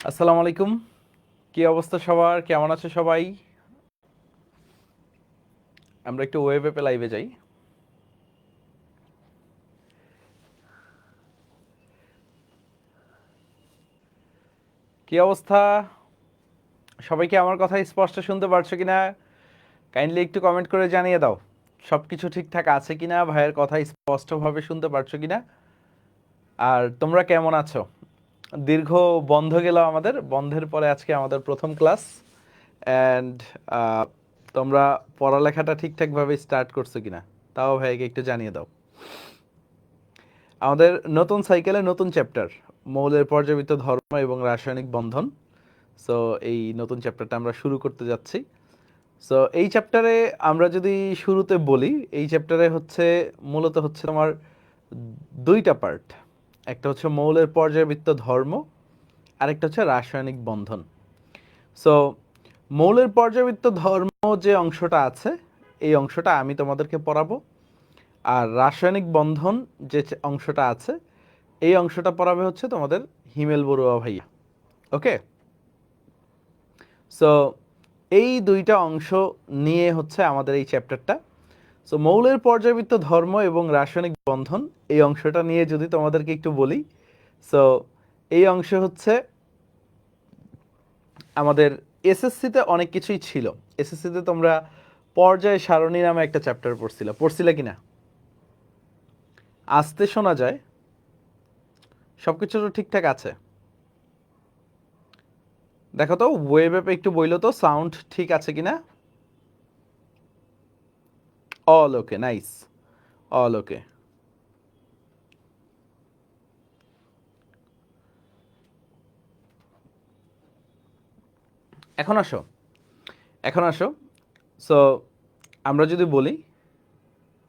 আসসালামু আলাইকুম। কি অবস্থা সবার? কেমন আছে সবাই? আমরা একটু ওয়েব অ্যাপে লাইভে যাই। কি অবস্থা? সবাই কি আমার কথা স্পষ্ট শুনতে পারছো কিনা? কাইন্ডলি একটু কমেন্ট করে জানিয়ে দাও। সব কিছু ঠিকঠাক আছে কিনা, ভাইয়ের কথা স্পষ্টভাবে শুনতে পারছো কিনা, আর তোমরা কেমন আছো? দীর্ঘ বন্ধ গেল আমাদের, বন্ধের পরে আজকে আমাদের প্রথম ক্লাস। অ্যান্ড তোমরা পড়ালেখাটা ঠিকঠাকভাবে স্টার্ট করছো কিনা তাও ভাইকে একটু জানিয়ে দাও। আমাদের নতুন সাইকেলে নতুন চ্যাপ্টার, মৌলের পর্যাবৃত্ত ধর্ম এবং রাসায়নিক বন্ধন। সো এই নতুন চ্যাপ্টারটা আমরা শুরু করতে যাচ্ছি। সো এই চ্যাপ্টারে আমরা যদি শুরুতে বলি, এই চ্যাপ্টারে মূলত হচ্ছে তোমার দুইটা পার্ট। একটা হচ্ছে মৌলের পর্যাবৃত্ত ধর্ম, আরেকটা হচ্ছে রাসায়নিক বন্ধন। সো মৌলের পর্যাবৃত্ত ধর্ম যে অংশটা আছে, এই অংশটা আমি তোমাদেরকে পড়াবো। আর রাসায়নিক বন্ধন যে অংশটা আছে, এই অংশটা পড়াবে হচ্ছে তোমাদের হিমেল বড়ুয়া ভাইয়া। ওকে, সো এই দুইটা অংশ নিয়ে হচ্ছে আমাদের এই চ্যাপ্টারটা। সো মৌলের পর্যাবৃত্ত ধর্ম এবং রাসায়নিক বন্ধন, এই অংশটা নিয়ে যদি তোমাদেরকে একটু বলি, সো এই অংশ হচ্ছে আমাদের এসএসসিতে অনেক কিছুই ছিল। এসএসসিতে তোমরা পর্যায় সারণী নামে একটা চ্যাপ্টার পড়ছিলে কিনা? আস্তে শোনা যায়, সব কিছু তো ঠিকঠাক আছে? দেখো তো ওয়েব অ্যাপে একটু বইলো তো সাউন্ড ঠিক আছে কিনা। অল ওকে, নাইস, অল ওকে। এখন আসো, এখন আসো। সো আমরা যদি বলি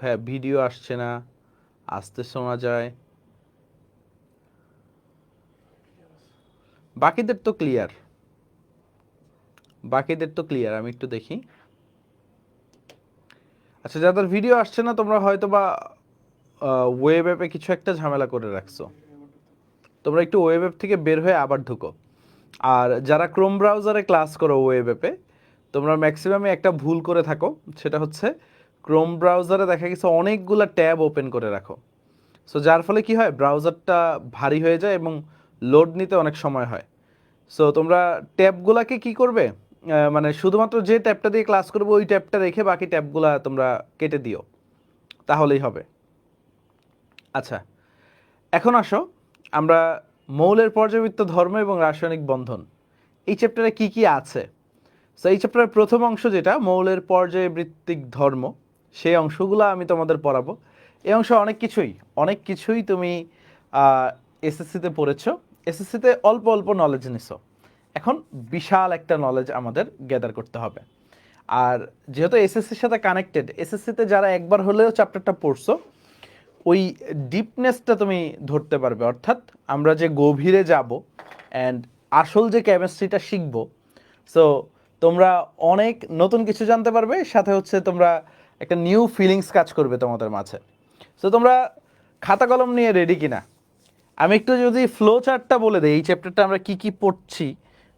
হ্যাঁ ভিডিও আসছে না, আসতে শোনা যায়, বাকিদের তো ক্লিয়ার, বাকিদের তো ক্লিয়ার। আমি একটু দেখি। আচ্ছা, যাদের ভিডিও আসছে না তোমরা হয়তো বা ওয়েব অ্যাপে কিছু একটা ঝামেলা করে রাখছো। তোমরা একটু ওয়েব অ্যাপ থেকে বের হয়ে আবার ঢুকো। আর যারা ক্রোম ব্রাউজারে ক্লাস করো ওয়েব অ্যাপে, তোমরা ম্যাক্সিমামে একটা ভুল করে থাকো, সেটা হচ্ছে ক্রোম ব্রাউজারে দেখা গেছে অনেকগুলো ট্যাব ওপেন করে রাখো। সো যার ফলে কি হয়, ব্রাউজারটা ভারী হয়ে যায় এবং লোড নিতে অনেক সময় হয়। সো তোমরা ট্যাবগুলোকে কি করবে, মানে শুধুমাত্র যে ট্যাবটা দিয়ে ক্লাস করবে ওই ট্যাবটা রেখে বাকি ট্যাবগুলা তোমরা কেটে দিও, তাহলেই হবে। আচ্ছা, এখন আসো আমরা মৌলের পর্যাবৃত্ত ধর্ম এবং রাসায়নিক বন্ধন, এই চ্যাপ্টারে কি কি আছে। সো এই চ্যাপ্টারের প্রথম অংশ যেটা মৌলের পর্যায়বৃত্তিক ধর্ম, সেই অংশগুলো আমি তোমাদের পড়াবো। এই অংশ অনেক কিছুই তুমি এসএসসিতে পড়েছো, এসএসসিতে অল্প অল্প নলেজ নিছো। এখন বিশাল একটা নলেজ আমাদের গ্যাদার করতে হবে। আর যেহেতু এসএসসির সাথে কানেক্টেড, এসএসসিতে যারা একবার হলেও চ্যাপ্টারটা পড়ছো, ওই ডিপনেসটা তুমি ধরতে পারবে। অর্থাৎ আমরা যে গভীরে যাব অ্যান্ড আসল যে কেমিস্ট্রিটা শিখবো, সো তোমরা অনেক নতুন কিছু জানতে পারবে, সাথে হচ্ছে তোমরা একটা নিউ ফিলিংস কাজ করবে তোমাদের মাঝে। সো তোমরা খাতা কলম নিয়ে রেডি কিনা? আমি একটু যদি ফ্লো চার্টটা বলে দিই, এই চ্যাপ্টারটা আমরা কি কি পড়ছি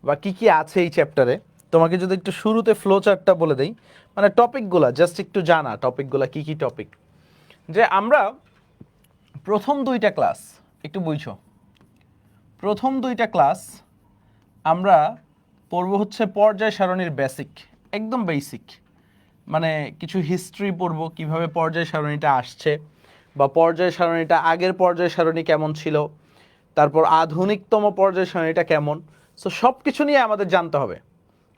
বা কি কি আছে এই চ্যাপ্টারে, তোমাকে যদি একটু শুরুতে ফ্লো চার্টটা বলে দেই, মানে টপিকগুলা জাস্ট একটু জানা, টপিকগুলা কি কি টপিক। যে আমরা প্রথম দুইটা ক্লাস একটু বুঝছো, প্রথম দুইটা ক্লাস আমরা পড়ব হচ্ছে পর্যায় সারণীর বেসিক, একদম বেসিক। মানে কিছু হিস্ট্রি পড়ব, কিভাবে পর্যায় সারণীটা আসছে, বা পর্যায় সারণীটা আগের পর্যায় সারণী কেমন ছিল, তারপর আধুনিকতম পর্যায় সারণীটা কেমন। সো সব কিছু নিয়ে আমাদের জানতে হবে।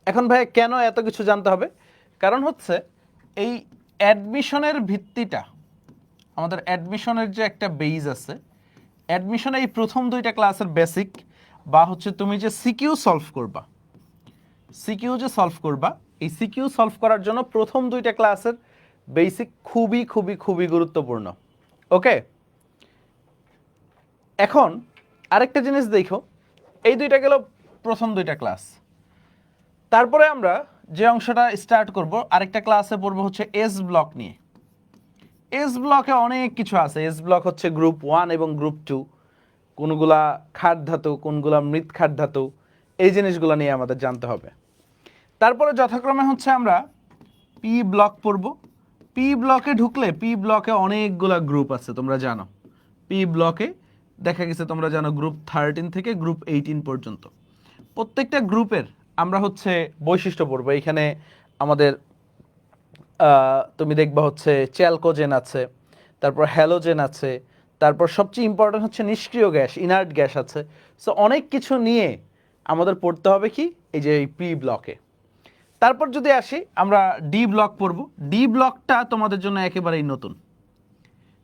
এখন ভাই কেন এত কিছু জানতে হবে? কারণ হচ্ছে এই অ্যাডমিশনের ভিত্তিটা, আমাদের অ্যাডমিশনের যে একটা বেইজ আছে, অ্যাডমিশনে এই প্রথম দুইটা ক্লাসের বেসিক, বা হচ্ছে তুমি যে সিকিউ সলভ করবা, সিকিউ যে সলভ করবা, এই সিকিউ সলভ করার জন্য প্রথম দুইটা ক্লাসের বেসিক খুবই খুবই খুবই গুরুত্বপূর্ণ। ওকে, এখন আরেকটা জিনিস দেখো, এই দুইটা গেল প্রথম দুইটা ক্লাস। তারপরে আমরা যে অংশটা স্টার্ট করব, আরেকটা ক্লাসে পড়বো হচ্ছে এস ব্লক নিয়ে। এস ব্লকে অনেক কিছু আছে। এস ব্লক হচ্ছে গ্রুপ 1 এবং গ্রুপ 2, কোনগুলা ক্ষার ধাতু, কোনগুলা মৃৎ ক্ষার ধাতু, এই জিনিসগুলো নিয়ে আমাদের জানতে হবে। তারপরে যথাক্রমে হচ্ছে আমরা পি ব্লক পড়ব। পি ব্লকে ঢুকলে পি ব্লকে অনেকগুলা গ্রুপ আছে তোমরা জানো। পি ব্লকে দেখা গেছে তোমরা জানো গ্রুপ 13 থেকে গ্রুপ 18 পর্যন্ত। প্রত্যেকটা গ্রুপের আমরা হচ্ছে বৈশিষ্ট্য পড়ব। এইখানে আমাদের তুমি দেখবা হচ্ছে চ্যালকোজেন আছে, তারপর হ্যালোজেন আছে, তারপর সবচেয়ে ইম্পর্টেন্ট হচ্ছে নিষ্ক্রিয় গ্যাস, ইনার্ট গ্যাস আছে। সো অনেক কিছু নিয়ে আমাদের পড়তে হবে কি এই যে এই পি ব্লকে। তারপর যদি আসি আমরা ডি ব্লক পড়ব। ডি ব্লকটা তোমাদের জন্য একেবারেই নতুন,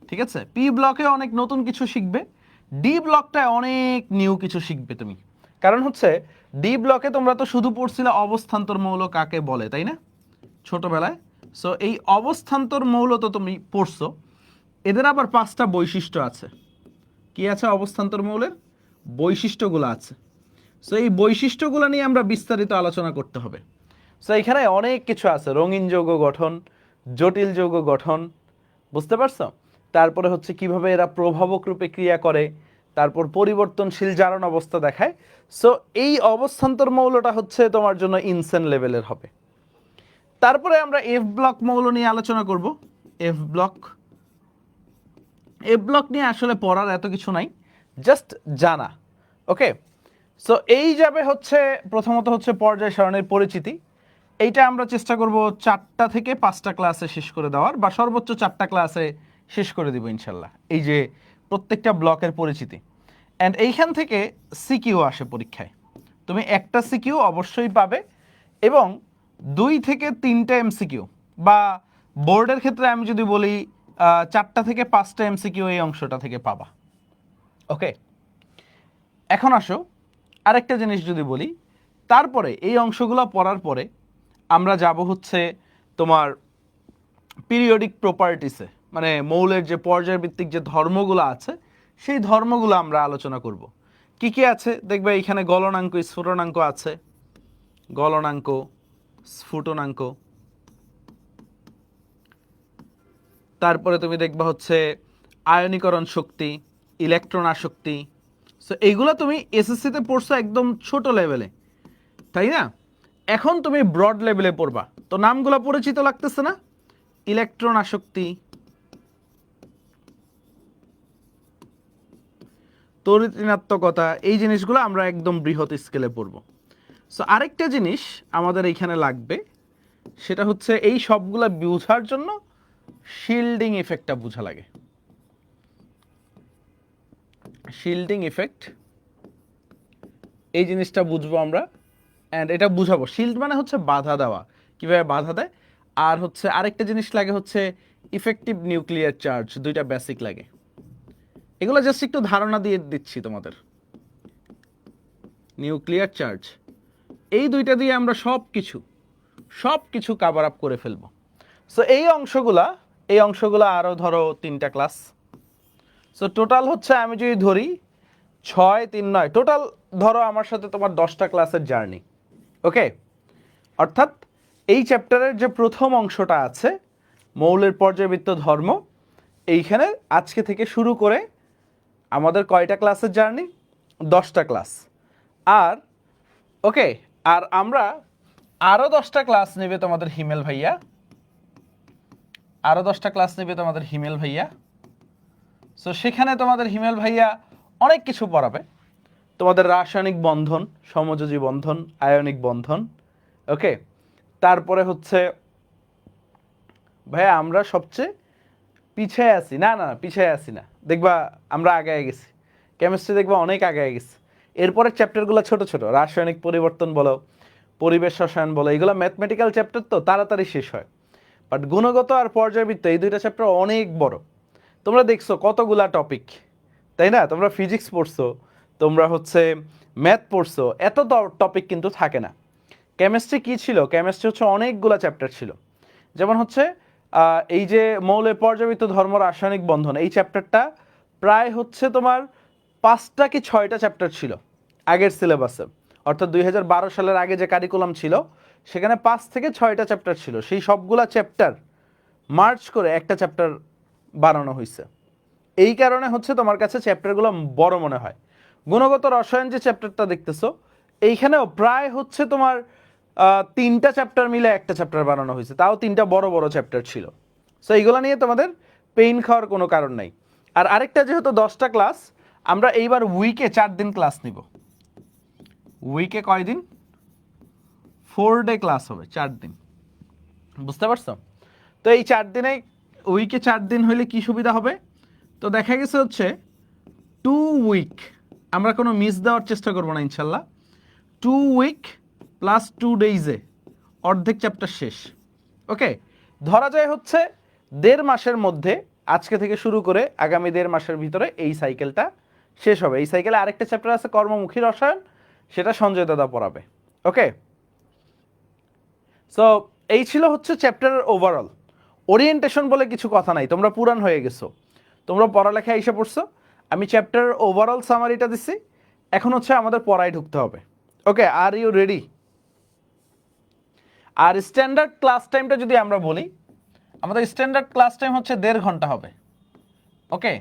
ঠিক আছে? পি ব্লকে অনেক নতুন কিছু শিখবে, ডি ব্লকটায় অনেক নিউ কিছু শিখবে তুমি। কারণ হচ্ছে ডি ব্লকে তোমরা তো শুধু পড়ছিলে অবস্থান্তর মৌল কাকে বলে, তাই না, ছোটবেলায়? সো এই অবস্থান্তর মৌল তো তুমি পড়ছো, এদের আবার 5টা বৈশিষ্ট্য আছে। কি আছে অবস্থান্তর মৌলের? বৈশিষ্ট্যগুলো আছে। সো এই বৈশিষ্ট্যগুলো নিয়ে আমরা বিস্তারিত আলোচনা করতে হবে। সো এখানে অনেক কিছু আছে, রঙিন যৌগ গঠন, জটিল যৌগ গঠন, বুঝতে পারছো? তারপরে হচ্ছে কিভাবে এরা প্রভাবক রূপে ক্রিয়া করে, তারপর পরিবর্তনশীল জারণ অবস্থা দেখায়। সো এই অবস্থান্তর মৌলটা হচ্ছে তোমার জন্য ইনসেন লেভেলের হবে। তারপরে আমরা এফ ব্লক মৌল নিয়ে আলোচনা করব। এফ ব্লক, এফ ব্লক নিয়ে আসলে পড়ার এত কিছু নাই, জাস্ট জানা। ওকে, সো এই যাবে হচ্ছে প্রথমত হচ্ছে পর্যায় সারণীর পরিচিতি। এইটা আমরা চেষ্টা করব 4টা থেকে 5টা ক্লাসে শেষ করে দেওয়ার, বা সর্বোচ্চ 4টা ক্লাসে শেষ করে দিব ইনশাল্লাহ, এই যে প্রত্যেকটা ব্লকের পরিচিতি। অ্যান্ড এইখান থেকে সিকিউ আসে পরীক্ষায়, তুমি একটা সিকিউ অবশ্যই পাবে, এবং 2 থেকে 3টা এমসিকিউ, বা বোর্ডের ক্ষেত্রে আমি যদি বলি 4টা থেকে 5টা এমসিকিউ এই অংশটা থেকে পাবা। ওকে, এখন আসো আরেকটা জিনিস যদি বলি, তারপরে এই অংশগুলো পড়ার পরে আমরা যাব হচ্ছে তোমার পিরিয়ডিক প্রপার্টিসে, মানে মৌলের যে পর্যায়ভিত্তিক যে ধর্মগুলো আছে সেই ধর্মগুলো আমরা আলোচনা করব। কি কি আছে দেখবে, এখানে গলনাঙ্ক স্ফুটনাঙ্ক আছে, গলনাঙ্ক স্ফুটনাঙ্ক, তারপরে তুমি দেখবা হচ্ছে আয়নীকরণ শক্তি, ইলেকট্রন আসক্তি। সো এইগুলো তুমি এসএসসিতে পড়ছো একদম ছোট লেভেলে, তাই না? এখন তুমি ব্রড লেভেলে পড়বা, তো নামগুলো পরিচিত লাগতেছে না? ইলেকট্রন আসক্তি, তড়িৎ ঋণাত্মকতা, এই জিনিসগুলো আমরা একদম বৃহৎ স্কেলে পড়ব। সো আরেকটা জিনিস আমাদের এইখানে লাগবে, সেটা হচ্ছে এই সবগুলা বোঝার জন্য শিল্ডিং ইফেক্টটা বোঝা লাগে। শিল্ডিং ইফেক্ট, এই জিনিসটা বুঝবো আমরা, অ্যান্ড এটা বুঝাবো। শিল্ড মানে হচ্ছে বাধা দেওয়া, কিভাবে বাধা দেয়। আর হচ্ছে আরেকটা জিনিস লাগে হচ্ছে ইফেক্টিভ নিউক্লিয়ার চার্জ, দুইটা বেসিক লাগে। এগুলো জাস্ট একটু ধারণা দিয়ে দিচ্ছি তোমাদের। নিউক্লিয়ার চার্জ, এই দুইটা দিয়ে আমরা সব কিছু কাভার আপ করে ফেলবো। সো এই অংশগুলা আরও ধরো 3টা ক্লাস। সো টোটাল হচ্ছে আমি যদি ধরি 6, 3, 9, টোটাল ধরো আমার সাথে তোমার 10টা ক্লাসের জার্নি। ওকে, অর্থাৎ এই চ্যাপ্টারের যে প্রথম অংশটা আছে মৌলের পর্যায়বৃত্ত ধর্ম, এইখানে আজকে থেকে শুরু করে আমাদের কয়টা ক্লাসের জার্নি? 10টা ক্লাস। আর ওকে, আর আমরা আরও 10টা ক্লাস নেবে তোমাদের হিমেল ভাইয়া, আরও 10টা ক্লাস নেবে তোমাদের হিমেল ভাইয়া। সো সেখানে তোমাদের হিমেল ভাইয়া অনেক কিছু পড়াবে, তোমাদের রাসায়নিক বন্ধন, সমযোজী বন্ধন, আয়নিক বন্ধন। ওকে, তারপরে হচ্ছে ভাইয়া আমরা সবচেয়ে পিছিয়ে আছি, না না পিছিয়ে আছি না, দেখবা আমরা আগায় গেছি, কেমিস্ট্রি দেখবা অনেক আগায় গেছি। এরপরের চ্যাপ্টারগুলো ছোট ছোট, রাসায়নিক পরিবর্তন বলো, পরিবেশ রসায়ন বলো, এগুলো ম্যাথমেটিক্যাল চ্যাপ্টার তো তাড়াতাড়ি শেষ হয়। বাট গুণগত আর পর্যায়বৃত্ত এই দুইটা চ্যাপ্টার অনেক বড়। তোমরা দেখছো কতগুলা টপিক, তাই না? তোমরা ফিজিক্স পড়ছো, তোমরা হচ্ছে ম্যাথ পড়ছো, এত টপিক কিন্তু থাকে না। কেমিস্ট্রি কি ছিল? কেমিস্ট্রি হচ্ছে অনেকগুলা চ্যাপ্টার ছিল। যেমন হচ্ছে এই যে মৌলের পর্যাবৃত্ত ধর্ম রাসায়নিক বন্ধন, এই চ্যাপ্টারটা প্রায় হচ্ছে তোমার 5টা কি 6টা চ্যাপ্টার ছিল আগের সিলেবাসে, অর্থাৎ 2012 সালের আগে যে কারিকুলাম ছিল সেখানে 5 থেকে 6টা চ্যাপ্টার ছিল। সেই সবগুলা চ্যাপ্টার মার্চ করে একটা চ্যাপ্টার বানানো হয়েছে। এই কারণে হচ্ছে তোমার কাছে চ্যাপ্টারগুলো বড় মনে হয়। গুণগত রসায়ন যে চ্যাপ্টারটা দেখতেছো, এইখানেও প্রায় হচ্ছে তোমার 3টা চ্যাপ্টার মিলে একটা চ্যাপ্টার বানানো হয়েছে, তাও 3টা বড় বড় চ্যাপ্টার ছিল। সো এইগুলো নিয়ে তোমাদের পেইন খাওয়ার কোনো কারণ নাই। আর আরেকটা, যেহেতু 10টা ক্লাস, আমরা এইবার উইকে 4 দিন ক্লাস নিব। উইকে কয় দিন? 4 ডে ক্লাস হবে, 4 দিন। বুঝতে পারছো? তো এই 4 দিনে, উইকে 4 দিন হইলে কি সুবিধা হবে? তো দেখা গেছে হচ্ছে 2 উইক আমরা কোনো মিস দেওয়ার চেষ্টা করবো না ইনশাল্লাহ। 2 উইক প্লাস 2 ডেইজে অর্ধেক চ্যাপ্টার শেষ। ওকে, ধরা যায় হচ্ছে 1.5 মাসের মধ্যে, আজকে থেকে শুরু করে আগামী 1.5 মাসের ভিতরে এই সাইকেলটা শেষ হবে। এই সাইকেলে আরেকটা চ্যাপ্টার আছে কর্মমুখী রসায়ন, সেটা সঞ্জয় দাদা পড়াবে। ওকে, সো এই ছিল হচ্ছে চ্যাপ্টারের ওভারঅল। ওরিয়েন্টেশন বলে কিছু কথা নাই, তোমরা পুরান হয়ে গেছো, তোমরা পড়ালেখা এসে পড়ছো। আমি চ্যাপ্টারের ওভারঅল সামারিটা দিছি, এখন হচ্ছে আমাদের পড়ায় ঢুকতে হবে। Okay, are you ready? আর স্ট্যান্ডার্ড ক্লাস টাইমটা যদি আমরা বলি, আমাদের স্ট্যান্ডার্ড ক্লাস টাইম হচ্ছে 1.5 ঘন্টা হবে। ওকে,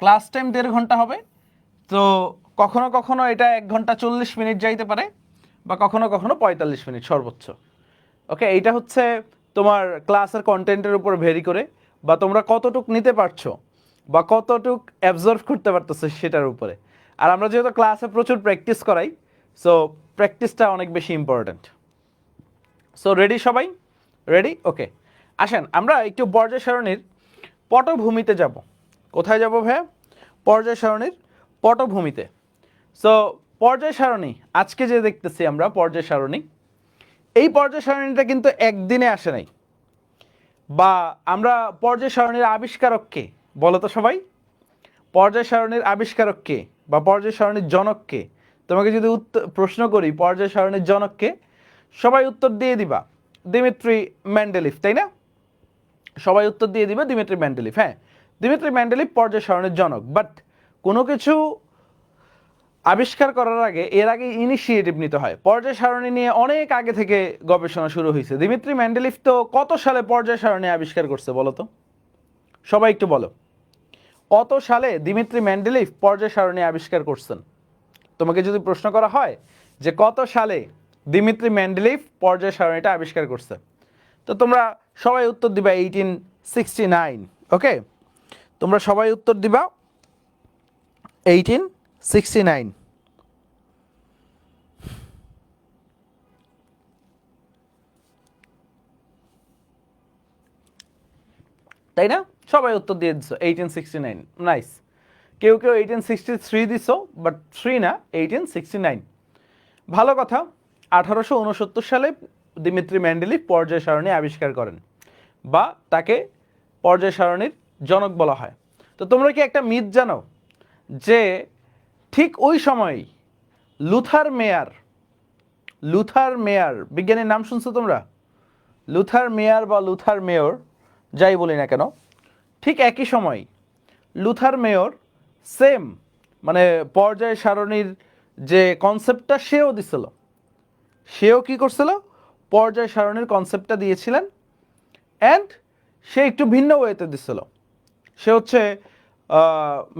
ক্লাস টাইম 1.5 ঘন্টা হবে। তো কখনো কখনো এটা 1 ঘন্টা 40 মিনিট যাইতে পারে, বা কখনো কখনো 45 মিনিট সর্বোচ্চ। ওকে, এইটা হচ্ছে তোমার ক্লাসের কন্টেন্টের উপর ভেরি করে, বা তোমরা কতটুক নিতে পারছো বা কতটুক অ্যাবজর্ভ করতে পারতেছো সেটার উপরে। আর আমরা যেহেতু ক্লাসে প্রচুর প্র্যাকটিস করাই, সো প্র্যাকটিসটা অনেক বেশি ইম্পর্ট্যান্ট। সো রেডি সবাই? রেডি? ওকে, আসেন আমরা একটু পর্যায় সারণীর পটভূমিতে যাব। কোথায় যাব ভাইয়া? পর্যায় সারণীর পটভূমিতে। সো পর্যায় সারণী আজকে যে দেখতেছি আমরা পর্যায় সারণী, এই পর্যায় সারণীটা কিন্তু একদিনে আসে নাই। বা আমরা পর্যায় সারণীর আবিষ্কারক কে বলো তো সবাই? পর্যায় সারণীর আবিষ্কারক কে বা পর্যায় সারণীর জনক কে? তোমাকে যদি প্রশ্ন করি পর্যায় সারণীর জনক কে, সবাই উত্তর দিয়ে দিবা দিমিত্রি মেন্ডেলিভ, তাই না? সবাই উত্তর দিয়ে দিবে দিমিত্রি মেন্ডেলিভ। হ্যাঁ, দিমিত্রি মেন্ডেলিভ পর্যায় সারণীর জনক। বাট কোনো কিছু আবিষ্কার করার আগে, এর আগে ইনিশিয়েটিভ নিতে হয়। পর্যায় সারণী নিয়ে অনেক আগে থেকে গবেষণা শুরু হয়েছে। দিমিত্রি মেন্ডেলিভ তো কত সালে পর্যায় সারণী আবিষ্কার করছে বলো তো? সবাই একটু বলো, কত সালে দিমিত্রি মেন্ডেলিভ পর্যায় সারণী আবিষ্কার করছেন? তোমাকে যদি প্রশ্ন করা হয় যে কত সালে দিমিত্রি মেন্ডেলিভ পর্যায় সারণীটা আবিষ্কার করছে, তো তোমরা সবাই উত্তর দিবা 1869। ওকে, তোমরা সবাই উত্তর দিবা 1869। তাই না? সবাই উত্তর দিয়ে দিছো 1869। নাইস। কেউ কেউ 1863 দিছো, বাট 3 না, 1869। ভালো কথা। 1869 সালে দিমিত্রি মেন্ডেলিভ পর্যায় সারণী আবিষ্কার করেন, বা তাকে পর্যায় সারণীর জনক বলা হয়। তো তোমরা কি একটা মিথ জানো যে ঠিক ওই সময়ই লুথার মেয়ার বিজ্ঞানীর নাম শুনছো তোমরা? লুথার মেয়ার বা লুথার মেয়র, যাই বলি না কেন, ঠিক একই সময় লুথার মেয়র সেম মানে পর্যায় সারণীর যে কনসেপ্টটা সেও দিছিল, সেও কি করছিল? পর্যায় সারণীর কনসেপ্টটা দিয়েছিলেন, অ্যান্ড সে একটু ভিন্ন ওয়েতে দিছিল। সে হচ্ছে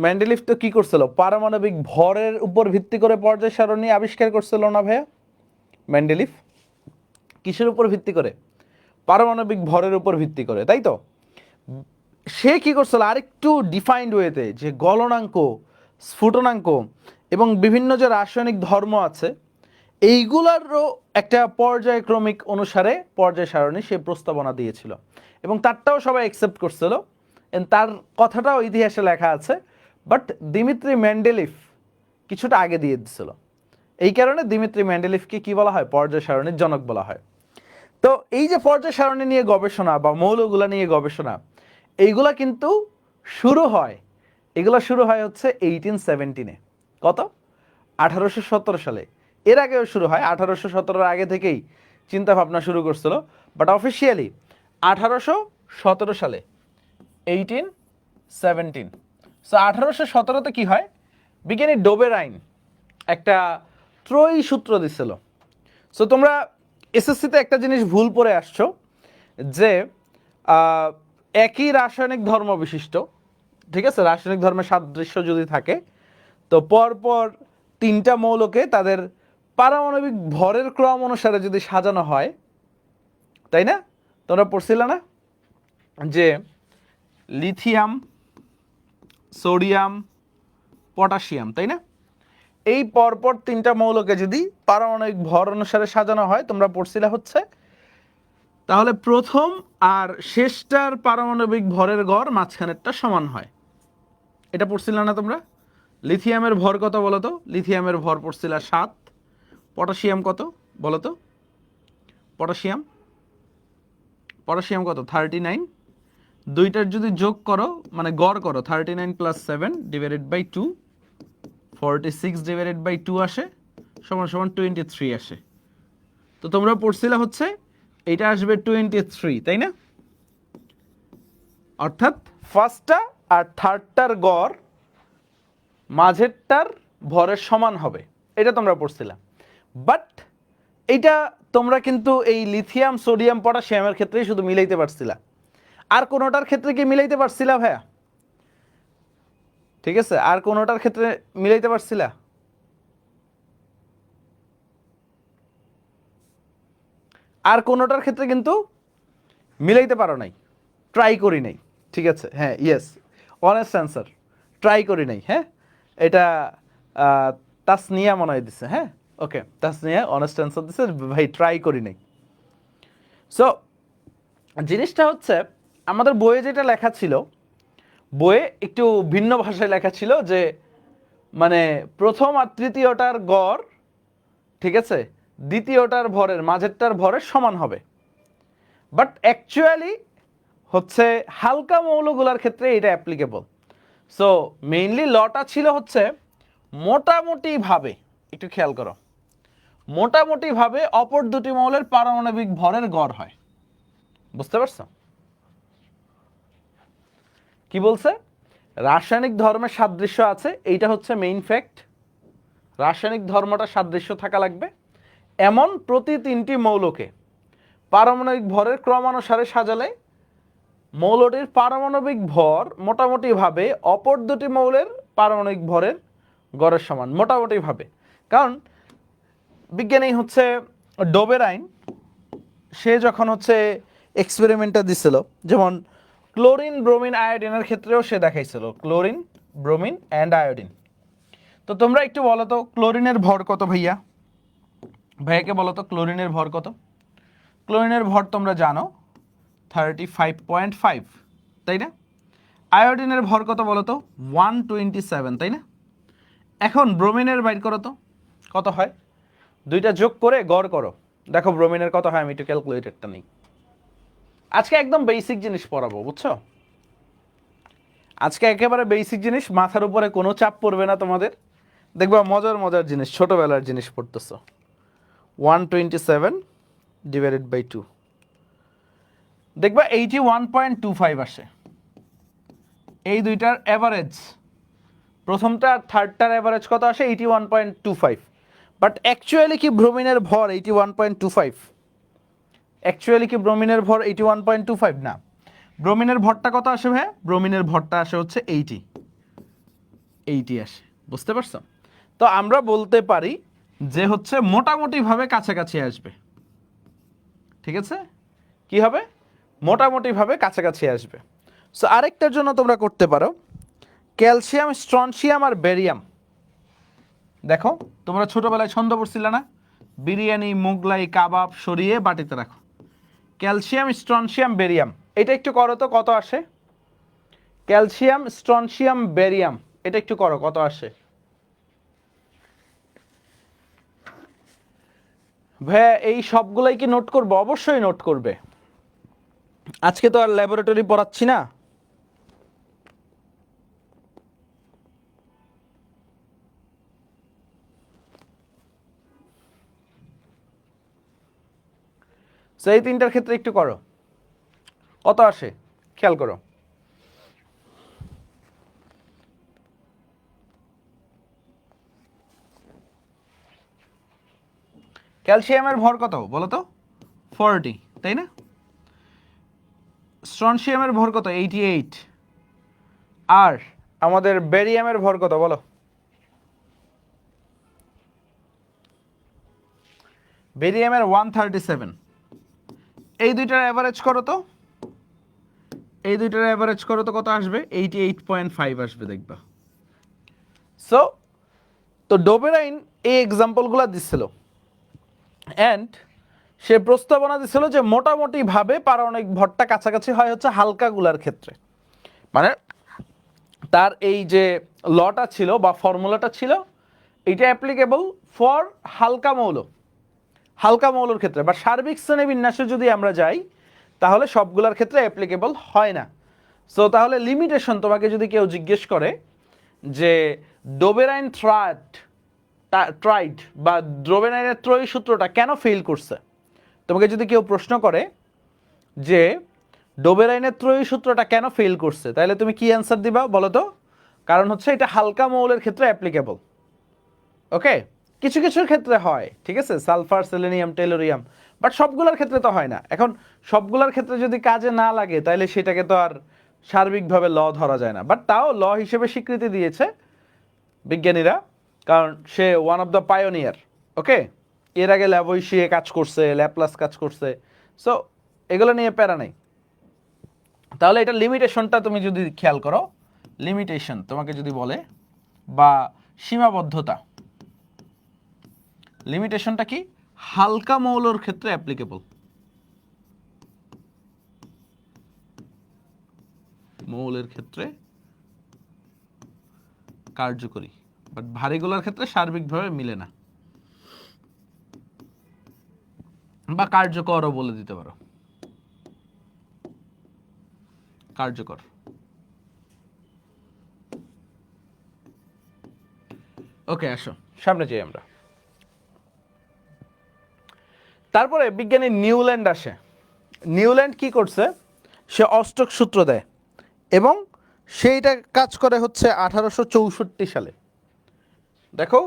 মেন্ডেলিভ তো কি করছিল? পারমাণবিক ভরের উপর ভিত্তি করে পর্যায় সারণী আবিষ্কার করছিল না ভাইয়া? মেন্ডেলিভ কিসের উপর ভিত্তি করে? পারমাণবিক ভরের উপর ভিত্তি করে, তাই তো? সে কি করছিল আরেকটু ডিফাইন্ড ওয়েতে, যে গলনাঙ্ক, স্ফুটনাঙ্ক এবং বিভিন্ন যে রাসায়নিক ধর্ম আছে, এইগুলারও একটা পর্যায়ক্রমিক অনুসারে পর্যায় সারণী সে প্রস্তাবনা দিয়েছিল, এবং তারটাও সবাই অ্যাকসেপ্ট করছিল। তার কথাটাও ইতিহাসে লেখা আছে। বাট দিমিত্রি মেন্ডেলিভ কিছুটা আগে দিয়ে দিছিল। এই কারণে দিমিত্রি মেন্ডেলিভকে কি বলা হয়? পর্যায় সারণীর জনক বলা হয়। তো এই যে পর্যায় সারণী নিয়ে গবেষণা বা মৌলগুলা নিয়ে গবেষণা, এইগুলা কিন্তু শুরু হয়, এগুলা শুরু হয় হচ্ছে 1817-এ। কত? 1817 সালে। এর আগেও শুরু হয়, 1817-র আগে থেকেই চিন্তা ভাবনা শুরু করছিল, বাট অফিসিয়ালি 1817 সালে, 1817। সো 1817-তে কি হয়? বিজ্ঞানী ডোবের আইন একটা ত্রয়ী সূত্র দিছিল। সো তোমরা এসএসসিতে একটা জিনিস ভুল পড়ে আসছো, যে একই রাসায়নিক ধর্ম বিশিষ্ট, ঠিক আছে, রাসায়নিক ধর্মের সাদৃশ্য যদি থাকে, তো পরপর 3টা মৌলকে তাদের পারমাণবিক ভরের ক্রম অনুসারে যদি সাজানো হয়, তাই না? তোমরা পড়ছিলে না যে লিথিয়াম, সোডিয়াম, পটাশিয়াম, তাই না? এই পরপর তিনটা মৌলকে যদি পারমাণবিক ভর অনুসারে সাজানো হয়, তোমরা পড়ছিলে হচ্ছে, তাহলে প্রথম আর শেষটার পারমাণবিক ভরের গড় মাঝখানেরটা সমান হয়। এটা পড়ছিলে না তোমরা? লিথিয়ামের ভর কত বলো তো? লিথিয়ামের ভর পড়ছিল 7। পটাশিয়াম কত বলো তো? পটাশিয়াম কত? 39। দুইটার যদি যোগ করো মানে গড় করো, 39 + 7 / 2, 46 / 2 আসে সমান সমান 23 আসে। তো তোমরা পড়ছিলে হচ্ছে এটা আসবে 23, তাই না? অর্থাৎ ফার্স্টটা আর থার্ডটার গড় মাঝেরটার ভরের সমান হবে, এটা তোমরা পড়ছিলা। বাট এইটা তোমরা কিন্তু এই লিথিয়াম, সোডিয়াম, পটাশিয়ামের ক্ষেত্রেই শুধু মিলাইতে পারছিলা, আর কোনোটার ক্ষেত্রে কি মিলাইতে পারছিলা ভাইয়া? ঠিক আছে, আর কোনোটার ক্ষেত্রে মিলাইতে পারছিলা? আর কোনোটার ক্ষেত্রে কিন্তু মিলাইতে পারো নাই, ট্রাই করি নাই। ঠিক আছে, হ্যাঁ, ইয়েস, অনেস্ট অ্যান্সার, ট্রাই করি নাই। হ্যাঁ, এটা তাসনিয়া মনে হয় দিচ্ছে। হ্যাঁ, ওকে, তাসনিয়া অনেস্ট অ্যান্সার দিচ্ছে, ভাই ট্রাই করি নাই। সো জিনিসটা হচ্ছে আমাদের বইয়ে যেটা লেখা ছিল, বইয়ে একটু ভিন্ন ভাষায় লেখা ছিল যে মানে প্রথম আর তৃতীয়টার গড়, ঠিক আছে, দ্বিতীয়টার ভরের মাঝেরটার ভরের সমান হবে। বাট অ্যাকচুয়ালি হচ্ছে হালকা মৌলগুলোর ক্ষেত্রে এটা অ্যাপ্লিকেবল। সো মেইনলি লটা ছিল হচ্ছে মোটামুটিভাবে, একটু খেয়াল করো, মোটামুটিভাবে অপর দুটি মৌলের পারমাণবিক ভরের গড় হয়। বুঝতে পারছো কি বলছে? রাসায়নিক ধর্মের সাদৃশ্য আছে, এইটা হচ্ছে মেইন ফ্যাক্ট। রাসায়নিক ধর্মটা সাদৃশ্য থাকা লাগবে এমন প্রতি তিনটি মৌলকে পারমাণবিক ভরের ক্রমানুসারে সাজালে মৌলটির পারমাণবিক ভর মোটামুটিভাবে অপর দুটি মৌলের পারমাণবিক ভরের গড়ের সমান, মোটামুটিভাবে। কারণ বিজ্ঞানী হচ্ছে ডোবের আইন, সে যখন হচ্ছে এক্সপেরিমেন্টটা দিছিল, যেমন ক্লোরিন, ব্রোমিন, আয়োডিনের ক্ষেত্রেও সে দেখাইছিল, ক্লোরিন, ব্রোমিন অ্যান্ড আয়োডিন। তো তোমরা একটু বলো তো ক্লোরিনের ভর কত ভাইয়া? ভাইয়াকে বলো তো ক্লোরিনের ভর কত? ক্লোরিনের ভর তোমরা জানো 35.5, তাই না? আয়োডিনের ভর কত বলো তো? 127, তাই না? এখন ব্রোমিনের বাইর করো তো কত হয়, দুইটা যোগ করে গড় করো, দেখো ব্রোমিনের কত হয়। আমি একটু ক্যালকুলেটরটা নেই। আজকে একদম বেসিক জিনিস পড়াবো, বুঝছো? আজকে একেবারে বেসিক জিনিস, মাথার উপরে কোনো চাপ পড়বে না তোমাদের। দেখবা মজার মজার জিনিস, ছোটবেলার জিনিস পড়তেছো। 127 / 2, দেখবা 81.25 আসে। এই দুইটার অ্যাভারেজ, প্রথমটা আর থার্ডটার অ্যাভারেজ কত আসে? 81.25। বাট অ্যাকচুয়ালি কি ব্রোমিনের ভর 81.25? অ্যাকচুয়ালি কি ব্রোমিনের ভর 81.25? না। ব্রোমিনের ভরটা কত আসে ভাই? ব্রোমিনের ভরটা আসে হচ্ছে 80 আসে। বুঝতে পারছো? তো আমরা বলতে পারি যে হচ্ছে মোটামুটিভাবে কাছাকাছি আসবে। ঠিক আছে, কি হবে? মোটামুটিভাবে কাছাকাছি আসবে। সো আরেকটার জন্য তোমরা করতে পারো ক্যালসিয়াম, স্ট্রনশিয়াম আর বেরিয়াম। দেখো তোমরা ছোটবেলায় ছন্দ পড়ছিলে না? বিরিয়ানি, মোগলাই, কাবাব সরিয়ে বাটিতে রাখো। ক্যালসিয়াম, স্ট্রনশিয়াম, বেরিয়াম, এটা একটু করো তো কত আসে? ক্যালসিয়াম, স্ট্রনশিয়াম, বেরিয়াম, এটা একটু করো কত আসে? ভাইয়া এই সবগুলাই কি নোট করবো? অবশ্যই নোট করবে, আজকে তো আর ল্যাবরেটরি পড়াচ্ছি না। এই তিনটার ক্ষেত্রে একটু করো কত আসে, খেয়াল করো। ক্যালসিয়ামের ভর কত বলো তো? 40, তাই না? স্ট্রনশিয়ামের ভর কত? 88। আর আমাদের বেরিয়ামের ভর কত বলো? বেরিয়ামের 137, এই দুইটার অ্যাভারেজ করো তো, এই দুইটার অ্যাভারেজ করো তো কত আসবে, 88.5 আসবে দেখবা। সো তো ডোবেরাইন এই এক্সাম্পলগুলো দিচ্ছিল, অ্যান্ড সে প্রস্তাবনা দিচ্ছিল যে মোটামুটিভাবে পারমাণবিক ভরটা কাছাকাছি হয় হচ্ছে হালকাগুলার ক্ষেত্রে, মানে তার এই যে লটা ছিল বা ফর্মুলাটা ছিল এটা অ্যাপ্লিকেবল ফর হালকা মৌল, হালকা মৌলের ক্ষেত্রে। বা সার্বিক শ্রেণীবিন্যাসে যদি আমরা যাই তাহলে সবগুলোর ক্ষেত্রে অ্যাপ্লিকেবল হয় না। সো তাহলে লিমিটেশন, তোমাকে যদি কেউ জিজ্ঞেস করে যে ডোবেরাইন ট্রাইড বা ডোবেরাইনের ত্রয়ী সূত্রটা কেন ফেল করছে, তোমাকে যদি কেউ প্রশ্ন করে যে ডোবেরাইনের ত্রয়ী সূত্রটা কেন ফেল করছে, তাহলে তুমি কি অ্যান্সার দিবা বলো তো? কারণ হচ্ছে এটা হালকা মৌলের ক্ষেত্রে অ্যাপ্লিকেবল। ওকে, কিছু কিছুর ক্ষেত্রে হয়, ঠিক আছে, সালফার, সেলেনিয়াম, টেলোরিয়াম, বাট সবগুলোর ক্ষেত্রে তো হয় না। এখন সবগুলোর ক্ষেত্রে যদি কাজে না লাগে তাহলে সেটাকে তো আর সার্বিকভাবে ল ধরা যায় না, বাট তাও ল হিসেবে স্বীকৃতি দিয়েছে বিজ্ঞানীরা, কারণ সে ওয়ান অফ দ্য পায়োনিয়ার। ওকে, এর আগে ল্যাভোইশিয়ে কাজ করছে, ল্যাপ্লাস কাজ করছে, সো এগুলো নিয়ে প্যারা নেই। তাহলে এটা লিমিটেশনটা তুমি যদি খেয়াল করো, লিমিটেশন তোমাকে যদি বলে বা সীমাবদ্ধতা, লিমিটেশনটা কি, হালকা মৌলের ক্ষেত্রে অ্যাপ্লিকেবল, মৌলের ক্ষেত্রে কার্যকরী, বাট ভারীগুলোর ক্ষেত্রে সার্বিকভাবে মিলে না, বা কার্যকরও বলে দিতে পারো, কার্যকর। ওকে, আসো সামনে যাই আমরা। তারপরে বিজ্ঞানী নিউল্যান্ড আসে। নিউল্যান্ড কি করছে, সে অষ্টক সূত্র দেয় এবং সেইটা কাজ করে হচ্ছে 1864 সালে। দেখো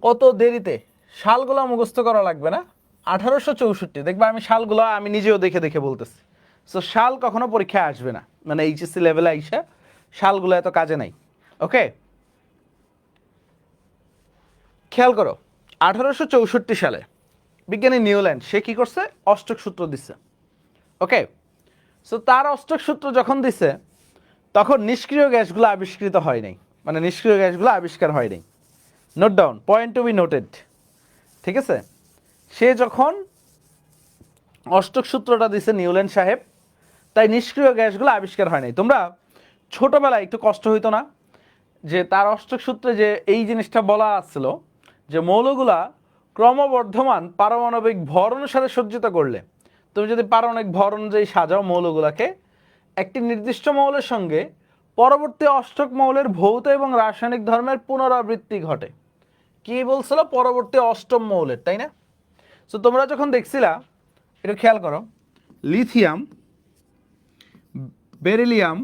কত দেরিতে, সালগুলো মুখস্থ করা লাগবে না, 1864, দেখবা আমি সালগুলো আমি নিজেও দেখে দেখে বলতেছি। সো সাল কখনো পরীক্ষায় আসবে না, মানে এইচএসসি লেভেলে আইসা সালগুলো এত কাজে নাই। ওকে, খেয়াল করো 1864 সালে বিজ্ঞানী নিউল্যান্ড সে কি করছে, অষ্টক সূত্র দিচ্ছে। ওকে, সো তার অষ্টক সূত্র যখন দিছে তখন নিষ্ক্রিয় গ্যাসগুলো আবিষ্কৃত হয় নাই, মানে নিষ্ক্রিয় গ্যাসগুলো আবিষ্কার হয় নাই। Note down, point to be noted, ঠিক আছে। সে যখন অষ্টক সূত্রটা দিছে নিউল্যান্ড সাহেব, তাই নিষ্ক্রিয় গ্যাসগুলো আবিষ্কার হয় নাই। তোমরা ছোটবেলায় একটু কষ্ট হইতো না যে তার অষ্টক সূত্রে যে এই জিনিসটা বলা আসছিল যে মৌলগুলা ক্রমবর্ধমান পারমাণবিক ভর অনুসারে সজ্জিত করলে, তুমি যদি পারমাণবিক ভর অনুযায়ী সাজাও মৌলগুলাকে, একটি নির্দিষ্ট মৌলের সঙ্গে পরবর্তী অষ্টক মৌলের ভৌত এবং রাসায়নিক ধর্মের পুনরাবৃত্তি ঘটে। কি বলছিল, পরবর্তী অষ্টম মৌলের, তাই না? সো তোমরা যখন দেখছিলা একটু খেয়াল করো, lithium, beryllium,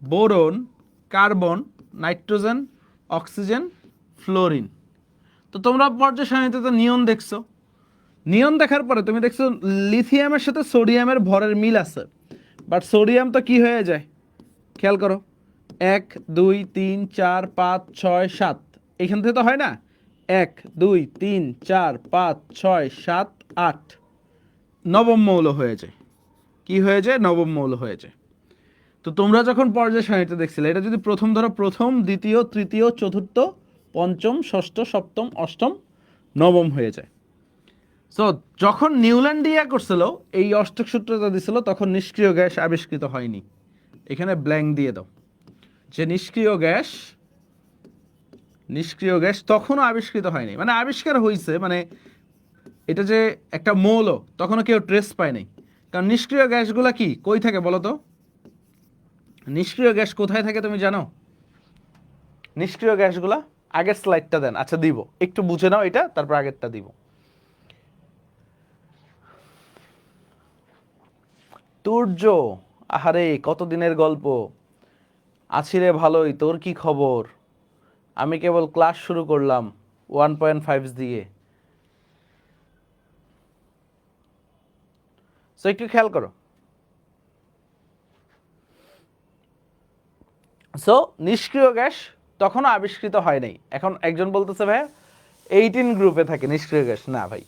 boron, carbon, nitrogen, oxygen, fluorine. তো তোমরা পর্যায় সারণীতে তো নিয়ন দেখছো, নিয়ন দেখার পরে তুমি দেখছো লিথিয়ামের সাথে সোডিয়ামের ভরের মিল আছে, বাট সোডিয়াম তো কি হয়ে যায়, খেয়াল করো, 1 2 3 4 5 6 7, এখান থেকে তো হয় না, 1 2 3 4 5 6 7 8, নবম মৌল হয়ে যায়। কি হয়ে যায়, নবম মৌল হয়ে যায়। তো তোমরা যখন পর্যায় সারণীতে দেখছিলে, এটা যদি প্রথম ধরো, প্রথম, দ্বিতীয়, তৃতীয়, চতুর্থ, পঞ্চম, ষষ্ঠ, সপ্তম, অষ্টম, নবম হয়ে যায়। সো যখন নিউল্যান্ড ইয়া করছিল, এই অষ্টক সূত্রটা দিছিল, তখন নিষ্ক্রিয় গ্যাস আবিষ্কৃত হয়নি। এখানে ব্ল্যাঙ্ক দিয়ে দাও যে নিষ্ক্রিয় গ্যাস তখনও আবিষ্কৃত হয়নি, মানে আবিষ্কার হয়েছে, মানে এটা যে একটা মৌল তখনও কেউ ট্রেস পায় নাই। কারণ নিষ্ক্রিয় গ্যাসগুলা কি কই থাকে বলো তো, নিষ্ক্রিয় গ্যাস কোথায় থাকে তুমি জানো? নিষ্ক্রিয় গ্যাসগুলা, আগের স্লাইডটা দেন, আচ্ছা দিব, একটু বুঝে নাও এটা, তারপর আগেরটা দিব। তুর্য, আহারে কত দিনের গল্প, আছি রে ভালোই, তোর কি খবর? আমি কেবল ক্লাস শুরু করলাম 1.5 দিয়ে। সো একটু খেয়াল করো, সো নিষ্ক্রিয় গ্যাস তখনও আবিষ্কৃত হয় নাই। এখন একজন বলতেছে ভাই 18 গ্রুপে থাকে নিষ্ক্রিয় গ্যাস না ভাই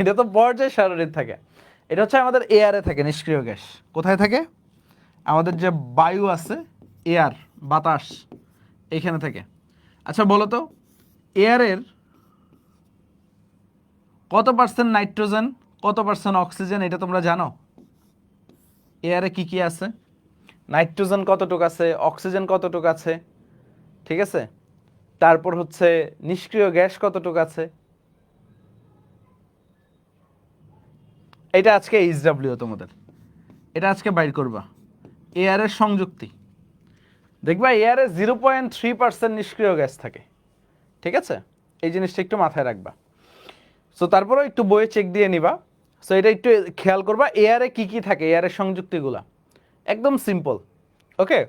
এটা তো পর্যায় সারণীর থাকে। এটা হচ্ছে আমাদের এয়ারে থাকে নিষ্ক্রিয় গ্যাস। কোথায় থাকে? আমাদের যে বায়ু আছে, এয়ার, বাতাস, এইখানে থাকে। আচ্ছা বলো তো, এয়ারের কত পার্সেন্ট নাইট্রোজেন, কত পার্সেন্ট অক্সিজেন, এটা তোমরা জানো? এয়ারে কি কি আছে? নাইট্রোজেন কতটুকু আছে, অক্সিজেন কতটুকু আছে, ঠিক আছে? তারপর হচ্ছে নিষ্ক্রিয় গ্যাস কতটুকু আছে। এটা আজকে এইচডব্লিউ তোমাদের, এটা আজকে বাইর করবা। এয়ারের সংযুক্তি দেখবা, এয়ারে 0.3% নিষ্ক্রিয় গ্যাস থাকে, ঠিক আছে? এই জিনিসটা একটু মাথায় রাখবা। সো তারপরেও একটু বইয়ে চেক দিয়ে নিবা। সো এটা একটু খেয়াল করবা, এয়ারে কি কি থাকে, এয়ারের সংযুক্তিগুলা একদম সিম্পল। ওকে,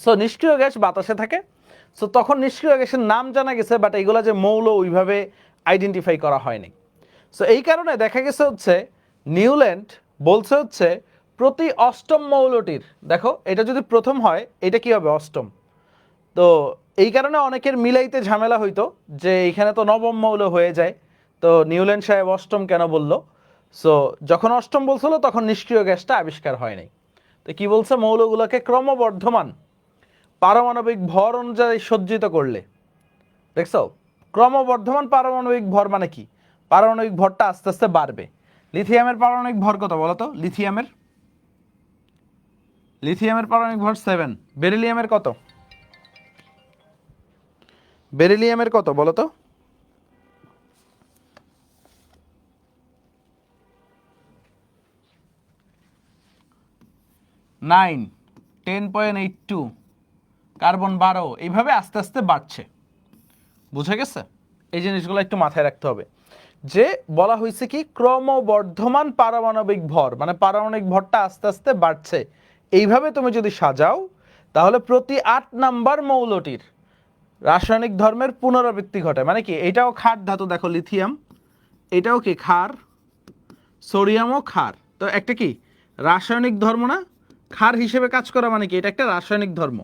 সো নিষ্ক্রিয় গ্যাস বাতাসে থাকে। সো তখন নিষ্ক্রিয় গ্যাসের নাম জানা গেছে, বাট এইগুলা যে মৌল ওইভাবে আইডেন্টিফাই করা হয়নি। সো এই কারণে দেখা গেছে হচ্ছে নিউল্যান্ড বলছে হচ্ছে প্রতি অষ্টম মৌলটির, দেখো এটা যদি প্রথম হয় এটা কি হবে? অষ্টম। তো এই কারণে অনেকের মিলাইতে ঝামেলা হইতো যে এখানে তো নবম মৌল হয়ে যায়, তো নিউল্যান্ড সাহেব অষ্টম কেন বলল? সো যখন অষ্টম বলছিল তখন নিষ্ক্রিয় গ্যাসটা আবিষ্কার হয় নাই। তো কি বলছে? মৌলগুলোকে ক্রমবর্ধমান পারমাণবিক ভর অনুযায়ী সজ্জিত করলে, দেখছো? ক্রমবর্ধমান পারমাণবিক ভর মানে কি? পারমাণবিক ভরটা আস্তে আস্তে বাড়বে। লিথিয়ামের পারমাণবিক ভর কত বলো তো? লিথিয়ামের পারমাণবিক ভর 7। বেরিলিয়ামের কত? বেরিলিয়ামের কত বলো তো? 9, 10.82, কার্বন 12, এইভাবে আস্তে আস্তে বাড়ছে। বুঝে গেছে? এই জিনিসগুলো একটু মাথায় রাখতে হবে যে বলা হয়েছে কি ক্রমবর্ধমান পারমাণবিক ভর, মানে পারমাণবিক ভরটা আস্তে আস্তে বাড়ছে। এইভাবে তুমি যদি সাজাও তাহলে প্রতি 8 নাম্বার মৌলটির রাসায়নিক ধর্মের পুনরাবৃত্তি ঘটে। মানে কি? এটাও ক্ষার ধাতু, দেখো লিথিয়াম, এটাও কি ক্ষার, সোডিয়ামও ক্ষার। তো একটা কি রাসায়নিক ধর্ম না? ক্ষার হিসেবে কাজ করা মানে কি? এটা একটা রাসায়নিক ধর্ম।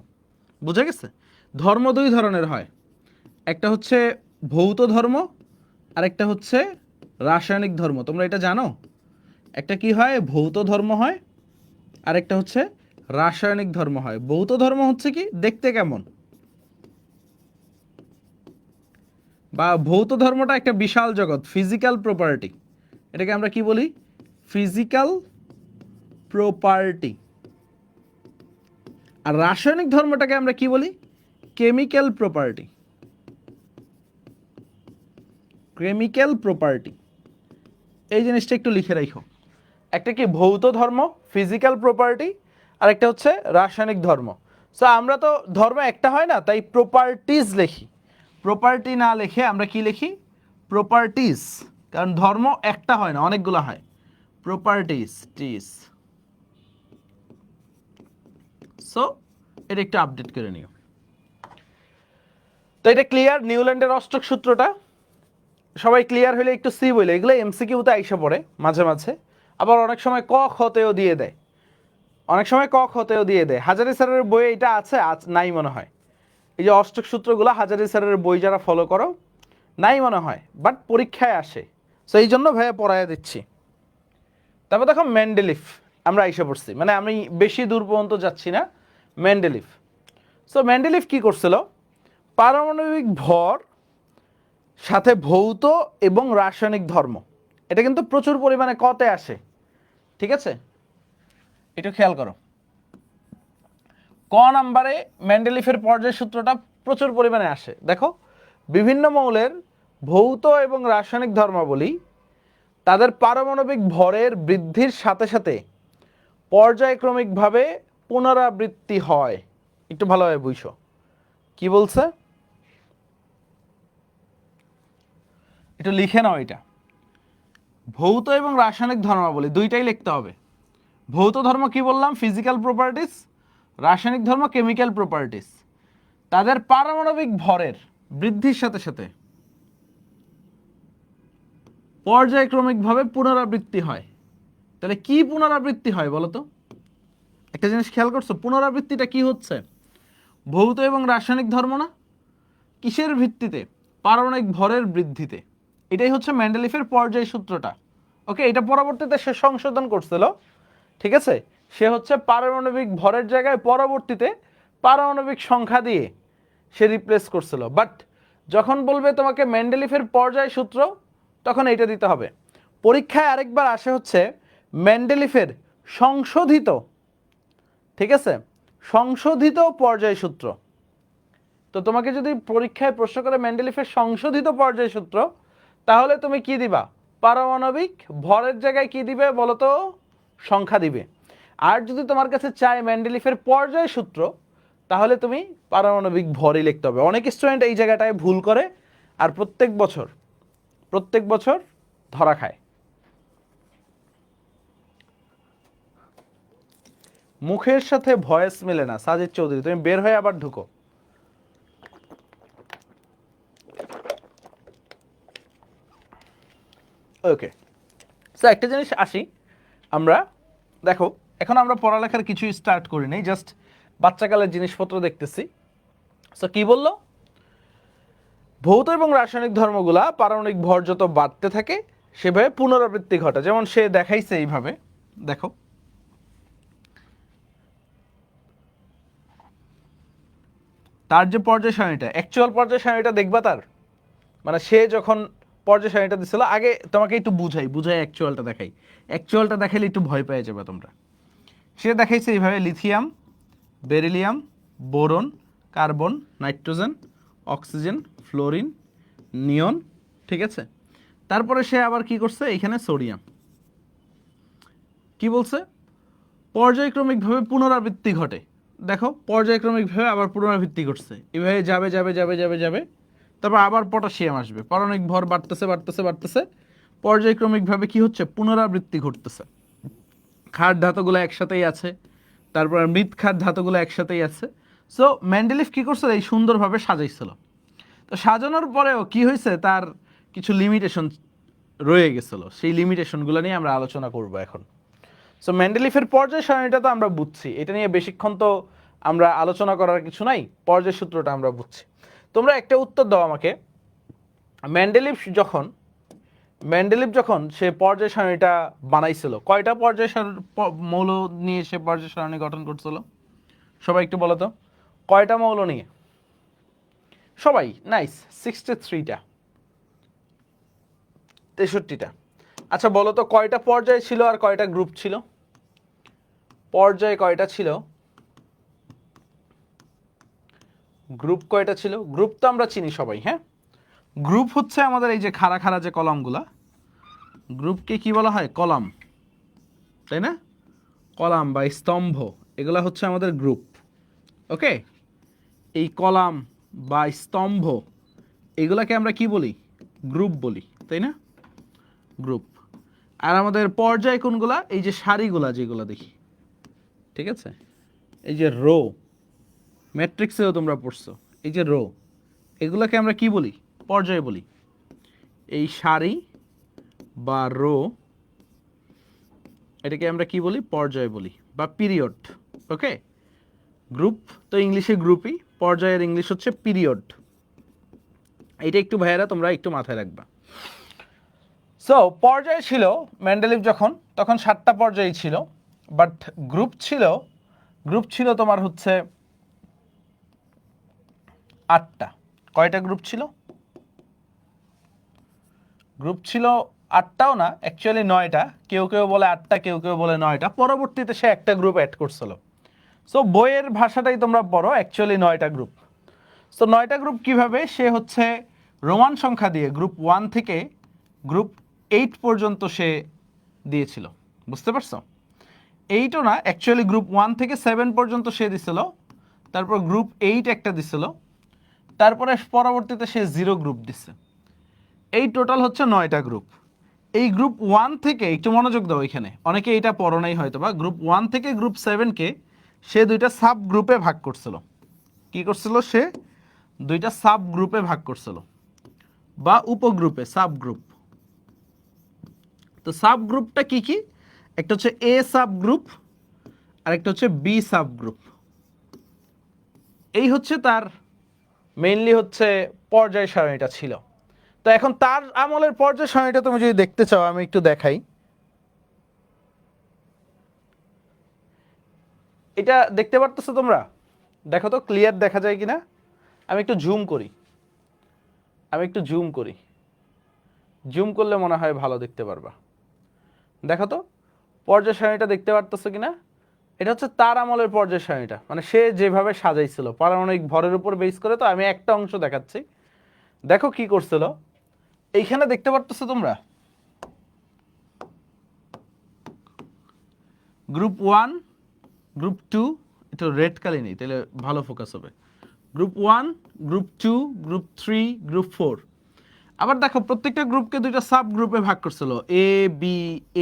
বুঝে গেছে? ধর্ম দুই ধরনের হয়, একটা হচ্ছে ভৌত ধর্ম আর একটা হচ্ছে রাসায়নিক ধর্ম। তোমরা এটা জানো? একটা কি হয়? ভৌত ধর্ম হয়, আর একটা হচ্ছে রাসায়নিক ধর্ম হয়। ভৌত ধর্ম হচ্ছে কি দেখতে কেমন, বা ভৌত ধর্মটা একটা বিশাল জগৎ, ফিজিক্যাল প্রপার্টি। এটাকে আমরা কি বলি? Physical property. আর রাসায়নিক ধর্মটাকে আমরা কি বলি? Chemical property. কেমিক্যাল প্রপার্টি, এই জিনিসটা একটু লিখে রাখো। একটা কি ভৌত ধর্ম, ফিজিক্যাল প্রপার্টি, আর একটা হচ্ছে রাসায়নিক ধর্ম। সো আমরা তো ধর্ম একটা হয় না, তাই প্রপার্টিজ লিখি। প্রপার্টি না লিখে আমরা কি লিখি? প্রপার্টিজ। কারণ ধর্ম একটা হয় না, অনেকগুলো হয়। প্রপার্টিজ টিজ। সো এটা একটু আপডেট করে নিও। তো এটা ক্লিয়ার? নিউল্যান্ডের অষ্টক সূত্রটা সবাই ক্লিয়ার হলে একটু সি বলে, এগুলো এমসিকিউতে আইসা পড়ে মাঝে মাঝে, আবার অনেক সময় ক খতেও দিয়ে দেয়, অনেক সময় ক খতেও দিয়ে দেয়। হাজারি স্যারের বইয়ে এটা আছে, নাই মনে হয়। এই যে অষ্টক সূত্রগুলো হাজারি স্যারের বই যারা ফলো করো, নাই মনে হয়, বাট পরীক্ষায় আসে। সো এই জন্য ভাইয়া পড়াইয়া দিচ্ছি। তারপর দেখো মেন্ডেলিফ, আমরা আইসা পড়ছি, মানে আমি বেশি দূর পর্যন্ত যাচ্ছি না। মেন্ডেলিফ, সো মেন্ডেলিফ কি করছিল? পারমাণবিক ভর সাথে ভৌত এবং রাসায়নিক ধর্ম, এটা কিন্তু প্রচুর পরিমাণে কতে আসে, ঠিক আছে? একটু খেয়াল করো, ক নাম্বারে মেন্ডেলিফের পর্যায় সূত্রটা প্রচুর পরিমাণে আসে। দেখো, বিভিন্ন মৌলের ভৌত এবং রাসায়নিক ধর্মাবলী তাদের পারমাণবিক ভরের বৃদ্ধির সাথে সাথে পর্যায়ক্রমিকভাবে পুনরাবৃত্তি হয়। একটু ভালোভাবে বুঝো কি বলছে, একটু লিখে নাও। এটা ভৌত এবং রাসায়নিক ধর্মাবলী দুইটাই লিখতে হবে। ভৌত ধর্ম কি বললাম? Physical properties. রাসায়নিক ধর্ম কেমিক্যাল প্রপার্টিস। তাদের পারমাণবিক ভরের বৃদ্ধির সাথে সাথে পর্যায়ক্রমিকভাবে পুনরাবৃত্তি হয়। তাহলে কি পুনরাবৃত্তি হয় বলো তো? একটা জিনিস খেয়াল করছো, পুনরাবৃত্তিটা কি হচ্ছে? ভৌত এবং রাসায়নিক ধর্ম না? কিসের ভিত্তিতে? পারমাণবিক ভরের বৃদ্ধিতে। এটাই হচ্ছে মেন্ডেলিফের পর্যায় সূত্রটা। ওকে, এটা পরবর্তীতে সে সংশোধন করছিল, ঠিক আছে। সে হচ্ছে পারমাণবিক ভরের জায়গায় পরবর্তীতে পারমাণবিক সংখ্যা দিয়ে সে রিপ্লেস করছিল। বাট যখন বলবে তোমাকে মেন্ডেলিফের পর্যায় সূত্র, তখন এইটা দিতে হবে। পরীক্ষায় আরেকবার আসে হচ্ছে মেন্ডেলিফের সংশোধিত, ঠিক আছে, সংশোধিত পর্যায় সূত্র। তো তোমাকে যদি পরীক্ষায় প্রশ্ন করে মেন্ডেলিফের সংশোধিত পর্যায় সূত্র, তাহলে তুমি কি দিবা? পারমাণবিক ভরের জায়গায় কি দিবে বলো তো? সংখ্যা দিবে। আর যদি তোমার কাছে চায় মেন্ডেলিফের পর্যায় সূত্র, তাহলে তুমি পারমাণবিক ভরই লিখতে হবে। অনেক স্টুডেন্ট এই জায়গাটায় ভুল করে, আর প্রত্যেক বছর ধরা খায়। মুখের সাথে ভয়েস মেলে না। সাজিদ চৌধুরী, তুমি বের হয়ে আবার ঢুকো। ওকে, সো একটা জিনিস আসি আমরা, দেখো এখন আমরা পড়ালেখার কিছুই স্টার্ট করি নাই, জাস্ট বাচ্চাকালের জিনিসপত্র দেখতেছি। সো কি বললো? ভৌত এবং রাসায়নিক ধর্মগুলা পারমাণবিক ভর যত বাড়তে থাকে সেভাবে পুনরাবৃত্তি ঘটে। যেমন সে দেখাইছে এইভাবে, দেখো তার যে পর্যায় সারণীটা, অ্যাকচুয়াল পর্যায় সারণীটা দেখবা তার, মানে সে যখন পর্যায় সারণীটা দিছিল, আগে তোমাকে একটু বুঝাই অ্যাকচুয়ালটা দেখাই। অ্যাকচুয়ালটা দেখাইলে একটু ভয় পেয়ে যাবে তোমরা। সে দেখাইছে এইভাবে lithium, beryllium, boron, carbon, nitrogen, oxygen, fluorine, neon, ঠিক আছে। তারপরে সে আবার কি করছে, এখানে সোডিয়াম। কি বলছে? পর্যায়ক্রমিকভাবে পুনরাবৃত্তি ঘটে। দেখো পর্যায়ক্রমিকভাবে আবার পুনরাবৃত্তি ঘটছে, এভাবে যাবে যাবে যাবে যাবে যাবে, তারপর আবার পটাশিয়াম আসবে। পারমাণবিক ভর বাড়তেছে বাড়তেছে বাড়তেছে, পর্যায়ক্রমিকভাবে কি হচ্ছে, পুনরাবৃত্তি ঘটতেছে। ক্ষার ধাতুগুলো একসাথেই আছে, তারপর মৃৎ ক্ষার ধাতুগুলো একসাথেই আছে। সো মেন্ডেলিফ কি করছিল, এই সুন্দরভাবে সাজাইছিল। তো সাজানোর পরেও কি হয়েছে, তার কিছু লিমিটেশন রয়ে গেছিল। সেই লিমিটেশনগুলো নিয়ে আমরা আলোচনা করব এখন। সো মেন্ডেলিফের পর্যায় সারণীটা তো আমরা বুঝছি, এটা নিয়ে বেশিক্ষণ তো আমরা আলোচনা করার কিছু নাই, পর্যায় সূত্রটা আমরা বুঝছি। তোমরা একটা উত্তর দাও আমাকে। মেন্ডেলিফ যখন সে পর্যায় সারণীটা বানাইছিল, কয়টা পর্যায় মৌল নিয়ে সে পর্যায় সারণী গঠন করছিল? সবাই একটু বলো তো, কয়টা মৌল নিয়ে? সবাই নাইস, 63টা, 63টা। আচ্ছা বলো তো কয়টা পর্যায় ছিল আর কয়টা গ্রুপ ছিল? পর্যায় কয়টা ছিল, গ্রুপ কয়টা ছিল? গ্রুপ তো আমরা চিনি সবাই, হ্যাঁ। গ্রুপ হচ্ছে আমাদের এই যে খাড়া খাড়া যে কলামগুলা, গ্রুপকে কি বলা হয়? কলাম, তাই না? কলাম বা স্তম্ভ, এগুলা হচ্ছে আমাদের গ্রুপ। ওকে, এই কলাম বা স্তম্ভ এগুলাকে আমরা কি বলি? গ্রুপ বলি, তাই না? গ্রুপ। আর আমাদের পর্যায় কোনগুলা? এই যে সারিগুলা যেগুলো দেখি, ঠিক আছে, এই যে রো, ম্যাট্রিক্সেও তোমরা পড়ছো, এই যে রো, এগুলাকে আমরা কি বলি? পর্যায় বলি। এই সারি বা রো, এটাকে আমরা কি বলি? পর্যায় বলি বা পিরিয়ড। ওকে, গ্রুপ তো ইংলিশে গ্রুপই, পর্যায়ের ইংলিশ হচ্ছে পিরিয়ড। এটা একটু ভাইয়েরা তোমরা একটু মাথায় রাখবা। সো পর্যায় ছিল মেন্ডেলিফ তখন 7টা পর্যায় ছিল, বাট গ্রুপ ছিল তোমার হচ্ছে 8টা। কয়টা গ্রুপ ছিল? গ্রুপ ছিল 8টাও না, অ্যাকচুয়ালি 9টা। কেউ কেউ বলে 8টা, কেউ কেউ বলে 9টা। পরবর্তীতে সে একটা গ্রুপ অ্যাড করছিল। সো বইয়ের ভাষাটাই তোমরা পড়ো, অ্যাকচুয়ালি 9টা গ্রুপ। সো 9টা গ্রুপ কিভাবে? সে হচ্ছে রোমান সংখ্যা দিয়ে গ্রুপ 1 থেকে গ্রুপ 8 পর্যন্ত সে দিয়েছিল। বুঝতে পারছো? 8ও না, অ্যাকচুয়ালি গ্রুপ 1 থেকে 7 পর্যন্ত সে দিছিল, তারপর গ্রুপ 8 একটা দিছিল, তারপরে পরবর্তীতে সে 0 গ্রুপ দিচ্ছে। এই টোটাল হচ্ছে 9টা গ্রুপ। এই গ্রুপ 1 থেকে একটু মনোযোগ দাও, এখানে অনেকে এটা পড়ো নাই হয়তো বা, গ্রুপ 1 থেকে গ্রুপ 7কে সে 2টা সাব গ্রুপে ভাগ করছিল। কি করছিল? সে 2টা সাব গ্রুপে ভাগ করছিল বা উপগ্রুপে, সাব গ্রুপ। তো সাব গ্রুপটা কি কি? একটা হচ্ছে এ সাব গ্রুপ আর একটা হচ্ছে বি সাব গ্রুপ। এই হচ্ছে তার মেইনলি হচ্ছে পর্যায় সারণীটা ছিল। তো এখন তার আমলের পর্যায় সারণীটা তুমি যদি দেখতে চাও আমি একটু দেখাই। এটা দেখতে পারতেছো তোমরা? দেখো তো ক্লিয়ার দেখা যায় কিনা। আমি একটু জুম করি, জুম করলে মনে হয় ভালো দেখতে পারবা। দেখো তো পর্যায় সারণীটা দেখতে পারতেছো কিনা। এটা হচ্ছে তার আমলের পর্যায় সারণীটা, মানে সে যেভাবে সাজাইছিল পারমাণবিক ভরের উপর বেস করে। তো আমি একটা অংশ দেখাচ্ছি, দেখো কি করছিল। এইখানে দেখতে পারতেছো তোমরা গ্রুপ 1, গ্রুপ 2, এটা রেড কালি নেই তাহলে ভালো ফোকাস হবে। Group 1, group 2, group 3, group 4। আবার দেখো প্রত্যেকটা গ্রুপকে দুইটা সাব গ্রুপে ভাগ করছিল, এ বি,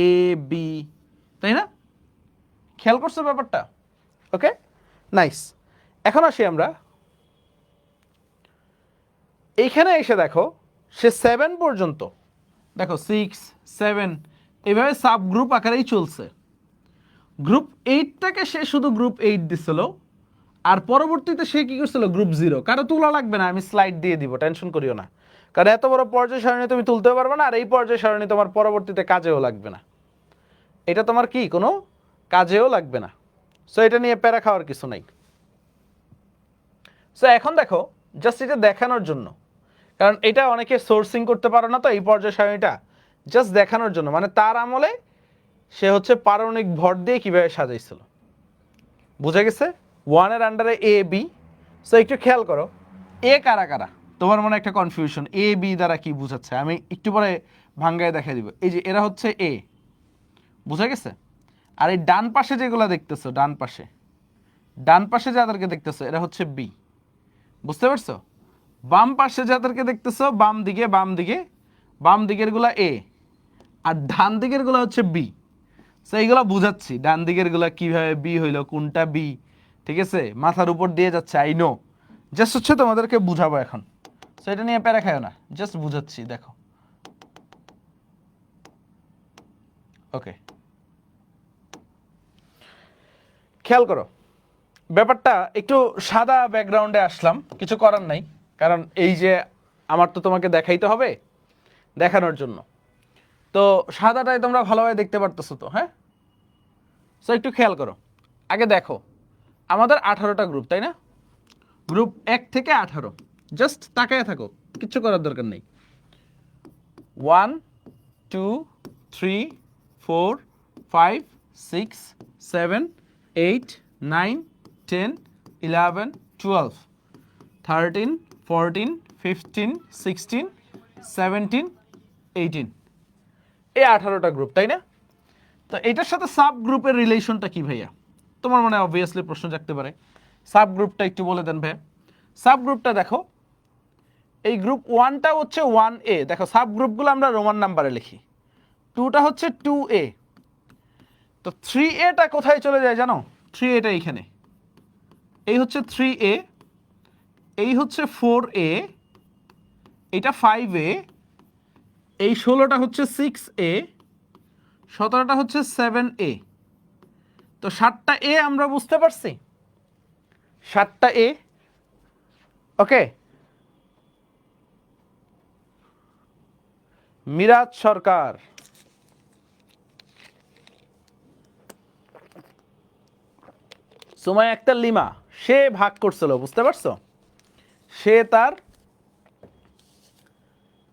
এ বি, তাই না? খেয়াল করছো ব্যাপারটা? ওকে, নাইস। এখন আসি আমরা এইখানে এসে, দেখো সে 7 পর্যন্ত, দেখো 6, 7 এইভাবে সাব গ্রুপ আকারেই চলছে। গ্রুপ 8টাকে সে শুধু গ্রুপ 8 দিছিল, আর পরবর্তীতে সে কি করছিল গ্রুপ 0। কারো তোলা লাগবে না, আমি স্লাইড দিয়ে দিব, টেনশন করিও না। কারণ এত বড় পর্যায় সারণী তুমি তুলতে পারবে না, আর এই পর্যায় সারণী তোমার পরবর্তীতে কাজেও লাগবে না। এটা তোমার কি কোনো কাজেও লাগবে না। সো এটা নিয়ে প্যারা খাওয়ার কিছু নাই। সো এখন দেখো জাস্ট এটা দেখানোর জন্য, কারণ এটা অনেকে সোর্সিং করতে পারো না, তো এই পর্যায় সারণীটা জাস্ট দেখানোর জন্য, মানে তার আমলে সে হচ্ছে পারমাণবিক ভর দিয়ে কিভাবে সাজাইছিল। বুঝা গেছে? 1 এর আন্ডারে এ বি। সো একটু খেয়াল করো এ কারা কারা, তোমার মনে একটা কনফিউশন এ বি দ্বারা কি বুঝাচ্ছে, আমি একটু পরে ভাঙ্গায় দেখাই দিব। এই যে এরা হচ্ছে এ, বুঝা গেছে? আর এই ডান পাশে যেগুলো দেখতেছো, ডান পাশে যাদেরকে দেখতেছো এরা হচ্ছে বি, বুঝতে পারছো? বাম পাশে যাদেরকে দেখতেছো বাম দিকের গুলা এ, আর ডান দিকের গুলা হচ্ছে বি। সো এইগুলো বুঝাচ্ছি, ডান দিকের গুলা কিভাবে বি হইলো, কোনটা বি, ঠিক আছে? মাথার উপর দিয়ে যাচ্ছে, আই নো, জাস্ট হচ্ছে তোমাদেরকে বুঝাবো এখন। সো এটা নিয়ে প্যারা খাইও না, জাস্ট বুঝাচ্ছি, দেখো। ওকে, খেয়াল করো ব্যাপারটা। একটু সাদা ব্যাকগ্রাউন্ডে আসলাম, কিছু করার নাই, কারণ এই যে আমার তো তোমাকে দেখাইতে হবে, দেখানোর জন্য। তো সাদাটাই তোমরা ভালোভাবে দেখতে পারতেছো তো? হ্যাঁ। সো একটু খেয়াল করো, আগে দেখো আমাদের 18টা গ্রুপ, তাই না? গ্রুপ 1 থেকে 18, জাস্ট তাকায় থাকো, কিচ্ছু করার দরকার নেই। 1, 2, 3, 4, 5, 6, 7, 8, 9, 10, 11, 12, 13, 14, 15, 16, 17, 18, এই 18টা গ্রুপ, তাই না? তো এটার সাথে সাব গ্রুপের রিলেশনটা কি ভাইয়া? তোমার মনে অবভিয়াসলি প্রশ্ন জাগতে পারে, সাব গ্রুপটা একটু বলে দেন ভাইয়া। সাব গ্রুপটা দেখো, এই গ্রুপ 1টা হচ্ছে 1A, দেখো সাব গ্রুপগুলো আমরা রোমান নাম্বারে লিখি। 2টা হচ্ছে 2A, তো 3Aটা কোথায় চলে যায় জানো? 3Aটা এইখানে, এই হচ্ছে 3A, এই হচ্ছে 4A, এটা 5A, এই 16টা হচ্ছে 6A, 17টা হচ্ছে 7A। তো 7টা A আমরা বুঝতে পারছি, 7টা A। ওকে, মিরাজ সরকার, সুমাইয়া আক্তার লিমা, সে ভাগ করছিল, বুঝতে পারছো? সে তার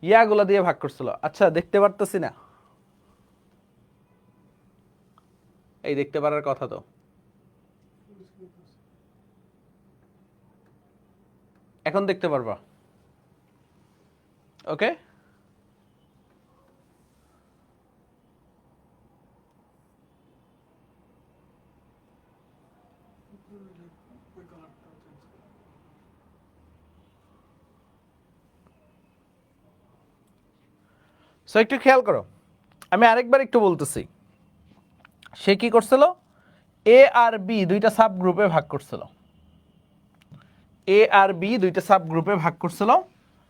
ইয়াগুলা দিয়ে ভাগ করছিল। আচ্ছা দেখতে পারতেছি না, এই দেখতে পারার কথা তো। এখন দেখতে পারবা? ওকে, সো একটু খেয়াল করো, আমি আরেকবার একটু বলতেছি। সে কি করছিল? এ আর বি দুইটা সাব গ্রুপে ভাগ করছিল, এ আর বি দুইটা সাব গ্রুপে ভাগ করছিল।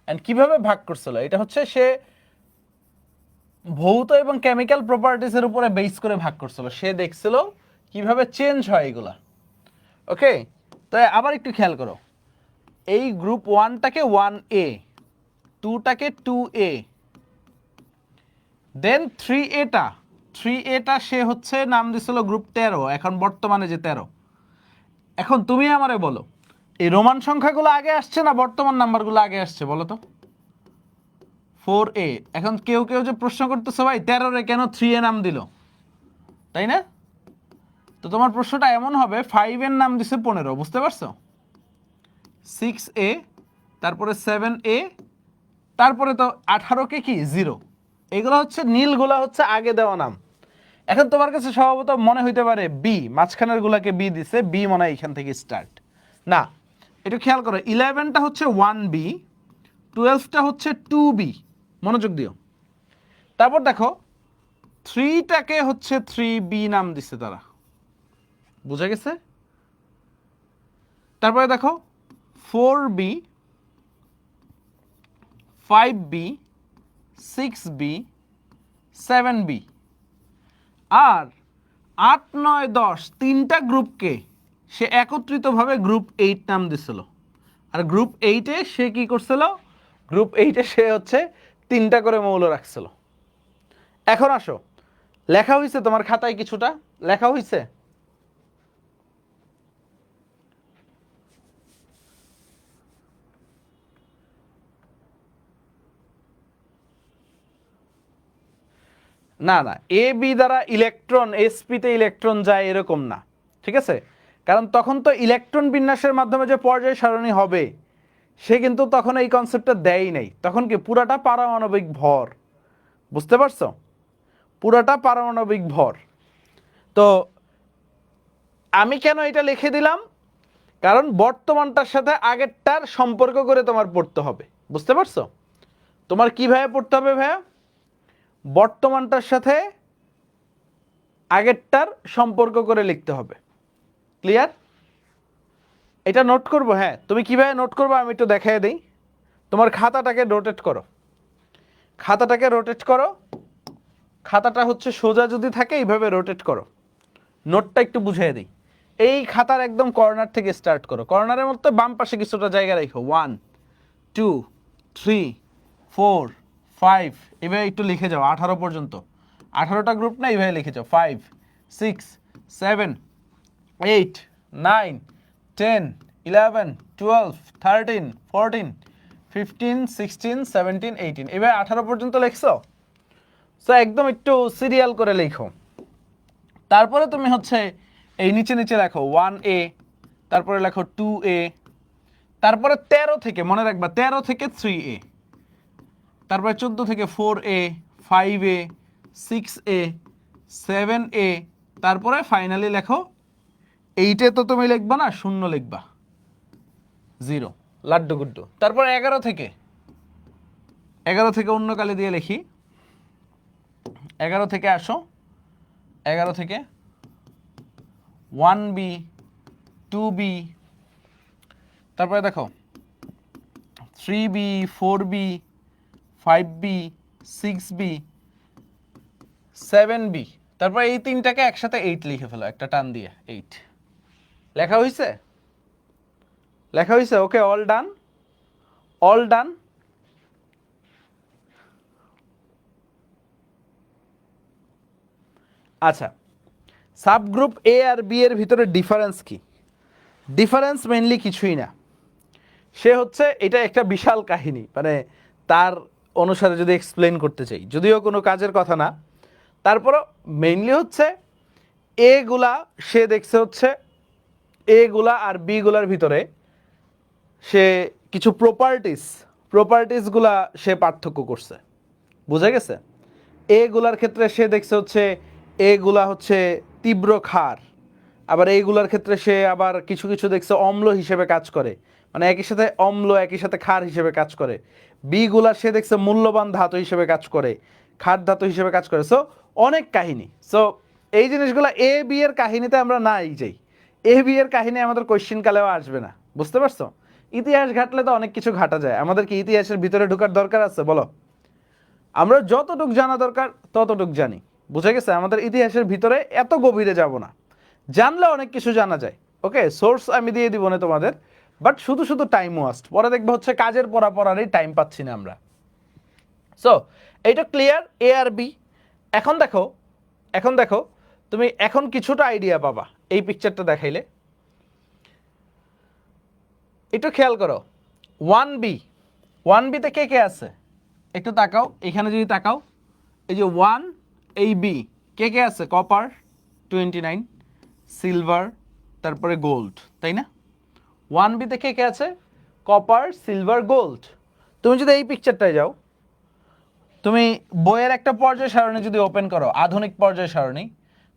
এন্ড কিভাবে ভাগ করছিল? এটা হচ্ছে সে ভৌত এবং কেমিক্যাল প্রপার্টিজের উপরে বেস করে ভাগ করছিল। সে দেখছিল কিভাবে চেঞ্জ হয় এগুলা। ওকে, তো আবার একটু খেয়াল করো, এই গ্রুপ 1টাকে 1A, 2টাকে 2a, দেন 3a টা সে হচ্ছে নাম দিছিল গ্রুপ 13, এখন বর্তমানে যে 13। এখন তুমি আমারে বলো এই রোমান সংখ্যাগুলো আগে আসছে না বর্তমান নাম্বারগুলো আগে আসছে বলো তো? 4a। এখন কেউ কেউ যে প্রশ্ন করতেছে ভাই 13 কেন 3a নাম দিল, তাই না? তো তোমার প্রশ্নটা এমন হবে 5 এর নাম দিছে 15, বুঝতে পারছো? 6a, তারপরে 7a, তারপরে তো 18কে কি 0। এগুলো হচ্ছে নীলগুলা হচ্ছে আগে দেওয়া নাম। এখন তোমার কাছে স্বভাবত মনে হইতে পারে বি, মাঝখানের গুলাকে বি দিছে, বি মনে হয় এখান থেকে স্টার্ট। না, একটু খেয়াল করো, 11টা হচ্ছে 1b, 12টা হচ্ছে 2b, মনোযোগ দিও। তারপর দেখো 3টাকে হচ্ছে 3b নাম দিছে তারা, বুঝা গেছে? তারপরে দেখো 4b, 5b, 6b, 7b, আর 8, 9, 10 তিনটা গ্রুপকে সে একত্রিতভাবে গ্রুপ 8 নাম দিছিল। আর গ্রুপ 8-এ সে কি করছিল? গ্রুপ 8-এ সে হচ্ছে 3টা করে মৌল রাখছিল। এখন আসো, লেখা হয়েছে তোমার খাতায়, কিছুটা লেখা হয়েছে? না না, এ বি দ্বারা ইলেকট্রন এসপিতে ইলেকট্রন যায় এরকম না, ঠিক আছে? কারণ তখন তো ইলেকট্রন বিন্যাসের মাধ্যমে যে পর্যায় সারণী হবে সে কিন্তু তখন এই কনসেপ্টটা দেয়ই নাই। তখন কি পুরাটা পারমাণবিক ভর, বুঝতে পারছো? পুরাটা পারমাণবিক ভর। তো আমি কেন এটা লিখে দিলাম? কারণ বর্তমানটার সাথে আগেরটার সম্পর্ক করে তোমার পড়তে হবে, বুঝতে পারছো? তোমার কিভাবে পড়তে হবে ভাইয়া? বর্তমানটার সাথে আগেরটার সম্পর্ক করে লিখতে হবে। ক্লিয়ার? এটা নোট করবো? হ্যাঁ, তুমি কিভাবে নোট করবো আমি একটু দেখাই দিই। তোমার খাতাটাকে রোটেট করো, খাতাটাকে রোটেট করো। খাতাটা হচ্ছে সোজা যদি থাকে এইভাবে রোটেট করো। নোটটা একটু বুঝিয়ে দিই। এই খাতার একদম কর্নার থেকে স্টার্ট করো, কর্নারের মধ্যে বাম পাশে কিছুটা জায়গা রাখো। 1, 2, 3, 4, 5, এভাবে একটু লিখে যাও 18 পর্যন্ত। 18টা গ্রুপ না, এইভাবে লিখে যাও। 5, 6, 7, 8, 9, 10, 11, 12, 13, 14, 15, 16, 17, 18, এভাবে 18 পর্যন্ত লিখছো। সো একদম একটু সিরিয়াল করে লিখো। তারপরে তুমি হচ্ছে এই নিচে নিচে লেখো 1a, তারপরে লেখো 2a, তারপরে 13 থেকে মনে রাখবা 13 থেকে 3a, তারপরে 14 থেকে 4a, 5a, 6a, 7a, তারপরে ফাইনালি লেখো 8-এ তো তুমি লিখবা না, 0 লিখবা, 0, লাড্ডু গুড্ডু। তারপর 11 থেকে অন্য কালি দিয়ে লিখি। 11 থেকে আসো, 11 থেকে 1b, 2b, তারপরে দেখো 3b, 4b, 5b, 6b, 7b, তারপর এই তিনটাকে একসাথে 8 লিখে ফেলো একটা টান দিয়ে। 8 লেখা হয়েছে? লেখা হয়েছে? ওকে, অল ডান, অল ডান। আচ্ছা, সাবগ্রুপ এ আর বি এর ভিতরে ডিফারেন্স কি? ডিফারেন্স মেইনলি কিছুই না, সে হচ্ছে এটা একটা বিশাল কাহিনী, মানে তার অনুসারে যদি এক্সপ্লেন করতে চাই, যদিও কোনো কাজের কথা না, তারপরও মেইনলি হচ্ছে এ গুলা সে দেখছে হচ্ছে এ গুলা আর বি গুলার ভিতরে সে কিছু প্রপার্টিসগুলা সে পার্থক্য করছে, বুঝা গেছে? এ গুলার ক্ষেত্রে সে দেখছে হচ্ছে এগুলা হচ্ছে তীব্র ক্ষার, আবার এইগুলার ক্ষেত্রে সে আবার কিছু কিছু দেখছে অম্ল হিসেবে কাজ করে, মানে একই সাথে অম্ল একই সাথে ক্ষার হিসেবে কাজ করে। বি গুলা সে দেখছে মূল্যবান ধাতু হিসেবে কাজ করে, ক্ষার ধাতু হিসেবে কাজ করে। সো অনেক কাহিনী। সো এই জিনিসগুলো এ বি এর কাহিনীতে আমরা নাই যাই, এ বি এর কাহিনী আমাদের কোয়েশ্চেন কালেও আসবে না, বুঝতে পারছো? ইতিহাস ঘাটলে তো অনেক কিছু ঘাটা যায়, আমাদের কি ইতিহাসের ভিতরে ঢোকার দরকার আছে বলো? আমরা যতটুক জানা দরকার ততটুক জানি, বুঝে গেছে? আমাদের ইতিহাসের ভিতরে এত গভীরে যাব না, জানলে অনেক কিছু জানা যায়। ওকে, সোর্স আমি দিয়ে দিব না তোমাদের, বাট শুধু শুধু টাইম ওয়াস্ট, পরে দেখবো হচ্ছে কাজের পড়ারই টাইম পাচ্ছি না আমরা। সো এইটা ক্লিয়ার এ আর বি। এখন দেখো তুমি এখন কিছুটা আইডিয়া পাবা এই পিকচারটা দেখাইলে। একটু খেয়াল করো 1B তে কে কে আছে একটু তাকাও, এখানে যদি তাকাও এই যে 1 এই বি কে কে আছে, কপার 29, সিলভার, তারপরে গোল্ড, তাই না? 1B তে কে কে আছে, কপার, সিলভার, গোল্ড। তুমি যদি এই পিকচারটায় যাও, তুমি বইয়ের একটা পর্যায় সারণী যদি ওপেন করো, আধুনিক পর্যায় সারণী,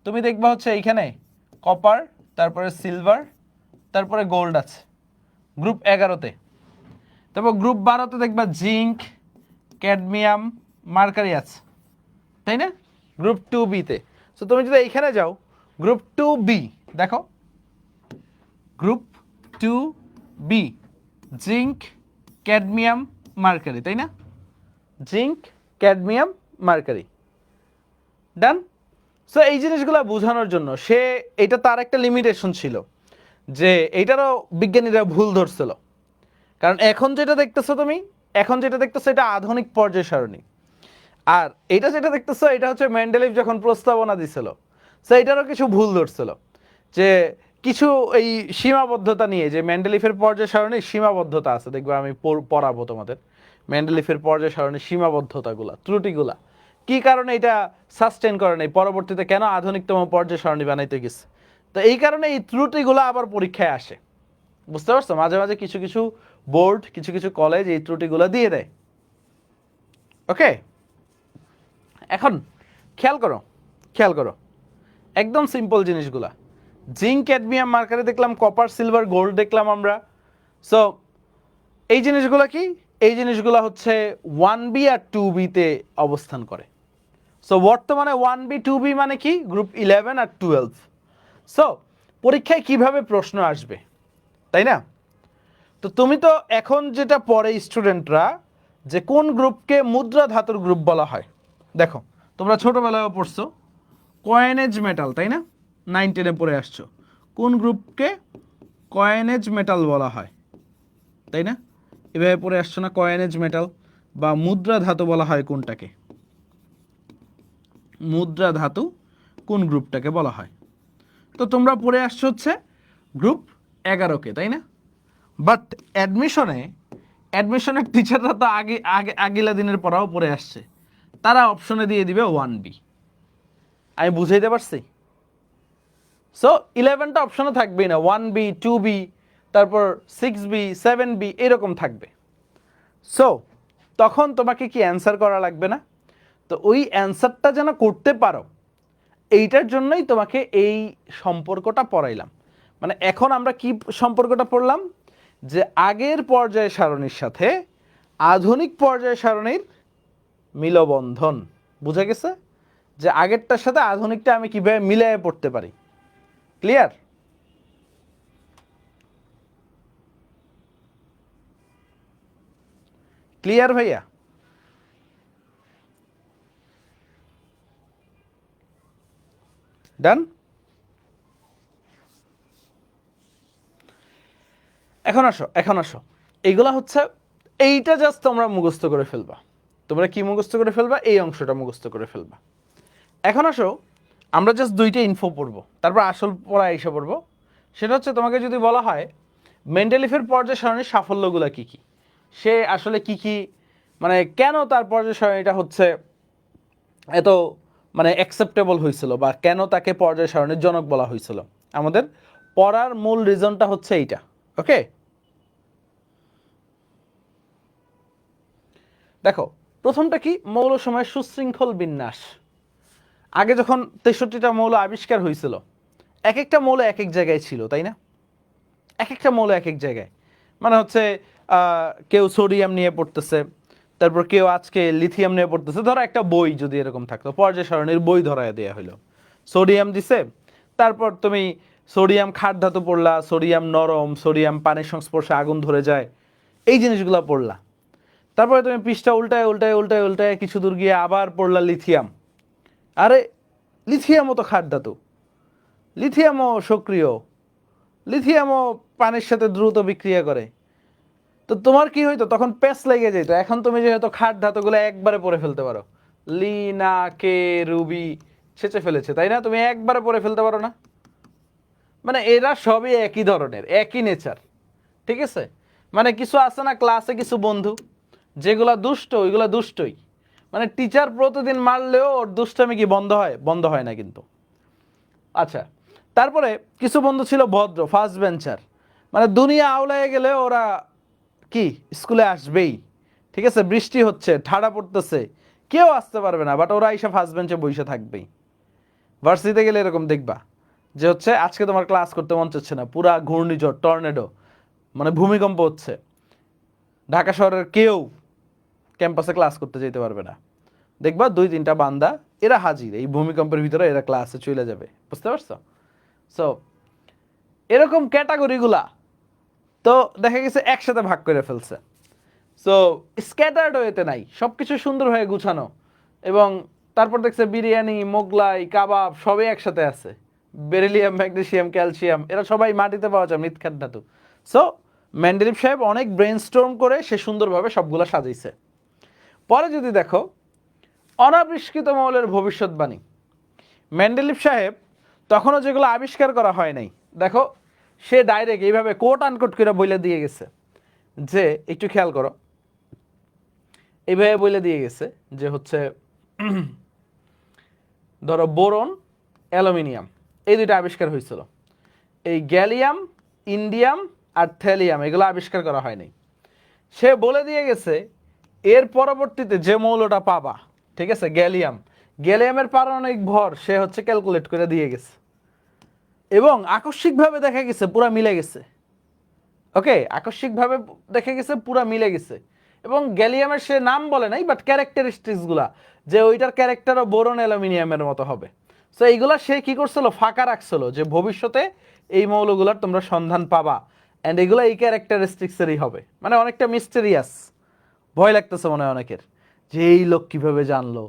তুমি দেখবা হচ্ছে এইখানে কপার, তারপরে সিলভার, তারপরে গোল্ড আছে গ্রুপ 11তে। তারপর গ্রুপ 12তে দেখবা জিঙ্ক, ক্যাডমিয়াম, মার্কারি আছে, তাই না? গ্রুপ 2B-তে। সো তুমি যদি এইখানে যাও গ্রুপ 2B, দেখো group 2B, zinc, cadmium, mercury, তাই না? জিঙ্ক, ক্যাডমিয়াম, মার্কারি, ডান। সো এই জিনিসগুলো বোঝানোর জন্য এটা তার একটা লিমিটেশন ছিল যে এইটারও বিজ্ঞানীরা ভুল ধরছিল, কারণ এখন যেটা দেখতেছো এটা আধুনিক পর্যায় সারণী, আর এটা যেটা দেখতেছো এটা হচ্ছে মেন্ডেলিভ যখন প্রস্তাবনা দিছিল, সো এটারও কিছু ভুল ধরছিল যে কিছু এই সীমাবদ্ধতা নিয়ে, যে মেন্ডেলিফের পর্যায় সারণীর সীমাবদ্ধতা আছে, দেখবে আমি পড়াবো তোমাদের মেন্ডেলিফের পর্যায় সারণীর সীমাবদ্ধতাগুলা, ত্রুটিগুলা, কি কারণে এটা সাস্টেন করে নাই, পরবর্তীতে কেন আধুনিকতম পর্যায় সারণী বানাইতে গেছে। তো এই কারণে এই ত্রুটিগুলো আবার পরীক্ষায় আসে, বুঝতে পারছো? মাঝে মাঝে কিছু কিছু বোর্ড, কিছু কিছু কলেজ এই ত্রুটিগুলো দিয়ে দেয়। ওকে, এখন খেয়াল করো একদম সিম্পল জিনিসগুলা। জিঙ্ক, ক্যাডমিয়াম, মার্কারি দেখলাম, কপার, সিলভার, গোল্ড দেখলাম আমরা। সো এই জিনিসগুলো কি? এই জিনিসগুলো হচ্ছে 1B আর 2B-তে অবস্থান করে। সো বর্তমানে 1B 2B মানে কি? গ্রুপ 11 আর 12। সো পরীক্ষায় কিভাবে প্রশ্ন আসবে, তাই না? তো তুমি তো এখন যেটা পড়ে স্টুডেন্টরা, যে কোন গ্রুপকে মুদ্রা ধাতুর গ্রুপ বলা হয়, দেখো তোমরা ছোটবেলায় পড়ছো কয়েনেজ মেটাল, তাই না? 9-10-এ পড়ে আসছো কোন গ্রুপকে কয়েনেজ মেটাল বলা হয়, তাই না? এভাবে পড়ে আসছো না, কয়েনেজ মেটাল বা মুদ্রা ধাতু বলা হয় কোনটাকে, মুদ্রা ধাতু কোন গ্রুপটাকে বলা হয়? তো তোমরা পড়ে আসছো হচ্ছে গ্রুপ 11-কে, তাই না? বাট অ্যাডমিশনের টিচাররা তো আগিলা দিনের পড়াও পড়ে আসছে, তারা অপশনে দিয়ে দিবে 1B। আমি বুঝাইতে পারছি? সো 11টা অপশনে থাকবেই না, 1B 2B, তারপর 6B 7B এরকম থাকবে। সো তখন তোমাকে কি অ্যান্সার করা লাগবে না? তো ওই অ্যান্সারটা যেন করতে পারো, এইটার জন্যই তোমাকে এই সম্পর্কটা পড়াইলাম। মানে এখন আমরা কি সম্পর্কটা পড়লাম, যে আগের পর্যায় সারণীর সাথে আধুনিক পর্যায় সারণীর মিলবন্ধন। বুঝা গেছে যে আগেরটার সাথে আধুনিকটা আমি কিভাবে মিলিয়ে পড়তে পারি? ক্লিয়ার? ক্লিয়ার ভাইয়া? ডান। এখন আসো এইগুলা হচ্ছে, এইটা জাস্ট তোমরা মুখস্থ করে ফেলবা। তোমরা কি মুখস্থ করে ফেলবা? এই অংশটা মুখস্থ করে ফেলবা। এখন আসো আমরা জাস্ট দুইটা ইনফো পড়বো, তারপর আসল পড়া এসে পড়বো। সেটা হচ্ছে তোমাকে যদি বলা হয় মেন্ডেলিফের পর্যায় সারণীর সাফল্যগুলো কি কি, সে আসলে কি কি, মানে কেন তার পর্যায় সারণীটা হচ্ছে এত মানে অ্যাকসেপ্টেবল হয়েছিল, বা কেন তাকে পর্যায় সারণীর জনক বলা হয়েছিল, আমাদের পড়ার মূল রিজনটা হচ্ছে এইটা। ওকে, দেখো প্রথমটা কি, মৌল সময়ের সুশৃঙ্খল বিন্যাস। আগে যখন 63টা মৌল আবিষ্কার হয়েছিল, এক একটা মৌল এক এক জায়গায় ছিল, তাই না? এক একটা মৌল এক এক জায়গায়, মানে হচ্ছে কেউ সোডিয়াম নিয়ে পড়তেছে, তারপর কেউ আজকে লিথিয়াম নিয়ে পড়তেছে। ধরো একটা বই যদি এরকম থাকতো, পর্যায় সারণীর বই ধরায় দেওয়া হলো, সোডিয়াম দিছে, তারপর তুমি সোডিয়াম খাট ধাতু পড়লা, সোডিয়াম নরম, সোডিয়াম পানির সংস্পর্শে আগুন ধরে যায়, এই জিনিসগুলো পড়লা। তারপরে তুমি পৃষ্ঠা উল্টায় কিছু দূর গিয়ে আবার পড়লা লিথিয়াম। আরে লিথিয়ামও তো খাট ধাতু, লিথিয়ামও সক্রিয়, লিথিয়ামও পানির সাথে দ্রুত বিক্রিয়া করে। তো তোমার কি হইতো তখন পেস লেগে যেত। এখন তুমি যেহেতু খাট ধাতুগুলো একবারে পড়ে ফেলতে পারো, লি, না, কে, রুবি ছেঁচে ফেলেছে, তাই না? তুমি একবারে পড়ে ফেলতে পারো না? মানে এরা সবই একই ধরনের, একই নেচার, ঠিক আছে? মানে কিছু আছে না ক্লাসে কিছু বন্ধু যেগুলা দুষ্ট, ওইগুলা দুষ্টই। মানে টিচার প্রতিদিন মারলেও ওর দুষ্টামি কি বন্ধ হয়? বন্ধ হয় না কিন্তু। আচ্ছা, তারপরে কিছু বন্ধু ছিল ভদ্র, ফার্স্ট বেঞ্চার, মানে দুনিয়া আওলায় গেলে ওরা কি স্কুলে আসবেই, ঠিক আছে? বৃষ্টি হচ্ছে, ঠাড়া পড়তেছে, কেউ আসতে পারবে না, বাট ওরা এসে ফার্স্ট বেঞ্চে বসে থাকবেই। ভার্সিটিতে গেলে এরকম দেখবা যে হচ্ছে আজকে তোমার ক্লাস করতে মন চাচ্ছে না, পুরা ঘূর্ণিঝড়, টর্নেডো, মানে ভূমিকম্প হচ্ছে, ঢাকা শহরের কেউ ক্যাম্পাসে ক্লাস করতে যেতে পারবে না। দেখবা 2-3টা বান্দা এরা হাজির, এই ভূমিকম্পের ভিতরে এরা ক্লাসে চলে যাবে, বুঝতে পারছো? সো এরকম ক্যাটাগরিগুলা তো দেখা গেছে একসাথে ভাগ করে ফেলছে। সো স্ক্যাটার্ড ওয়েতে নাই, সব কিছু সুন্দর হয়ে গুছানো, এবং তারপর দেখছে বিরিয়ানি, মোগলাই, কাবাব সবই একসাথে আছে। বেরিলিয়াম, ম্যাগনেসিয়াম, ক্যালসিয়াম এরা সবাই মাটিতে পাওয়া যায়, মৃৎখাত ধাতু। সো মেন্ডেলিভ সাহেব অনেক ব্রেনস্টর্ম করে সে সুন্দরভাবে সবগুলো সাজাইছে। পরে যদি দেখো অনাবিষ্কৃত মৌলের ভবিষ্যৎবাণী, মেন্ডেলিভ সাহেব তখনও যেগুলো আবিষ্কার করা হয় নাই, দেখো সে ডাইরেক্ট এইভাবে কোট আনকোট করে বলে দিয়ে গেছে যে, একটু খেয়াল করো, এইভাবে বলে দিয়ে গেছে যে হচ্ছে ধরো বোরন, অ্যালুমিনিয়াম এই দুইটা আবিষ্কার হয়েছিল, এই গ্যালিয়াম, ইন্ডিয়াম আর থ্যালিয়াম এগুলো আবিষ্কার করা হয়নি। সে বলে দিয়ে গেছে এর পরবর্তীতে যে মৌলটা পাবা, ঠিক আছে, গ্যালিয়াম, গ্যালিয়ামের পারমাণবিক ভর সে হচ্ছে ক্যালকুলেট করে দিয়ে গেছে, এবং আকস্মিকভাবে দেখা গেছে পুরা মিলে গেছে। ওকে, আকস্মিকভাবে দেখা গেছে পুরা মিলে গেছে, এবং গ্যালিয়ামের সে নাম বলে নাই, বাট ক্যারেক্টারিস্টিক্সগুলা যে ওইটার ক্যারেক্টারও বোরন অ্যালুমিনিয়ামের মতো হবে। সো এইগুলা সে কি করছিল, ফাঁকা রাখছিল যে ভবিষ্যতে এই মৌলগুলার তোমরা সন্ধান পাবা, অ্যান্ড এগুলো এই ক্যারেক্টারিস্টিক্সেরই হবে। মানে অনেকটা মিস্টেরিয়াস, ভয় লাগতেছে মনে হয় অনেকের যে এই লোক কিভাবে জানলো,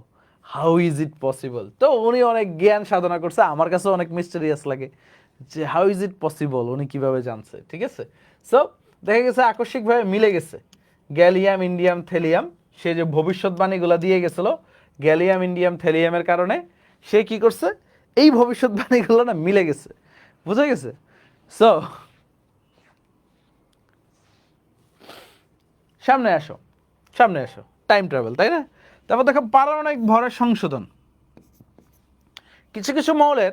হাউ ইজ ইট পসিবল। তো উনি অনেক জ্ঞান সাধনা করছে, আমার কাছে অনেক মিস্টেরিয়াস লাগে যে হাউ ইজ ইট পসিবল, উনি কিভাবে জানছে, ঠিক আছে? সো দেখা গেছে আকস্মিকভাবে মিলে গেছে গ্যালিয়াম, ইন্ডিয়াম, থেলিয়াম। সে যে ভবিষ্যৎবাণীগুলো দিয়ে গেছিল গ্যালিয়াম, ইন্ডিয়াম, থেলিয়ামের কারণে, সে কি করছে, এই ভবিষ্যৎবাণীগুলো না মিলে গেছে, বুঝা গেছে? সো সামনে আসো, সামনে আসো, টাইম ট্রাভেল, তাই না? তারপর দেখো পারমাণবিক ভরের সংশোধন। কিছু কিছু মৌলের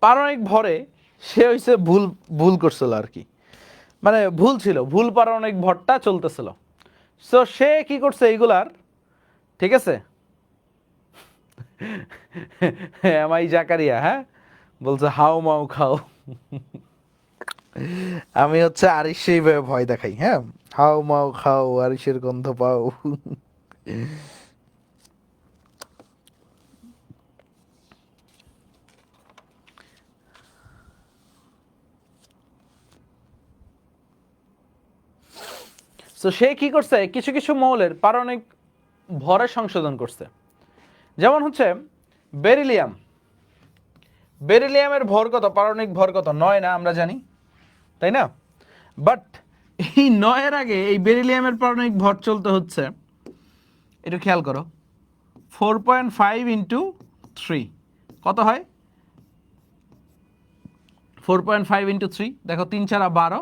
পারমাণবিক ভরে সে হইছে ভুল ভুল করছিল আর কি, মানে ভুল ছিল, ভুল পারমাণবিক ভরটা চলতেছিল। সো সে কি করছে এইগুলার, ঠিক আছে, এমআই জাকারিয়া, হ্যাঁ বলছে হাউ মাউ খাও, আমি হচ্ছে আরিশ এইভাবে ভয় দেখাই, হ্যাঁ, হাউ মাউ খাও, আরিশের গন্ধ পাও। তো সে কি করছে, কিছু কিছু মৌলের পারমাণবিক ভরের সংশোধন করছে। যেমন হচ্ছে বেরিলিয়াম, বেরিলিয়ামের ভর কত, পারমাণবিক ভর কত, 9 না, আমরা জানি, তাই না? বাট এই 9-এর আগে এই বেরিলিয়ামের পারমাণবিক ভর চলতে হচ্ছে, একটু খেয়াল করো, 4.5 ইন্টু 3 কত হয়, 4.5 ইন্টু 3, দেখো 3×4 = 12,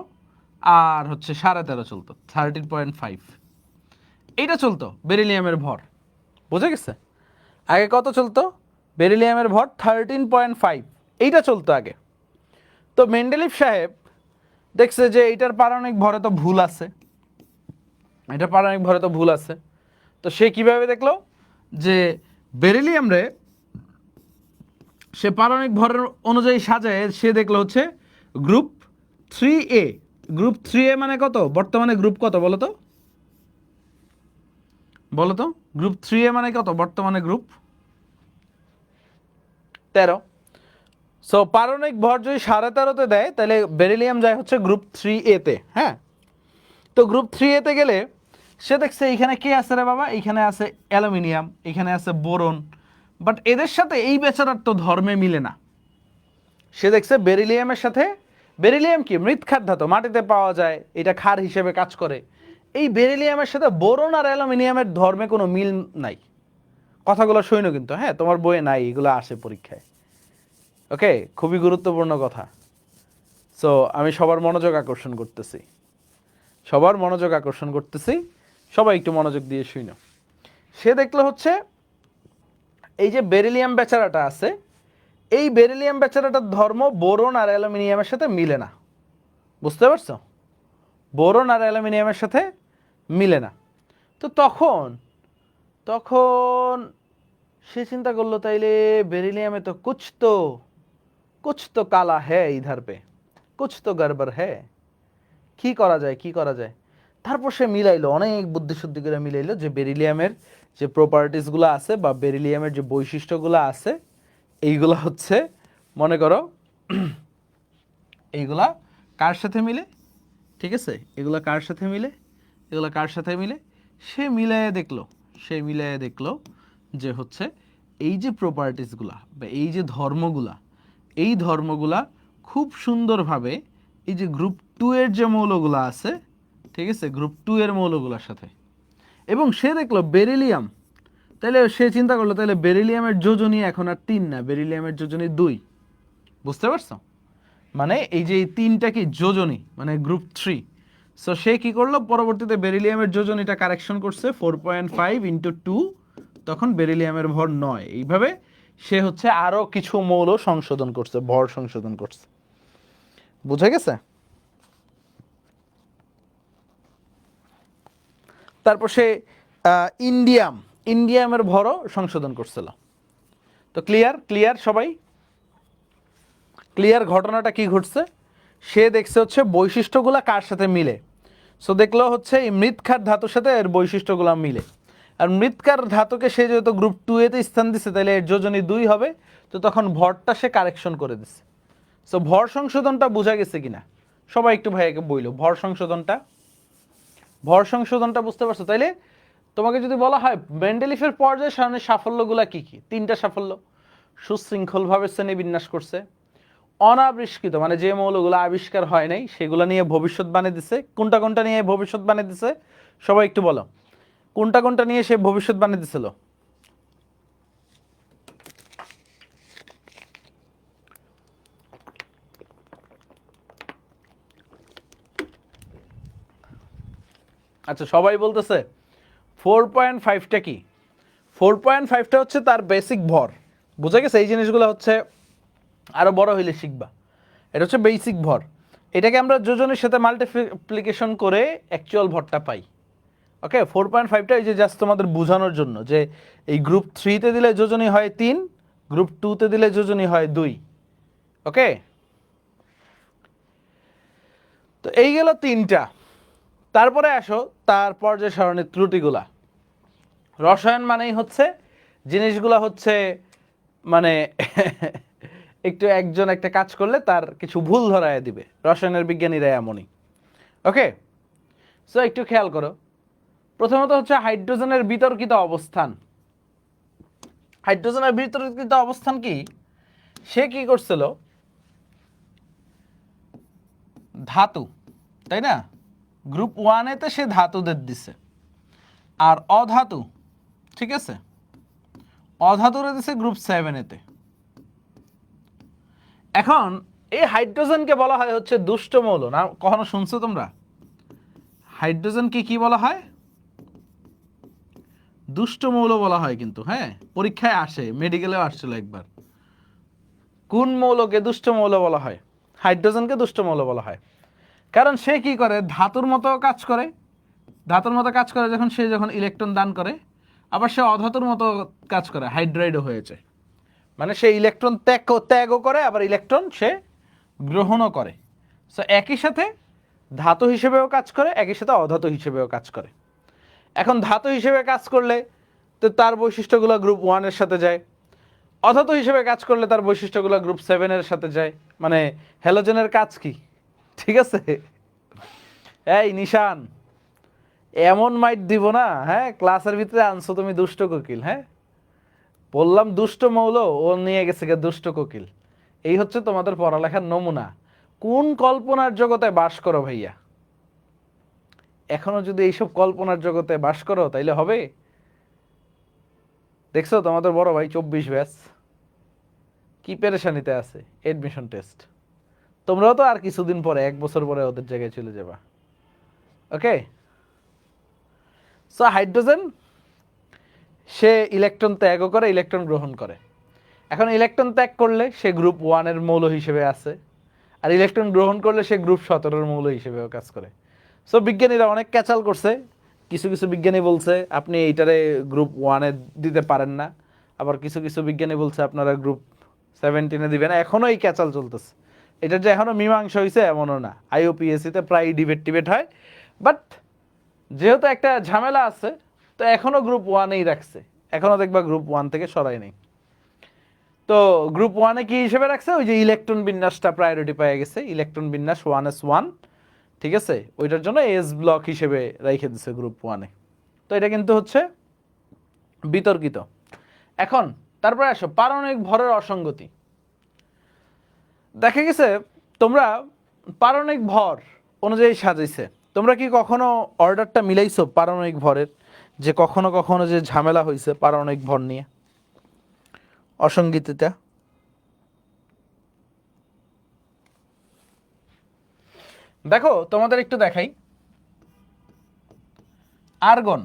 আর হচ্ছে 13.5 চলতো, 13.5 এইটা চলতো বেরিলিয়ামের ভর, বুঝে গেছে? আগে কত চলতো, বেরিলিয়ামের ভর 13.5, এইটা চলতো আগে। তো মেন্ডেলিভ সাহেব দেখছে যে এইটার পারমাণবিক ভরে তো ভুল আছে, এটার পারমাণবিক ভরে তো ভুল আছে। তো সে কিভাবে দেখলো যে বেরিলিয়াম রে সে পারমাণবিক ভরের অনুযায়ী সাজায়, সে দেখলো হচ্ছে গ্রুপ 3A, গ্রুপ 3A মানে কত বর্তমানে, গ্রুপ কত বলো তো, বলো তো, গ্রুপ 3A মানে কত বর্তমানে, গ্রুপ 13। সো পারমাণবিক ভর যদি 13.5-তে দেয় তাহলে বেরিলিয়াম যায় হচ্ছে গ্রুপ 3A-তে, হ্যাঁ। তো গ্রুপ 3A-তে গেলে সে দেখছে এইখানে কে আছে রে বাবা, এইখানে আছে অ্যালুমিনিয়াম, এখানে আছে বোরন, বাট এদের সাথে এই বেচারার তো ধর্মে মিলে না। সে দেখছে বেরিলিয়ামের সাথে, বেরিলিয়াম কি মৃৎখাত ধাতু, মাটিতে পাওয়া যায়, এটা ক্ষার হিসেবে কাজ করে, এই বেরিলিয়ামের সাথে বোরন আর অ্যালুমিনিয়ামের ধর্মে কোনো মিল নাই। কথাগুলো শুনো কিন্তু, হ্যাঁ, তোমার বইয়ে নাই, এগুলো আসে পরীক্ষায়। ওকে, খুবই গুরুত্বপূর্ণ কথা। সো আমি সবার মনোযোগ আকর্ষণ করতেছি, সবাই একটু মনোযোগ দিয়ে শুনো। সে দেখলো হচ্ছে এই যে বেরিলিয়াম বেচারাটা আছে, এই বেরিলিয়াম বেচারাটার ধর্ম বোরন আর অ্যালুমিনিয়ামের সাথে মিলে না। বুঝতে পারছো? বোরন আর অ্যালুমিনিয়ামের সাথে মিলে না। তো তখন তখন সে চিন্তা করলো, তাইলে বেরিলিয়ামে তো कुछ तो काला है इधर पे, कुछ तो गड़बड़ है। কি করা যায়? তারপর সে মিলাইলো, অনেক বুদ্ধিশুদ্ধি করে মিলাইলো যে বেরিলিয়ামের যে প্রপার্টিসগুলো আছে বা বেরিলিয়ামের যে বৈশিষ্ট্যগুলো আছে, এইগুলা হচ্ছে, মনে করো এইগুলা কার সাথে মিলে, ঠিক আছে, এগুলা কার সাথে মিলে সে মিলাইয়া দেখলো যে হচ্ছে এই যে প্রপার্টিসগুলা বা এই যে ধর্মগুলা খুব সুন্দরভাবে এই যে গ্রুপ 2 এর যে মৌলগুলো আছে, ঠিক আছে, গ্রুপ 2 এর মৌলগুলোর সাথে। এবং সে দেখলো বেরিলিয়াম, তাহলে সে চিন্তা করলো, তাহলে বেরিলিয়ামের যোজনী এখন আর 3 না, বেরিলিয়ামের যোজনী 2। বুঝতে পারছো? মানে এই যে এই 3টা কি যোজনী, মানে গ্রুপ 3। সো সে কি করলো, পরবর্তীতে বেরিলিয়ামের যোজনীটা কারেকশন করছে 4.5 ইন্টু 2, তখন বেরিলিয়ামের ভর 9। এইভাবে সে হচ্ছে আরো কিছু মৌল সংশোধন করছে, ভর সংশোধন করছে। বুঝা গেছে? তারপর সে ইন্ডিয়ামের ভরও সংশোধন করছিল। তো ক্লিয়ার সবাই? ক্লিয়ার ঘটনাটা কি ঘটছে? সে দেখছে হচ্ছে বৈশিষ্ট্যগুলা কার সাথে মিলে। সো দেখলো হচ্ছে এই মৃৎক্ষার ধাতুর সাথে এর বৈশিষ্ট্যগুলো মিলে। আর মৃৎক্ষার ধাতুকে সে যেহেতু গ্রুপ 2 এতে স্থান দিচ্ছে, তাহলে এর যোজনী 2 হবে। তো তখন ভরটা সে কারেকশন করে দিচ্ছে। সো ভর সংশোধনটা বোঝা গেছে কিনা সবাই একটু ভাইয়াকে বইলো, ভর সংশোধনটা বুঝতে পারছো? তাইলে তোমাকে যদি বলা হয় মেন্ডেলিফের পর্যায় সারণীর সাফল্যগুলা কি কি, 3টা সাফল্য: সুশৃঙ্খলভাবে শ্রেণীবিন্যাস করছে, অনাবিষ্কৃত মানে যে মৌলগুলো আবিষ্কার হয় নাই সেগুলো নিয়ে ভবিষ্যৎবাণী দিছে। কোনটা নিয়ে ভবিষ্যৎবাণী দিছে সবাই একটু বলো, কোনটা নিয়ে সে ভবিষ্যৎবাণী দিছিল? আচ্ছা, সবাই বলতেছে 4.5টা কি? 4.5টা হচ্ছে তার বেসিক ভর। বুঝা গেছে? এই জিনিসগুলো হচ্ছে আরো বড় হইলে শিখবা। এটা হচ্ছে বেসিক ভর। এটাকে আমরা যোজনের সাথে মাল্টিপ্লিকেশন করে অ্যাকচুয়াল ভরটা পাই। ওকে, 4.5টা এই যে জাস্ট তোমাদের বোঝানোর জন্য যে এই গ্রুপ 3-তে দিলে যোজনী হয় 3, গ্রুপ 2-তে দিলে যোজনী হয় 2। ওকে, তো এই গেল 3টা। তারপরে আসো তার পর্যায় সারণীর ত্রুটিগুলা। রসায়ন মানেই হচ্ছে জিনিসগুলা হচ্ছে মানে একটু একজন একটা কাজ করলে তার কিছু ভুল ধরায় দিবে, রসায়নের বিজ্ঞানীরা এমনই। ওকে, সো একটু খেয়াল করো। প্রথমত হচ্ছে হাইড্রোজেনের বিতর্কিত অবস্থান। হাইড্রোজেনের বিতর্কিত অবস্থান কি? সে কি করছিল, ধাতু, তাই না, গ্রুপ 1-এতে সে ধাতুদের দিছে, আর অধাতু, ঠিক আছে, অধাতুরে দিছে গ্রুপ 7-এতে। এখন এই হাইড্রোজেনকে বলা হয় হচ্ছে দুষ্ট মৌল না, কখনো শুনছো তোমরা? হাইড্রোজেনকে কি বলা হয়? দুষ্ট মৌল বলা হয় কিন্তু, হ্যাঁ, পরীক্ষায় আসে, মেডিকেলেও আসছিল একবার। কোন মৌলকে দুষ্ট মৌল বলা হয়? হাইড্রোজেনকে দুষ্ট মৌল বলা হয় কারণ সে কি করে, ধাতুর মতো কাজ করে। যখন ইলেকট্রন দান করে, আবার সে অধাতুর মতো কাজ করে, হাইড্রাইডও হয়েছে। মানে সে ইলেকট্রন ত্যাগও করে, আবার ইলেকট্রন সে গ্রহণও করে। সো একই সাথে ধাতু হিসেবেও কাজ করে, একই সাথে অধাতু হিসেবেও কাজ করে। এখন ধাতু হিসেবে কাজ করলে তো তার বৈশিষ্ট্যগুলো গ্রুপ 1-এর সাথে যায়, অধাতু হিসেবে কাজ করলে তার বৈশিষ্ট্যগুলো গ্রুপ 7-এর সাথে যায়। মানে হ্যালোজেনের কাজ কি, ঠিক আছে? এই নিশান, এমন মাইট দিব না, হ্যাঁ, ক্লাসের ভিতরে আনছো তুমি দুষ্ট কোকিল। হ্যাঁ, বললাম দুষ্ট মৌল, ও নিয়ে গেছে দুষ্ট কোকিল। এই হচ্ছে তোমাদের পড়ালেখার নমুনা। কোন কল্পনার জগতে বাস করো ভাইয়া? এখনো যদি এইসব কল্পনার জগতে বাস করো তাইলে হবে? দেখছো তোমাদের বড় ভাই 24 ব্যাচ কি পেরেশানিতে আছে, এডমিশন টেস্ট। তোমরাও তো আর কিছুদিন পরে, 1 বছর পরে ওদের জায়গায় চলে যাবা। ওকে, সো হাইড্রোজেন সে ইলেকট্রন ত্যাগও করে, ইলেকট্রন গ্রহণ করে। এখন ইলেকট্রন ত্যাগ করলে সে গ্রুপ 1 এর মৌল হিসেবে আছে, আর ইলেকট্রন গ্রহণ করলে সে গ্রুপ 17 এর মৌল হিসেবেও কাজ করে। সো বিজ্ঞানীরা অনেক ক্যাচাল করছে। কিছু কিছু বিজ্ঞানী বলছে আপনি এইটারে গ্রুপ 1 এ দিতে পারেন না, আবার কিছু কিছু বিজ্ঞানী বলছে আপনারা গ্রুপ 17 এ দিবেন। এখনো এই ক্যাচাল চলতেছে। এটা যে এখনো মীমাংসা হয়েছে এমনও না। IUPAC তে প্রায় ডিবেট হয়, বাট যেহেতু একটা ঝামেলা আছে, তো এখনো গ্রুপ 1 এই রাখছে। এখনো দেখবা গ্রুপ 1 থেকে সরাই নেই। তো গ্রুপ 1 এ কি হিসেবে রাখছে? ওই যে ইলেকট্রন বিন্যাসটা প্রায়োরিটি পেয়ে গেছে, ইলেকট্রন বিন্যাস 1s1, ঠিক আছে, ওইটার জন্য এস ব্লক হিসেবে রেখে দিছে গ্রুপ 1 এ। তো এটা কিন্তু হচ্ছে বিতর্কিত। এখন তারপরে আসো পারমাণবিক ভরের অসঙ্গতি। দেখা গেছে তোমরা পারমাণবিক ভর অনুযায়ী সাজাইছে, তোমরা কি কখনো অর্ডারটা মিলাইছো পারমাণবিক ভরের? যে কখনো কখনো যে ঝামেলা হয়েছে পারমাণবিক ভর নিয়ে, অসঙ্গতিটা। দেখো তোমাদের একটু দেখাই, আর্গন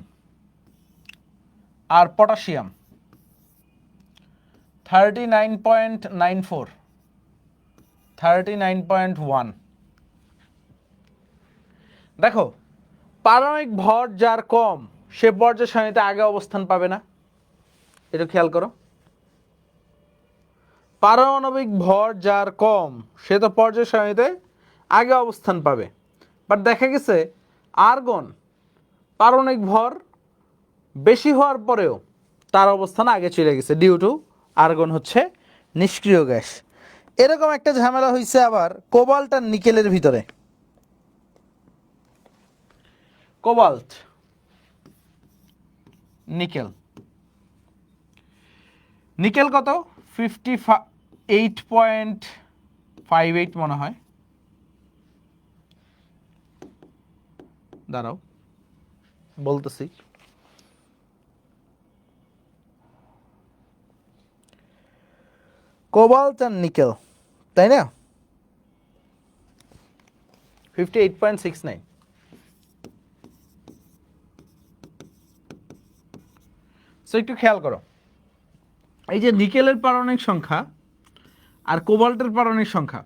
আর পটাশিয়াম 39.94, 39.1। দেখো পারমাণবিক ভর যার কম সে পর্যায় সারণীতে আগে অবস্থান পাবে না, এটা খেয়াল করো। পারমাণবিক ভর যার কম সে তো পর্যায় সারণীতে আগে অবস্থান পাবে। বাট দেখা গেছে আর্গন পারমাণবিক ভর বেশি হওয়ার পরেও তার অবস্থান আগে চলে গেছে, ডিউ টু আর্গন হচ্ছে নিষ্ক্রিয় গ্যাস। এরকম একটা ঝামেলা হয়েছে আবার কোবাল্ট আর নিকেলের ভিতরে। কোবাল্ট নিকেল, নিকেল কত 58.58 মনে হয়, দাঁড়াও বলতেছি। কোবাল্ট আর নিকেল, তাই না? 58.69। সো একটু খেয়াল করো, এই যে নিকেলের পারমাণবিক সংখ্যা আর কোবাল্টের পারমাণবিক সংখ্যা,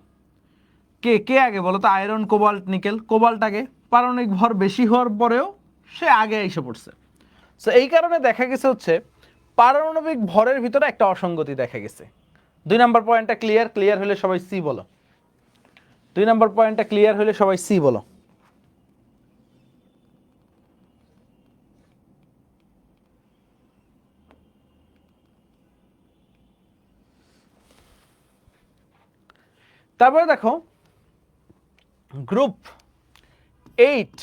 কে কে আগে বলো তো? Iron, cobalt, nickel. কোবাল্ট আগে, পারমাণবিক ভর বেশি হওয়ার পরেও সে আগে এসে পড়ছে। সো এই কারণে দেখা গেছে হচ্ছে পারমাণবিক ভরের ভিতরে একটা অসঙ্গতি দেখা গেছে। 2 নম্বর পয়েন্টটা ক্লিয়ার হলে সবাই সি বলো। 2 নম্বর পয়েন্টটা ক্লিয়ার হলে সবাই সি বলো। তারপরে দেখো গ্রুপ 8,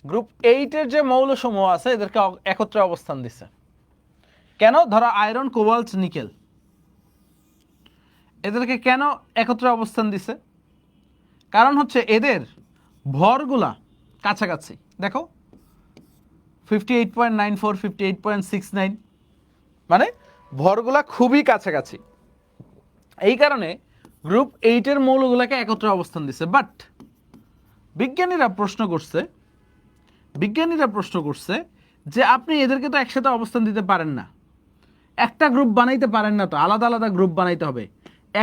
গ্রুপ 8 এর যে মৌলসমূহ আছে এদেরকে একত্রে অবস্থান দিছে। কেন? ধরো আয়রন, কোবাল্ট, নিকেল, এদেরকে কেন একত্রে অবস্থান দিছে? কারণ হচ্ছে এদের ভরগুলা কাছাকাছি। দেখো 58.94, 58.69, মানে ভরগুলা খুবই কাছাকাছি। এই কারণে গ্রুপ 8 এর মৌলগুলাকে একত্রে অবস্থান দিছে। বাট বিজ্ঞানীরা প্রশ্ন করছে যে আপনি এদেরকে তো একসাথে অবস্থান দিতে পারেন না, একটা গ্রুপ বানাইতে পারেন না, তো আলাদা আলাদা গ্রুপ বানাইতে হবে।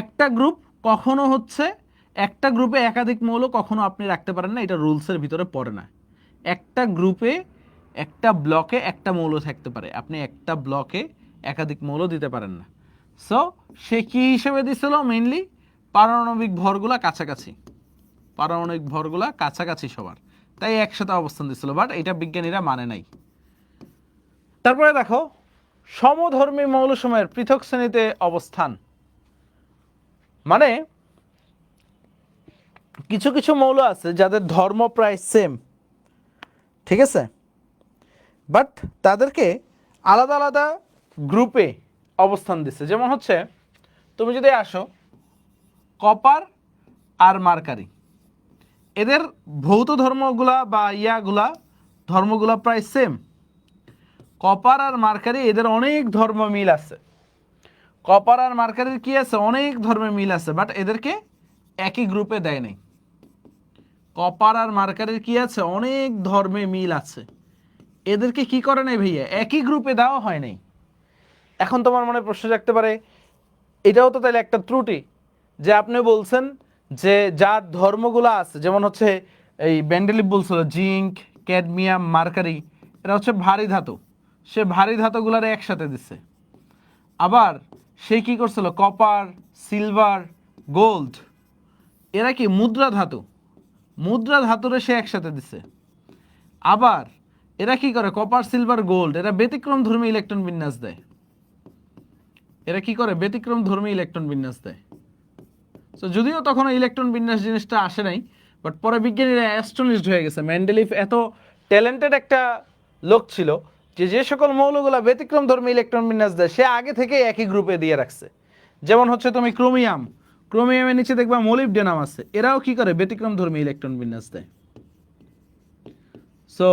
একটা গ্রুপ কখনো হচ্ছে, একটা গ্রুপে একাধিক মৌল কখনো আপনি রাখতে পারেন না, এটা রুলসের ভিতরে পড়ে না। একটা গ্রুপে, একটা ব্লকে একটা মৌল থাকতে পারে, আপনি একটা ব্লকে একাধিক মৌল দিতে পারেন না। সো সে কি হিসেবে দিছিল? মেইনলি পারমাণবিক ভরগুলা কাছাকাছি, পারমাণবিক ভরগুলা কাছাকাছি সবার, তাই একসাথে অবস্থান দিছিল। বাট এটা বিজ্ঞানীরা মানে নাই। তারপরে দেখো সমধর্মী মৌলসমূহের পৃথক শ্রেণীতে অবস্থান, মানে কিছু কিছু মৌল আছে যাদের ধর্ম প্রায় সেম, ঠিক আছে, বাট তাদেরকে আলাদা আলাদা গ্রুপে অবস্থান দিচ্ছে। যেমন হচ্ছে তুমি যদি আসো কপার আর মার্কারি, এদের ভৌত ধর্মগুলা বা ধর্মগুলা প্রায় সেম। কপার আর মার্কারি এদের অনেক ধর্ম মিল আছে, কপার আর মার্কারির কি আছে, অনেক ধর্মে মিল আছে, বাট এদেরকে একই গ্রুপে দেয় নাই। কপার আর মার্কারির কি আছে, অনেক ধর্মে মিল আছে, এদেরকে কি করে নাই ভাইয়া, একই গ্রুপে দেওয়া হয় নাই। এখন তোমার মনে প্রশ্ন জাগতে পারে, এটাও তো তাহলে একটা ত্রুটি, যে আপনি বলছেন যে যার ধর্মগুলো আছে, যেমন হচ্ছে এই মেন্ডেলিভ বলছিল জিঙ্ক, ক্যাডমিয়াম, মার্কারি, এরা হচ্ছে ভারী ধাতু, সে ভারী ধাতুগুলারে একসাথে দিচ্ছে। আবার সে কি করছিল, কপার, সিলভার, গোল্ড, এরা কি মুদ্রা ধাতু, মুদ্রা ধাতুরে সে একসাথে দিচ্ছে। আবার এরা কি করে, কপার, সিলভার, গোল্ড, এরা ব্যতিক্রম ধর্মী ইলেকট্রন বিন্যাস দেয়, এরা কি করে, ব্যতিক্রম ধর্মী ইলেকট্রন বিন্যাস দেয়। তো যদিও তখন ইলেকট্রন বিন্যাস জিনিসটা আসে নাই, বাট পরে বিজ্ঞানীরা অ্যাস্ট্রোনিস্ট হয়ে গেছে। মেন্ডেলিভ এত ট্যালেন্টেড একটা লোক ছিল যে যে সকল মৌলগুলা ব্যতিক্রম ধর্মী ইলেকট্রন বিন্যাস দেয় সে আগে থেকে একই গ্রুপে দিয়ে রাখছে। যেমন হচ্ছে তুমি ক্রোমিয়াম, ক্রোমিয়ামের নিচে দেখবা মোলিবডেনাম আছে, এরাও কি করে, ব্যতিক্রম ধর্মী ইলেকট্রন বিন্যাস দেয়। সো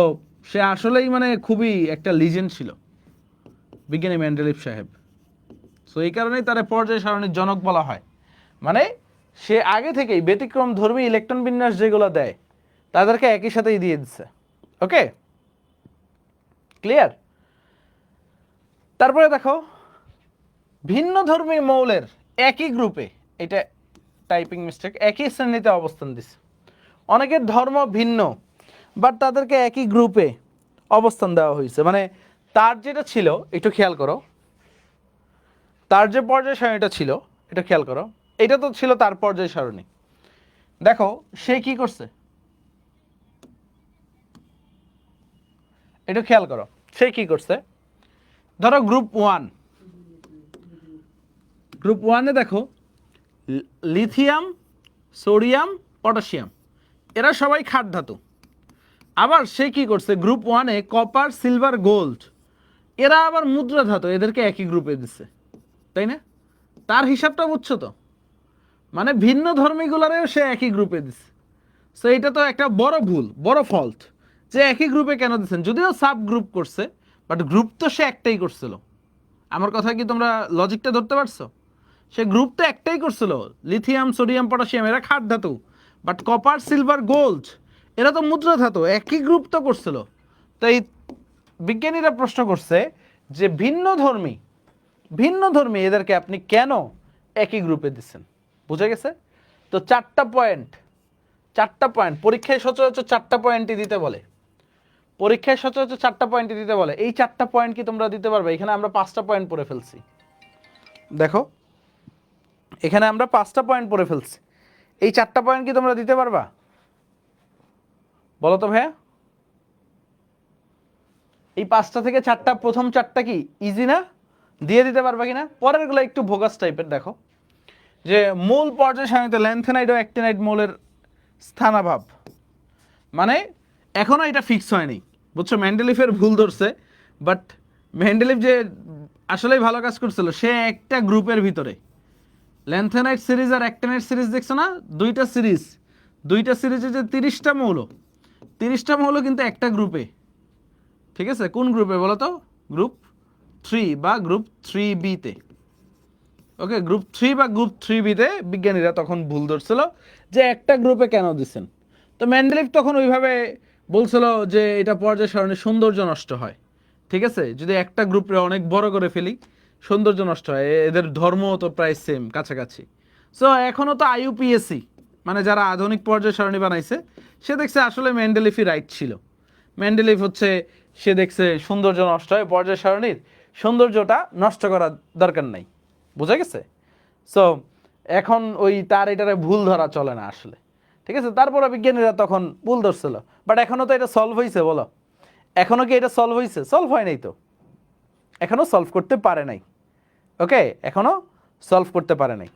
সে আসলেই মানে খুবই একটা লিজেন্ড ছিল বিজ্ঞানী মেন্ডেলিভ সাহেব। সো এই কারণেই তার পর্যায় সারণীর জনক বলা হয়, মানে সে আগে থেকেই ব্যতিক্রম ধর্মী ইলেকট্রন বিন্যাস যেগুলো দেয় তাদেরকে একই সাথেই দিয়ে দিচ্ছে। ওকে, ক্লিয়ার? তারপরে দেখো ভিন্ন ধর্মী মৌলের একই গ্রুপে, এটা টাইপিং মিস্টেক, একই শ্রেণীতে অবস্থান দিচ্ছে। অনেকের ধর্ম ভিন্ন বাট তাদেরকে একই গ্রুপে অবস্থান দেওয়া হয়েছে। মানে তার যেটা ছিল, একটু খেয়াল করো, তার যে পর্যায় সারণীটা ছিল এটা খেয়াল করো, এটা তো ছিল তার পর্যায় সারণী। দেখো সে কি করছে, এটা খেয়াল করো, সে কি করছে, ধরো গ্রুপ ওয়ান, গ্রুপ ওয়ানে দেখো লিথিয়াম, সোডিয়াম, পটাশিয়াম, এরা সবাই খাদ ধাতু। আবার সে কি করছে, গ্রুপ ওয়ানে কপার, সিলভার, গোল্ড, এরা আবার মুদ্রা ধাতু, এদেরকে একই গ্রুপে দিচ্ছে, তাই না? তার হিসাবটা বুঝছো তো, মানে ভিন্ন ধর্মীগুলারেও সে একই গ্রুপে দিচ্ছে। সো এটা তো একটা বড় ভুল, বড় ফল্ট, যে একই গ্রুপে কেন দিচ্ছেন, যদিও সাব গ্রুপ করছে বাট গ্রুপ তো সে একটাই করছিল। আমার কথা কি তোমরা লজিকটা ধরতে পারছো? সে গ্রুপ তো একটাই করছিল, লিথিয়াম, সোডিয়াম, পটাশিয়াম, এরা খাদ ধাতু, বাট কপার, সিলভার, গোল্ড, এরা তো মুদ্রা ধাতু, একই গ্রুপ তো করছিল। তাই বিজ্ঞানীরা প্রশ্ন করছে যে ভিন্ন ধর্মী এদেরকে আপনি কেন একই গ্রুপে দিচ্ছেন। বুঝে গেছে? তো চারটা পয়েন্ট পরীক্ষায় সচরাচর চারটা পয়েন্টই দিতে বলে, পরীক্ষায় সচরাচর চারটা পয়েন্টই দিতে বলে। এই চারটা পয়েন্ট কি তোমরা দিতে পারবে? এখানে আমরা 5টা পয়েন্ট পড়ে ফেলছি, দেখো এখানে আমরা 5টা পয়েন্ট পড়ে ফেলছি, এই 4টা পয়েন্ট কি তোমরা দিতে পারবা? বলো তো ভাইয়া, এই 5টা থেকে 4টা, প্রথম 4টা কি ইজি না? দিয়ে দিতে পারবা কিনা? পরের গুলো একটু ভোগাস টাইপের। দেখো যে মূল পর্যায় সারণীতে ল্যান্থেনাইড ও অ্যাক্টিনাইড মৌলের স্থানাভাব, মানে এখনো এটা ফিক্স হয়নি, বুঝছো? মেন্ডেলিফের ভুল ধরছে, বাট মেন্ডেলিফ যে আসলেই ভালো কাজ করছিল, সে একটা গ্রুপের ভিতরে ল্যান্থেনাইড সিরিজ আর অ্যাক্টিনাইড সিরিজ দেখছো না, দুইটা সিরিজে যে 30টা মৌল, 30টা মৌল কিন্তু একটা গ্রুপে, ঠিক আছে? কোন গ্রুপে বলো তো? গ্রুপ 3 বা গ্রুপ 3B-তে। ওকে, গ্রুপ 3 বা গ্রুপ 3B-তে বিজ্ঞানীরা তখন ভুল ধরছিল যে একটা গ্রুপে কেন দিচ্ছেন। তো মেন্ডেলিভ তখন ওইভাবে বলছিল যে এটা পর্যায় সারণীর সৌন্দর্য নষ্ট হয়, ঠিক আছে? যদি একটা গ্রুপে অনেক বড় করে ফেলি সৌন্দর্য নষ্ট হয়, এদের ধর্ম তো প্রায় সেম, কাছাকাছি। সো এখনও তো IUPAC, মানে যারা আধুনিক পর্যায় সারণী বানাইছে, সে দেখছে আসলে মেন্ডেলিফই রাইট ছিল। মেন্ডেলিভ হচ্ছে, সে দেখছে সৌন্দর্য নষ্ট হয়, পর্যায় সারণীর সৌন্দর্যটা নষ্ট করার দরকার নাই। বুঝা গেছে? সো এখন ওই তার এটারে ভুল ধরা চলে না আসলে, ঠিক আছে? তারপরে বিজ্ঞানীরা তখন ভুল ধরছিল, বাট এখনো তো এটা সলভ হয়েছে, বলো এখনো কি এটা সলভ হয়েছে? সলভ হয় নাই তো, এখনো সলভ করতে পারে নাই। ওকে, এখনো সলভ করতে পারে নাই।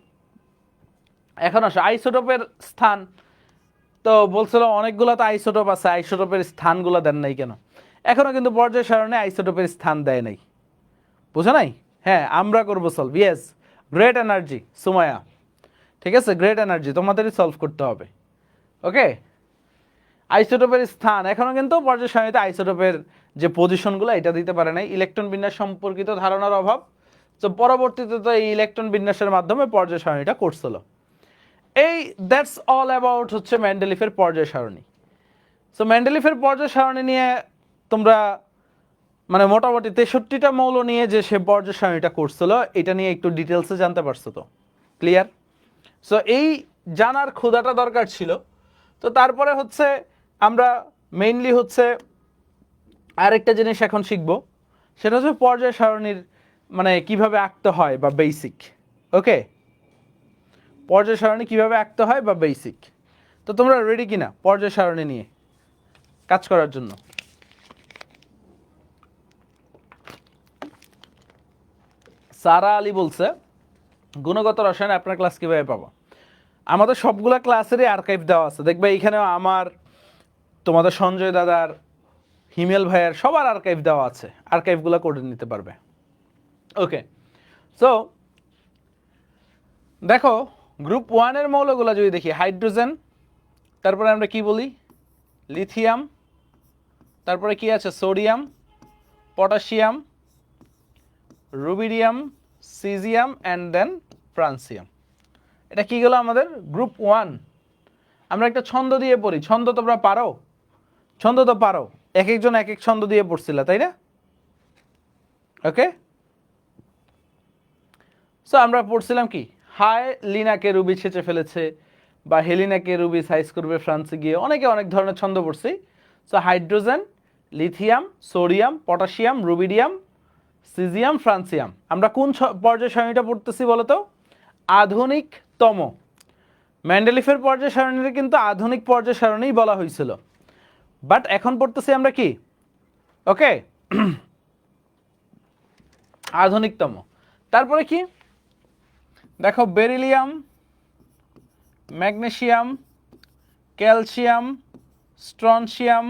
এখন আসো আইসোটোপের স্থান, তো বলছিল অনেকগুলো তো আইসোটোপ আছে, আইসোটোপের স্থানগুলো দেন নাই কেন? এখনো কিন্তু পর্যায় সারণী আইসোটোপের স্থান দেয় নাই, বুঝো নাই? হ্যাঁ, আমরা করবো solve, yes. Great energy Sumaiya, ঠিক আছে? গ্রেট এনার্জি তোমাদেরই সলভ করতে হবে। ওকে, আইসোটোপের স্থান এখনো কিন্তু পর্যায় সারণীতে আইসোটোপের যে পজিশনগুলো এটা দিতে পারে নাই, ইলেকট্রন বিন্যাস সম্পর্কিত ধারণার অভাব। তো পরবর্তীতে তো এই ইলেকট্রন বিন্যাসের মাধ্যমে পর্যায় সারণীটা করছিল। এই দ্যাটস অল অ্যাবাউট হচ্ছে মেন্ডেলিফের পর্যায় সারণী। সো মেন্ডেলিফের পর্যায় সারণী নিয়ে তোমরা মানে মোটামুটি 63টা মৌল নিয়ে যে সে পর্যায় সারণীটা করছিল এটা নিয়ে একটু ডিটেলসে জানতে পারছো তো? ক্লিয়ার? সো এই জানার ক্ষুধাটা দরকার ছিল। তো তারপরে হচ্ছে আমরা মেইনলি হচ্ছে আরেকটা জিনিস এখন শিখব, সেটা হচ্ছে পর্যায় সারণীর মানে কিভাবে আঁকতে হয় বা বেসিক। ওকে, পর্যায় সারণী কিভাবে আঁকতে হয় বা বেসিক। তো তোমরা রেডি কিনা পর্যায় সারণী নিয়ে কাজ করার জন্য? সারা আলী বলছে গুণগত রসায়ন আপনার ক্লাস কিভাবে পাবো? আমাদের সবগুলা ক্লাসেরই আর্কাইভ দেওয়া আছে, দেখবে এইখানেও আমার, তোমাদের সঞ্জয় দাদার, হিমেল ভাইয়ের সবার আর্কাইভ দেওয়া আছে, আর্কাইভগুলো করে নিতে পারবে। ওকে, সো দেখো গ্রুপ 1-এর মৌলগুলো যদি দেখি, হাইড্রোজেন, তারপরে আমরা কি বলি লিথিয়াম, তারপরে কি আছে sodium, potassium, rubidium, caesium and then francium. এটা কি গেল আমাদের গ্রুপ 1। আমরা একটা ছন্দ দিয়ে পড়ি, ছন্দ তোমরা পারো? ছন্দ তো পারো, এক একজন এক এক ছন্দ দিয়ে পড়ছিল, তাই না? ওকে, সো আমরা পড়ছিলাম কি, হায় লিনাকে রুবি ছেঁচে ফেলেছে, বা হেলিনাকে রুবি সাইজ করবে ফ্রান্সে গিয়ে, অনেকে অনেক ধরনের ছন্দ পড়ছি। So hydrogen, lithium, sodium, potassium, rubidium, caesium, francium. আমরা কোন পর্যায় সারণীটা পড়তেছি বলতো? আধুনিকতম। মেন্ডেলিফের পর্যায় সারণীর কিন্তু আধুনিক পর্যায় সারণী বলা হয়েছিল, বাট এখন পড়তেছি আমরা কি, ওকে, আধুনিকতম। তারপরে কি দেখো, beryllium, magnesium, calcium, strontium,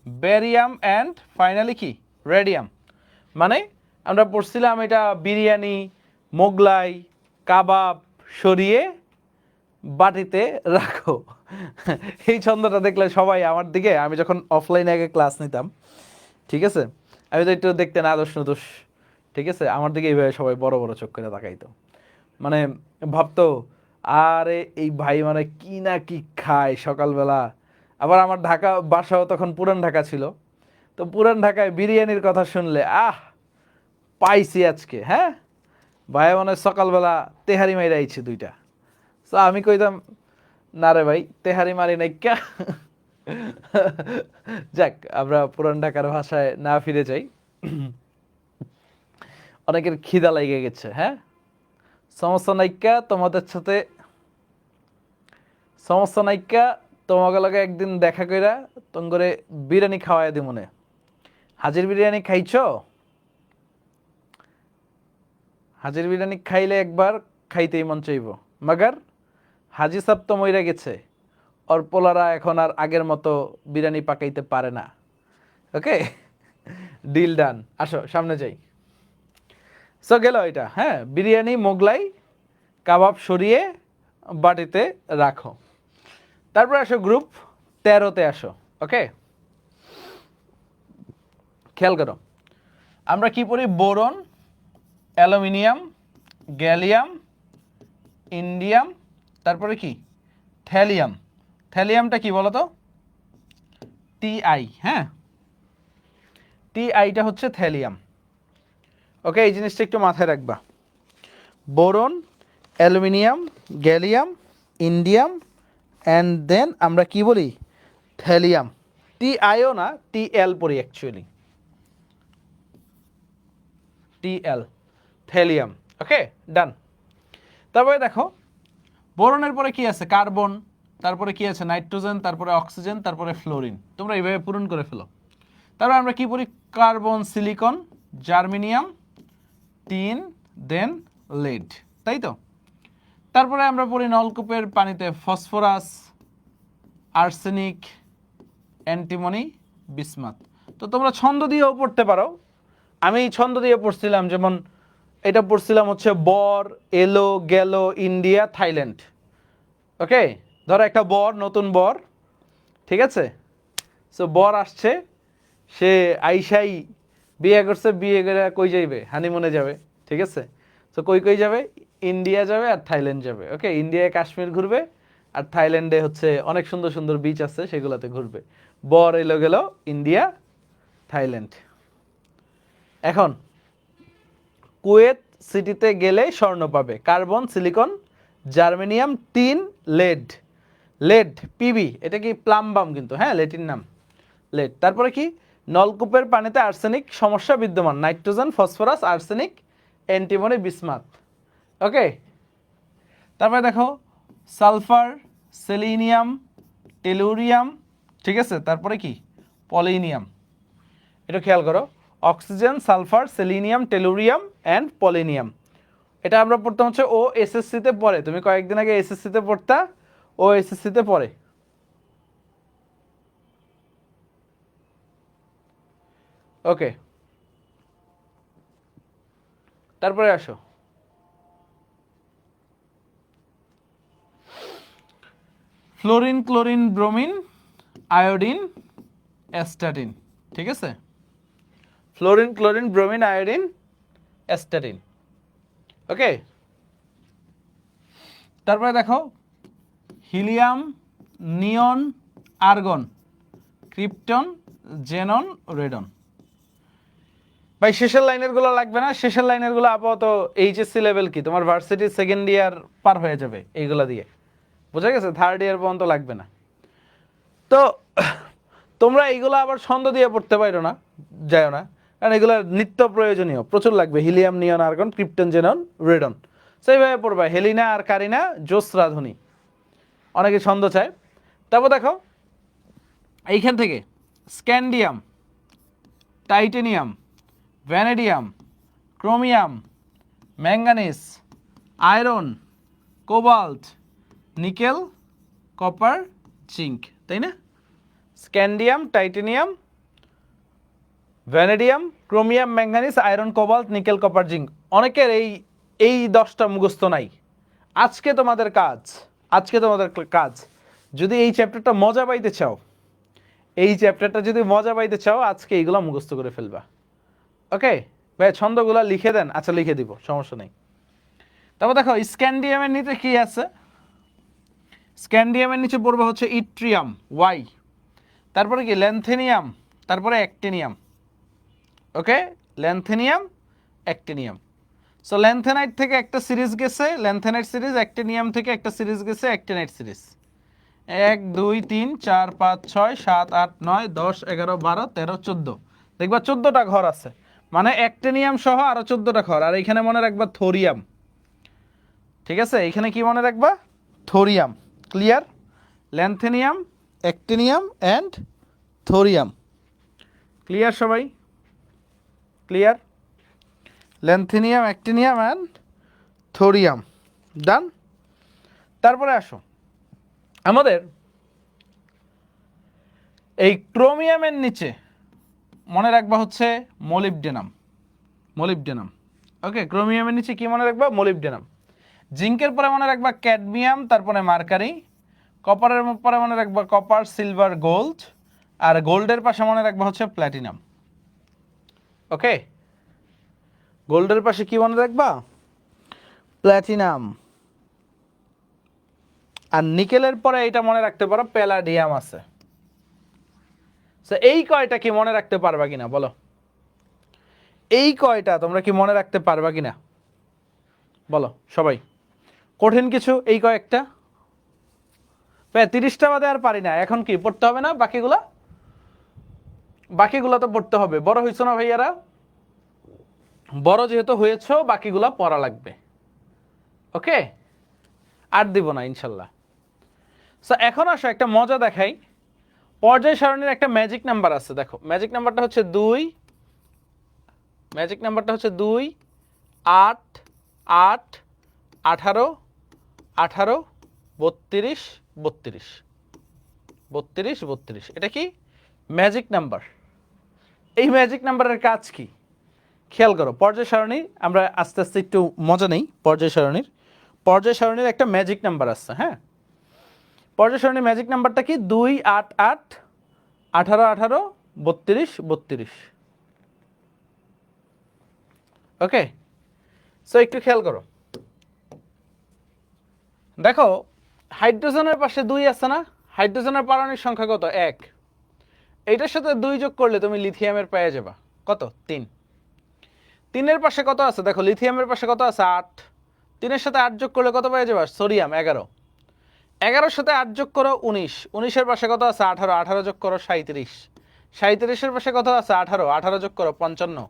barium and finally কি রেডিয়াম। মানে আমরা পড়ছিলাম এটা বিরিয়ানি, মোগলাই, কাবাব সরিয়ে বাটিতে রাখো। এই ছন্দটা দেখলে সবাই আমার দিকে, আমি যখন অফলাইনে আগে ক্লাস নিতাম, ঠিক আছে, আমি তো একটু দেখতে নাদোষ নদোষ, ঠিক আছে, আমার দিকে এইভাবে সবাই বড় বড় চোখ করে তাকাইতো, মানে ভাবতো আরে এই ভাই মানে কি না কি খায় সকালবেলা। আবার আমার ঢাকা বাসাও তখন পুরান ঢাকা ছিল, তো পুরান ঢাকায় বিরিয়ানির কথা শুনলে পাইছি আজকে, হ্যাঁ ভাই মানে সকালবেলা তেহারি মাইরা আইছে 2টা। তো আমি কইতাম না রে ভাই তেহারি মারি নাই কা। যাক, আমরা পুরান ঢাকার ভাষায় না ফিরে যাই। অনেকের খিদা লেগে গেছে, হ্যাঁ, সমস্যা নাইকা, তোমাদের সাথে সমস্যা নাইকা, তোমাকে লগে একদিন দেখা কইরা করে বিরিয়ানি খাওয়াই দি মনে। হাজির বিরিয়ানি খাইছো? হাজির বিরিয়ানি খাইলে একবার খাইতেই মন চাইব, মাগার হাজি সাহেব তো মইরা গেছে, ওর পোলারা এখন আর আগের মতো বিরিয়ানি পাকাইতে পারে না। ওকে, ডিল ডান, আসো সামনে যাই। সো গেল এটা, হ্যাঁ, বিরিয়ানি, মোগলাই, কাবাব সরিয়ে বাটিতে রাখো। তারপর আসো গ্রুপ 13-তে আসো। ওকে, খেয়াল করো আমরা কি পড়ি, বোরন, অ্যালুমিনিয়াম, গ্যালিয়াম, ইন্ডিয়াম, তারপরে কি থ্যালিয়াম। থ্যালিয়ামটা কি বলতো? টিআই, হ্যাঁ, টিআইটা হচ্ছে থ্যালিয়াম। ওকে, এই জিনিসটা একটু মাথায় রাখবা, boron, aluminium, gallium, indium and then আমরা কি বলি থ্যালিয়াম। টিআইও না, টিএল পড়ি actually, TL, thallium. Okay, done. তারপরে দেখো বোরনের পরে কি আছে, কার্বন, তারপরে কি আছে নাইট্রোজেন, তারপরে অক্সিজেন, তারপরে ফ্লোরিন। তোমরা এইভাবে পূরণ করে ফেলো। তারপরে আমরা কি পড়ি, কার্বন, সিলিকন, জার্মেনিয়াম, টিন, দেন লেড, তাই তো। তারপরে আমরা পড়ি নলকূপের পানিতে ফসফরাস, আর্সেনিক, অ্যান্টিমনি, বিসমাথ। তো তোমরা ছন্দ দিয়েও পড়তে পারো, আমি ছন্দ দিয়ে পড়ছিলাম, যেমন এটা পড়ছিলাম হচ্ছে বর, এলো, গেল, ইন্ডিয়া, থাইল্যান্ড। ওকে, ধরো একটা বর, নতুন বর, ঠিক আছে? সো বর আসছে, সে আইসাই বিয়ে করছে, বিয়ে করে কই যাইবে? হানিমুনে যাবে, ঠিক আছে? তো কই কই যাবে? ইন্ডিয়া যাবে আর থাইল্যান্ড যাবে। ওকে, ইন্ডিয়ায় কাশ্মীর ঘুরবে আর থাইল্যান্ডে হচ্ছে অনেক সুন্দর সুন্দর বিচ আছে, সেগুলোতে ঘুরবে। বর এলো গেল ইন্ডিয়া, থাইল্যান্ড। এখন কুয়েত সিটিতে গেলে স্বর্ণ পাবে, carbon, silicon, germanium, tin, lead. Lead PB, এটা কি প্লাম্বাম কিন্তু, হ্যাঁ, লেটিন নাম লেড। তারপরে কি? নলকূপের পানিতে আর্সেনিক সমস্যা বিদ্যমান, nitrogen, phosphorus, arsenic, antimony, bismuth. Okay, তারপরে দেখো সালফার, সেলিনিয়াম, টেলুরিয়াম, ঠিক আছে? তারপরে কি? পলিনিয়াম। এটা খেয়াল করো, oxygen, sulphur, selenium, tellurium and polonium. এটা আমরা পড়তাম হচ্ছে ও এসএসসিতে পড়ে। তুমি কয়েকদিন আগে এসএসসিতে পড়তা, ও এসএসসিতে পড়ে। ওকে, তারপরে আসো fluorine, chlorine, bromine, iodine, astatine. ঠিক আছে? Fluorine, chlorine, bromine, iodine, astatine. Okay, তারপরে দেখো helium, neon, argon, krypton, xenon, radon. ভাই শেষের লাইনের গুলো লাগবে না, শেষের লাইনের গুলো আপাতত এইচএসসি লেভেল কি তোমার ভার্সিটি সেকেন্ড ইয়ার পার হয়ে যাবে এইগুলা দিয়ে, বুঝা গেছে? থার্ড ইয়ার পর্যন্ত লাগবে না। তো তোমরা এইগুলো আবার ছন্দ দিয়ে পড়তে পারো না, যাও না, কারণ এগুলো নিত্য প্রয়োজনীয়, প্রচুর লাগবে। Helium, neon, argon, krypton, xenon, radon, সেইভাবে পড়বা। হেলিনা আর কারিনা, জোস, রাধুনী, অনেকে ছন্দ চায়। তারপর দেখো এইখান থেকে scandium, titanium, vanadium, chromium, manganese, iron, cobalt, nickel, copper, zinc, তাই না? Scandium, titanium, vanadium, chromium, manganese, iron, cobalt, nickel, copper, zinc. অনেকের এই 10টা মুখস্থ নাই। আজকে তোমাদের কাজ, আজকে তোমাদের কাজ, যদি এই চ্যাপ্টারটা মজা পাইতে চাও, এই চ্যাপ্টারটা যদি মজা পাইতে চাও, আজকে এইগুলো মুখস্থ করে ফেলবা। ওকে ভাই, ছন্দগুলো লিখে দেন। আচ্ছা, লিখে দিব, সমস্যা নেই। তারপর দেখো স্ক্যান্ডিয়ামের নিচে কি আছে? স্ক্যান্ডিয়ামের নিচে পড়বে হচ্ছে ইট্রিয়াম, ওয়াই। তারপরে কি? ল্যান্থেনিয়াম, তারপরে অ্যাক্টিনিয়াম। ওকে, ল্যান্থেনিয়াম, অ্যাক্টিনিয়াম। সো ল্যান্থেনাইট থেকে একটা সিরিজ গেছে, ল্যান্থেনাইট সিরিজ। অ্যাক্টিনিয়াম থেকে একটা সিরিজ গেছে, অ্যাক্টিনাইট সিরিজ। 1 2 3 4 5 6 7 8 9 10 11 12 13 14, দেখবা 14টা ঘর আছে, মানে অ্যাক্টিনিয়াম সহ আরো 14টা ঘর। আর এখানে মনে রাখবা থোরিয়াম, ঠিক আছে? এখানে কি মনে রাখবা? Thorium. Clear? Lanthanum, actinium and thorium. Clear সবাই? Clear? Lanthanum, actinium and thorium, done. তারপরে আসো আমাদের এই ক্রোমিয়ামের নিচে মনে রাখবা হচ্ছে মলিবডেনাম, মলিবডেনাম। ওকে, ক্রোমিয়ামের নিচে কি মনে রাখবা? মলিবডেনাম। জিঙ্কের পরে মনে রাখবা ক্যাডমিয়াম, তারপরে মার্কারি। কপারের পরে মনে রাখবা কপার, সিলভার, গোল্ড। আর গোল্ডের পাশে মনে রাখবা হচ্ছে প্ল্যাটিনাম। ওকে, গোল্ডের পাশে কি মনে রাখবা? প্ল্যাটিনাম। আর নিকেলের পরে এটা মনে রাখতে পারো প্যালাডিয়াম আছে। এই কয়টা কি মনে রাখতে পারবা কিনা বলো? এই কয়টা তোমরা কি মনে রাখতে পারবা কিনা বলো সবাই? কঠিন কিছু এই কয়েকটা? 30টা বাদে আর পারি না। এখন কি পড়তে হবে না বাকিগুলা? বাকিগুলা তো পড়তে হবে, বড় হইছো না ভাইয়ারা? বড় যেহেতু হয়েছ, বাকিগুলা পড়া লাগবে। ওকে, আর দিব না ইনশাল্লাহ। এখন আসো একটা মজা দেখাই। পর্যায় সারণীর একটা ম্যাজিক নাম্বার আছে, দেখো ম্যাজিক নাম্বারটা হচ্ছে 2, ম্যাজিক নাম্বারটা হচ্ছে 2 8 8 18 18 32 32 32 32। এটা কি? Magic number. এই ম্যাজিক নাম্বারের কাজ কি খেয়াল করো। পর্যায় সারণী আমরা আস্তে আস্তে একটু মজা নেই। পর্যায় সারণীর একটা ম্যাজিক নাম্বার আছে, হ্যাঁ? পর্যায় সারণী ম্যাজিক নাম্বারটা কি 2 8 8 18 18 32 32। ওকে, সো একটু খেয়াল করো, দেখো হাইড্রোজেনের পাশে 2 আছে না, হাইড্রোজেনের পারমাণবিক সংখ্যা কত 1, এইটার সাথে 2 যোগ করলে তুমি লিথিয়ামের পেয়ে যাবা কত 3। 3 এর পাশে কত আছে দেখো, লিথিয়ামের পাশে কত আছে 8, 3 এর সাথে 8 যোগ করলে কত পেয়ে যাবা সোডিয়াম 11, 11 এর সাথে 8 যোগ করো 19, 19 এর পাশে কত আছে 18, 18 যোগ করো 37, 37 এর পাশে কত আছে 18, 18 যোগ করো 55,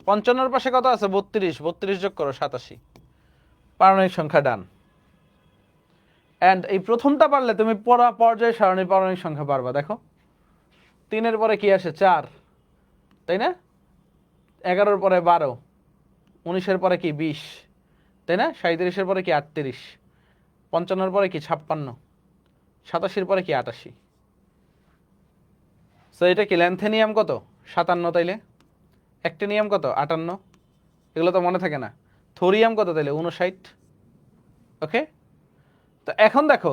55 এর পাশে কত আছে 32, 32 যোগ করো 87। পারমাণবিক সংখ্যা ডান। এন্ড এই প্রথমটা পারলে তুমি পর্যায় সারণী পারমাণবিক সংখ্যা পারবা। দেখো 3 এর পরে কি আসে 4, তাই না, 11 এর পরে 12, 19 এর পরে কি 20, তাই না, 37 এর পরে কি 38, 55 এর পরে কি 56, 87 এর পরে কি 88। সো এটা কি ল্যান্থেনিয়াম কত 57, তাইলে অ্যাক্টিনিয়াম কত 58, এগুলো তো মনে থাকে না। থোরিয়াম কত তাইলে 59। ওকে, তো এখন দেখো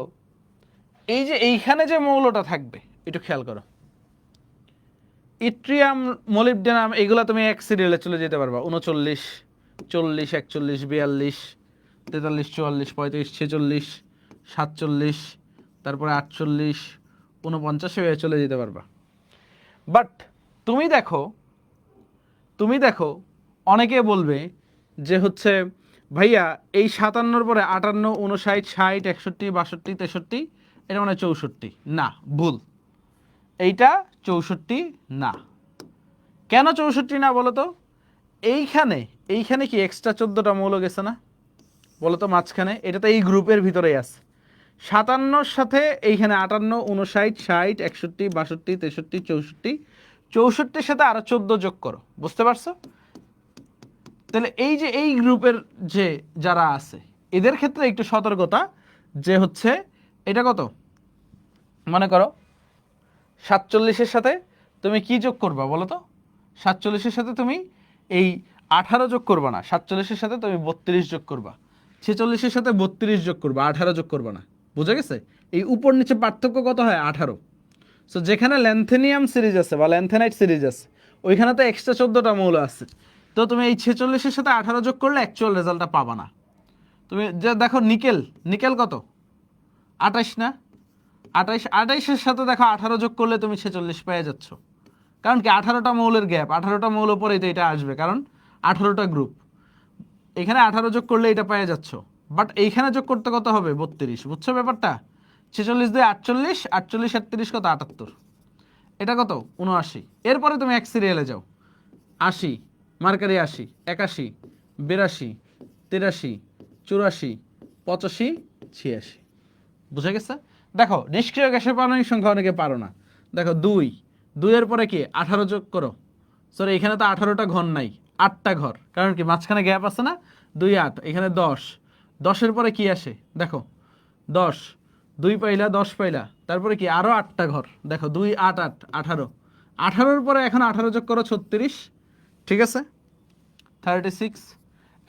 এই যে এইখানে যে মৌলটা থাকবে একটু খেয়াল করো, ইট্রিয়াম মলিবডেনাম এগুলো তুমি এক সিরিয়ালে চলে যেতে পারবা 39 40 41 42 43 44 35 46 47, তারপরে 48 49 হয়ে চলে যেতে পারবা। বাট তুমি দেখো অনেকে বলবে যে হচ্ছে ভাইয়া এই 57 পরে 58 59 60 61 62 63 এটা মানে 64। না, ভুল, এইটা 64 না। কেন 64 না বলো তো, এইখানে কি এক্সট্রা 14টা মৌল গেছে না বলো তো মাঝখানে, এটা তো এই গ্রুপের ভিতরেই আছে। 57 সাথে এইখানে 58 59 60 61 62 63 64, 64 সাথে আরো 14 যোগ করো, বুঝতে পারছো? তাহলে এই যে এই গ্রুপের যে যারা আছে এদের ক্ষেত্রে একটু সতর্কতা, যে হচ্ছে এটা কত মনে করো 47-এর সাথে তুমি কি যোগ করবা বলো তো, 47-এর সাথে তুমি এই 18 যোগ করবা না, 47-এর সাথে তুমি 32 যোগ করবা, 46-এর সাথে 32 যোগ করবা, 18 যোগ করবা না। বুঝা গেছে? এই উপর নিচে পার্থক্য কত হয় 18। সো যেখানে ল্যান্থেনিয়াম সিরিজ আছে বা ল্যান্থেনাইট সিরিজ আছে ওইখানে তো এক্সট্রা 14টা মৌল আছে, তো তুমি এই 46-এর সাথে 18 যোগ করলে অ্যাকচুয়াল রেজাল্টটা পাবা না। তুমি যে দেখো নিকেল কত 28 না, 28-এর সাথে দেখো 18 যোগ করলে তুমি 46 পেয়ে যাচ্ছ। কারণ কি 18টা মৌলের গ্যাপ, 18টা মৌল পরেই তো এটা আসবে, কারণ 18টা গ্রুপ, এখানে 18 যোগ করলে এটা পেয়ে যাচ্ছ। বাট এইখানে যোগ করতে কত হবে 32, বুঝছো ব্যাপারটা? 46 দিয়ে 48, 48 38 কত 78, এটা কত 79। এরপরে তুমি এক সিরিয়ালে যাও, 80 মার্কারি 80 81 82 83 84 85 86। বুঝা গেছে? দেখো নিষ্ক্রিয় গ্যাসের পারমাণবিক সংখ্যা অনেকে পারো না। দেখো 2 এর পরে কি 18 যোগ করো, সরি এখানে তো 18টা ঘর নাই, 8টা ঘর, কারণ কি মাঝখানে গ্যাপ আছে না, 2 8, এখানে 10, 10-এর পরে কি আসে দেখো 10, 2 পাইলা 10 পাইলা, তারপরে কি আরো 8টা ঘর, দেখো 2 8 8 18, 18-এর পরে এখন 18 যোগ করো 36, ঠিক আছে 36।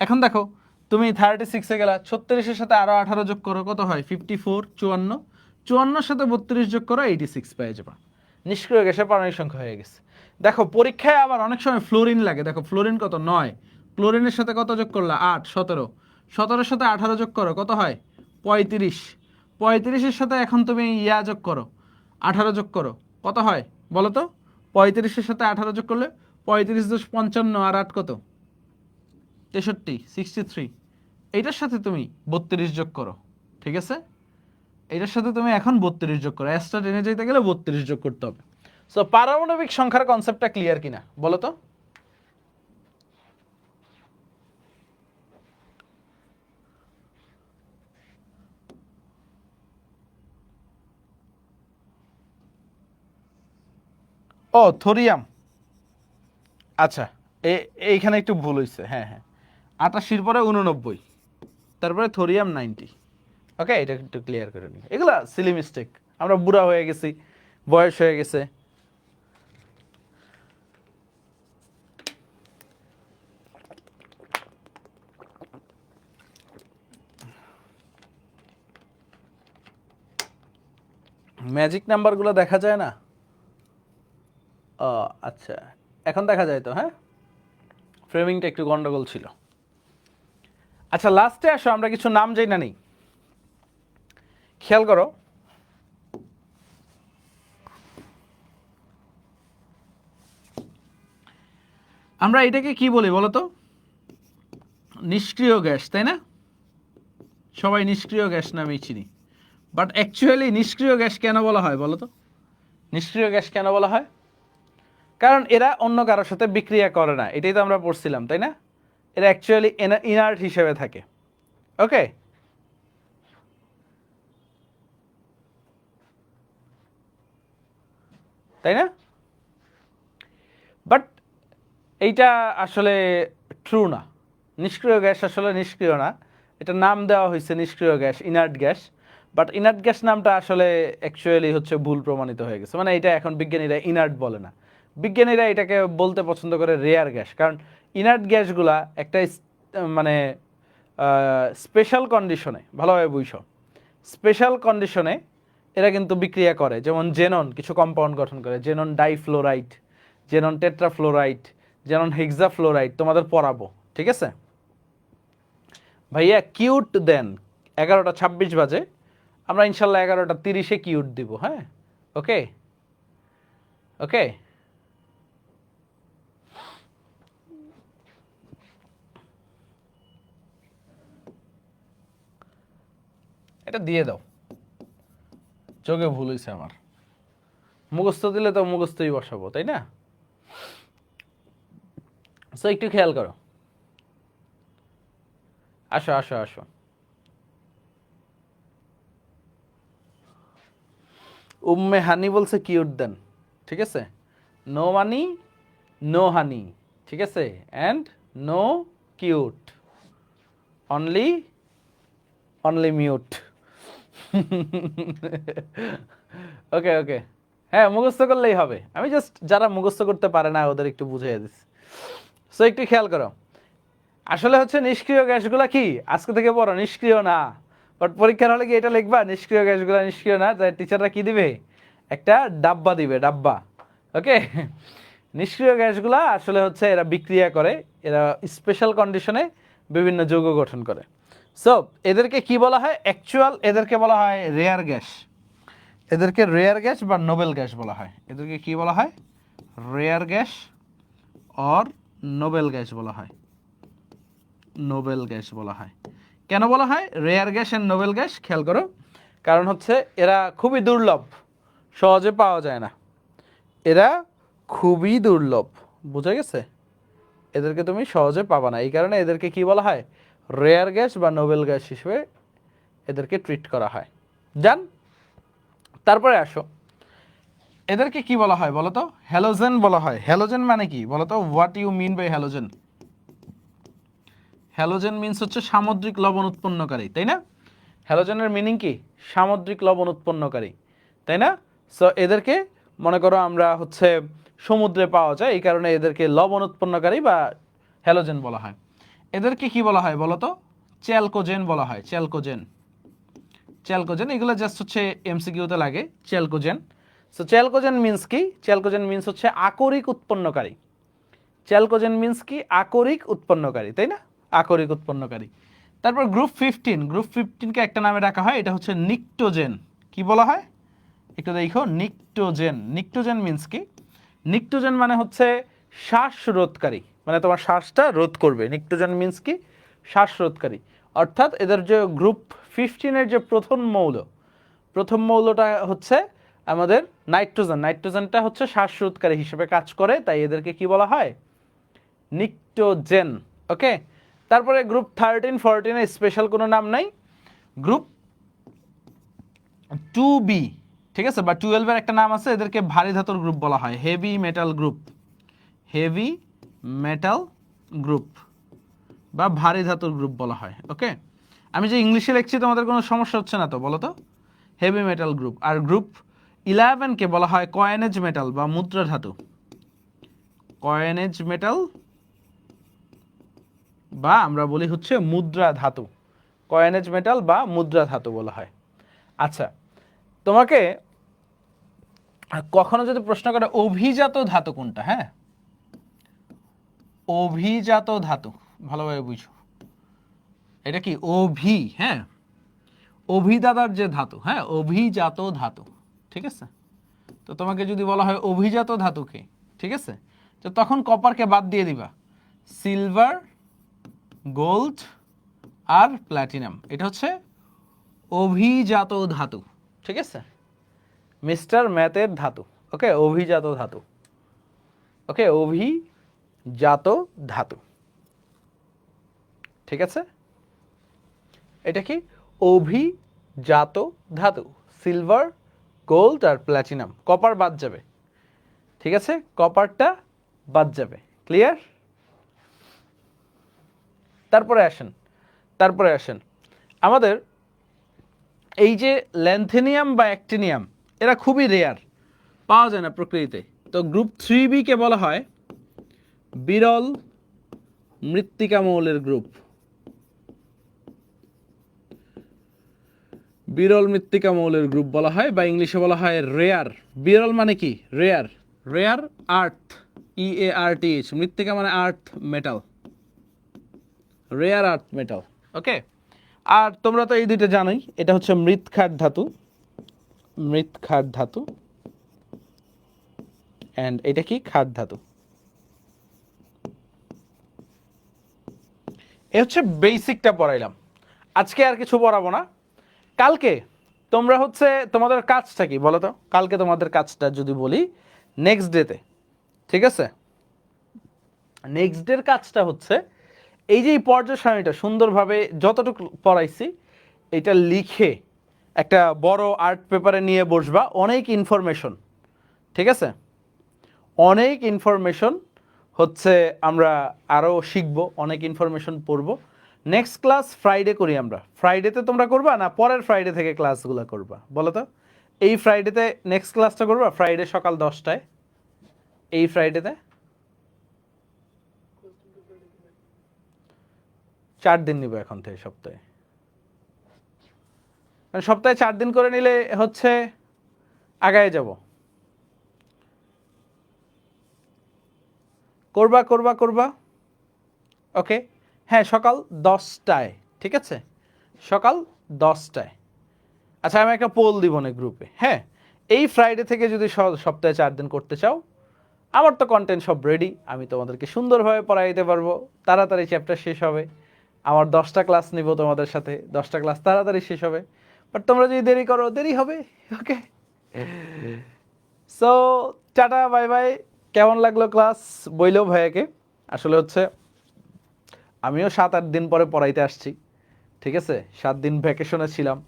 এখন দেখো তুমি 36-এ গেলা, 36-এর সাথে আরো 18 যোগ করো কত হয় 54, 54, 54-এর সাথে 32 যোগ করো 86 পেয়ে যাবা। নিষ্ক্রিয় গ্যাসের পারমাণবিক সংখ্যা হয়ে গেছে। দেখো পরীক্ষায় আবার অনেক সময় ফ্লোরিন লাগে, দেখো ফ্লোরিন কত 9, ক্লোরিনের সাথে কত যোগ করলা 8, 17, 17-এর সাথে 18 যোগ করো কত হয় 35, 35-এর সাথে এখন তুমি ইয়া যোগ করো 18 যোগ করো কত হয় বলো তো, 35-এর সাথে 18 যোগ করলে 35 + 55 আর 8 কত 63, 63, এইটার সাথে তুমি 32 যোগ করো, ঠিক আছে, এইটার সাথে তুমি এখন 32 যোগ করো, এক্সট্রা টেনে যেতে গেলে 32 যোগ করতে হবে। সো পারমাণবিক সংখ্যার কনসেপ্টটা ক্লিয়ার কিনা বলো তো? ও থোরিয়াম, আচ্ছা এইখানে একটু ভুল হয়েছে, হ্যাঁ হ্যাঁ 88-এর পরে 89, তারপরে থোরিয়াম 90। ওকে, এটা একটু ক্লিয়ার করে নিই, এগুলা সিলি মিস্টেক, আমরা বুড়া হয়ে গেছি, বয়স হয়ে গেছে। ম্যাজিক নাম্বারগুলো দেখা যায় না? আচ্ছা, এখন দেখা যায় তো। হ্যাঁ, ফ্রেমিংটা একটু গন্ডগোল ছিল। আচ্ছা, লাস্টে আসো, আমরা কিছু নাম যাই না নেই। খেয়াল করো, আমরা এটাকে কি বলি বলো তো? নিষ্ক্রিয় গ্যাস, তাই না? সবাই নিষ্ক্রিয় গ্যাস নামেই চিনি। বাট অ্যাকচুয়ালি নিষ্ক্রিয় গ্যাস কেন বলা হয় বলো তো? নিষ্ক্রিয় গ্যাস কেন বলা হয়? কারণ এরা অন্য কারোর সাথে বিক্রিয়া করে না, এটাই তো আমরা পড়ছিলাম, তাই না? এরা অ্যাকচুয়ালি ইনার্ট হিসেবে থাকে। ওকে, তাই না? বাট এইটা আসলে ট্রু না। নিষ্ক্রিয় গ্যাস আসলে নিষ্ক্রিয় না, এটা নাম দেওয়া হয়েছে নিষ্ক্রিয় gas, inert gas. But inert gas নামটা আসলে অ্যাকচুয়ালি হচ্ছে ভুল প্রমাণিত হয়ে গেছে। মানে এটা এখন বিজ্ঞানীরা ইনার্ট বলে না, বিজ্ঞানীরা এটাকে বলতে পছন্দ করে রেয়ার গ্যাস। কারণ ইনার্ট গ্যাসগুলা একটা মানে স্পেশাল কন্ডিশনে, ভালোভাবে বুঝো, স্পেশাল কন্ডিশনে এরা কিন্তু বিক্রিয়া করে। যেমন জেনন কিছু কম্পাউন্ড গঠন করে, xenon difluoride, xenon টেট্রাফ্লোরাইড, xenon hexafluoride, তোমাদের পড়াবো, ঠিক আছে? ভাইয়া কিউট দেন, 11:26 বাজে, আমরা ইনশাল্লাহ 11:30 কিউট দিব। হ্যাঁ, ওকে ওকে। এটা দিয়ে দাও, চোখে ভুল হয়েছে আমার। মুখস্থ দিলে তো মুখস্থই বসাবো, তাই না? সো একটু খেয়াল করো, আসো আসো আসো। উম্মে হানি বলছে কিউট দেন, ঠিক আছে? নো মানি, নো হানি, ঠিক আছে? And no cute, only only mute. Okay okay, হ্যাঁ মুখস্থ করলেই হবে। আমি জাস্ট যারা মুখস্থ করতে পারে না ওদের একটু বুঝিয়ে দিচ্ছি। সো একটু খেয়াল করো, আসলে হচ্ছে নিষ্ক্রিয় গ্যাসগুলা কি, আজকে থেকে পড়ো, নিষ্ক্রিয় না। বাট পরীক্ষার হলে কি এটা লিখবা নিষ্ক্রিয় গ্যাসগুলা নিষ্ক্রিয় না, তাই টিচাররা কি দিবে, একটা ডাব্বা দিবে, ডাব্বা। ওকে, নিষ্ক্রিয় গ্যাসগুলা আসলে হচ্ছে এরা বিক্রিয়া করে, এরা স্পেশাল কন্ডিশনে বিভিন্ন যৌগ গঠন করে। সো এদেরকে কি বলা হয় অ্যাকচুয়াল, এদেরকে বলা হয় রেয়ার গ্যাস। এদেরকে রেয়ার গ্যাস বা নোবেল গ্যাস বলা হয়। এদেরকে কি বলা হয়? Rare gas or Nobel gas বলা হয়। নোবেল গ্যাস বলা হয়। কেন বলা হয় rare gas and Nobel gas? খেয়াল করো, কারণ হচ্ছে এরা খুবই দুর্লভ, সহজে পাওয়া যায় না, এরা খুবই দুর্লভ, বুঝা গেছে? এদেরকে তুমি সহজে পাবা না, এই কারণে এদেরকে কি বলা হয়, রেয়ার গ্যাস বা নোবেল গ্যাস হিসেবে এদেরকে ট্রিট করা হয়। জান, তারপরে আসো, এদেরকে কি বলা হয় বলো তো? হ্যালোজেন বলা হয়। হ্যালোজেন মানে কি বলো তো? What you mean by halogen? Halogen means হচ্ছে সামুদ্রিক লবণ উৎপন্নকারী, তাই না? হ্যালোজেনের মিনিং কি? সামুদ্রিক লবণ উৎপন্নকারী, তাই না? সো এদেরকে মনে করো আমরা হচ্ছে সমুদ্রে পাওয়া যায়, এই কারণে এদেরকে লবণ উৎপন্নকারী বা হ্যালোজেন বলা হয়। এদেরকে কি বলা হয় বলো তো? চ্যালকোজেন বলা হয়। চ্যালকোজেন, চ্যালকোজেন, এগুলো জাস্ট হচ্ছে এমসিকিউতে লাগে, চ্যালকোজেন। সো চ্যালকোজেন মিন্স কি? চ্যালকোজেন মিন্স হচ্ছে আকরিক উৎপন্নকারী। চ্যালকোজেন মিন্স কি? আকরিক উৎপন্নকারী, তাই না? আকরিক উৎপন্নকারী। তারপর গ্রুপ 15, গ্রুপ 15কে একটা নামে ডাকা হয়, এটা হচ্ছে নিকটোজেন। কি বলা হয় একটু দেখো, নিকটোজেন। নিকটোজেন মিন্স কি? নিকটোজেন মানে হচ্ছে শ্বাসরোধকারী, মানে তোমার শ্বাসটা রোধ করবে। নিকটোজেন মিন্স কি? শ্বাসরোধকারী। অর্থাৎ এদের যে গ্রুপ 15-এর যে প্রথম মৌল, প্রথম মৌলটা হচ্ছে আমাদের নাইট্রোজেন। নাইট্রোজেনটা হচ্ছে শ্বাসরোধকারী হিসেবে কাজ করে, তাই এদেরকে কি বলা হয়? নিকটোজেন। ওকে, তারপরে গ্রুপ 13, 14-এ স্পেশাল কোনো নাম নাই। গ্রুপ 2B, ঠিক আছে, বা 12-এর একটা নাম আছে, এদেরকে ভারী ধাতুর গ্রুপ বলা হয়, heavy metal group. Heavy metal group বা ভারী ধাতুর গ্রুপ বলা হয়। ওকে, আমি যে ইংলিশে লিখছি তোমাদের কোনো সমস্যা হচ্ছে না তো বলো তো? Heavy metal group. আর গ্রুপ 11-কে বলা হয় কয়েনেজ মেটাল বা মুদ্রা ধাতু। কয়েনেজ মেটাল বা আমরা বলি হচ্ছে মুদ্রা ধাতু। কয়েনেজ মেটাল বা মুদ্রা ধাতু বলা হয়। আচ্ছা, তোমাকে আর কখনো যদি প্রশ্ন করে অভিজাত ধাতু কোনটা, হ্যাঁ অভিজাত ধাতু, ভালোভাবে বুঝো এটা কি অভি, হ্যাঁ অভিদাতার যে ধাতু, হ্যাঁ অভিজাত ধাতু, ঠিক আছে। তো তোমাকে যদি বলা হয় অভিজাত ধাতুকে, ঠিক আছে, তো তখন কপারকে বাদ দিয়ে দিবা, সিলভার, গোল্ড আর প্ল্যাটিনাম, এটা হচ্ছে অভিজাত ধাতু, ঠিক আছে, মিস্টার ম্যাথের ধাতু, ওকে অভিজাত ধাতু, ওকে অভিজাত ধাতু, ঠিক আছে। এটা কি অভিজাত ধাতু, সিলভার, গোল্ড আর প্ল্যাটিনাম, কপার বাদ যাবে, ঠিক আছে, কপারটা বাদ যাবে, ক্লিয়ার। তারপরে আসেন আমাদের এই যে ল্যান্থেনিয়াম বা অ্যাক্টিনিয়াম, এরা খুবই রেয়ার, পাওয়া যায় না প্রকৃতিতে। তো গ্রুপ 3B কে বলা হয় বিরল মৃত্তিকা মৌলের গ্রুপ, বিরল মৃত্তিকা মৌলের গ্রুপ বলা হয়, বা ইংলিশে বলা হয় রেয়ার। বিরল মানে কি রেয়ার, রেয়ার আর্থ, EARTH, মৃত্তিকা মানে earth metal, rare earth metal, okay. আর তোমরা তো এই দুইটা জানোই, এটা হচ্ছে মৃৎক্ষার ধাতু, মৃৎক্ষার ধাতু, অ্যান্ড এটা কি ক্ষার ধাতু। এ হচ্ছে বেসিকটা পড়াইলাম, আজকে আর কিছু পড়াবো না। কালকে তোমরা হচ্ছে তোমাদের কাজটা কি বলো তো, কালকে তোমাদের কাজটা যদি বলি নেক্সট ডেতে, ঠিক আছে, নেক্সট ডের কাজটা হচ্ছে এই যে এই পর্যায় সারণীটা সুন্দরভাবে যতটুকু পড়াইছি এটা লিখে একটা বড় আর্ট পেপারে নিয়ে বসবা, অনেক ইনফরমেশন, ঠিক আছে, অনেক ইনফরমেশন হচ্ছে আমরা আরও শিখবো, অনেক ইনফরমেশন পড়বো। নেক্সট ক্লাস ফ্রাইডে করি আমরা, ফ্রাইডেতে তোমরা করবা না পরের ফ্রাইডে থেকে ক্লাসগুলো করবা বলো তো? এই ফ্রাইডেতে নেক্সট ক্লাসটা করবা, ফ্রাইডে সকাল 10টায়, এই ফ্রাইডেতে 4 দিন নিব এখন থেকে সপ্তাহে, সপ্তাহে 4 দিন করে নিলে হচ্ছে আগায় যাব। করবা করবা করবা, ওকে, হ্যাঁ সকাল 10টায়, ঠিক আছে, সকাল 10টায়। আচ্ছা আমি একটা পোল দিব না গ্রুপে, হ্যাঁ এই ফ্রাইডে থেকে যদি সপ্তাহে 4 দিন করতে চাও, আমার তো কন্টেন্ট সব রেডি, আমি তোমাদেরকে সুন্দরভাবে পড়াই দিতে পারবো, তাড়াতাড়ি চ্যাপ্টার শেষ হবে, আমার 10টা ক্লাস নিব তোমাদের সাথে, 10টা ক্লাস তাড়াতাড়ি শেষ হবে। বাট তোমরা যদি দেরি করো দেরি হবে, okay. So tata bye bye. কেমন লাগলো ক্লাস বইলেও ভাইয়াকে, আসলে হচ্ছে আমিও 7-8 দিন পরে পড়াইতে আসছি, ঠিক আছে, 7 দিন ভ্যাকেশনে ছিলাম।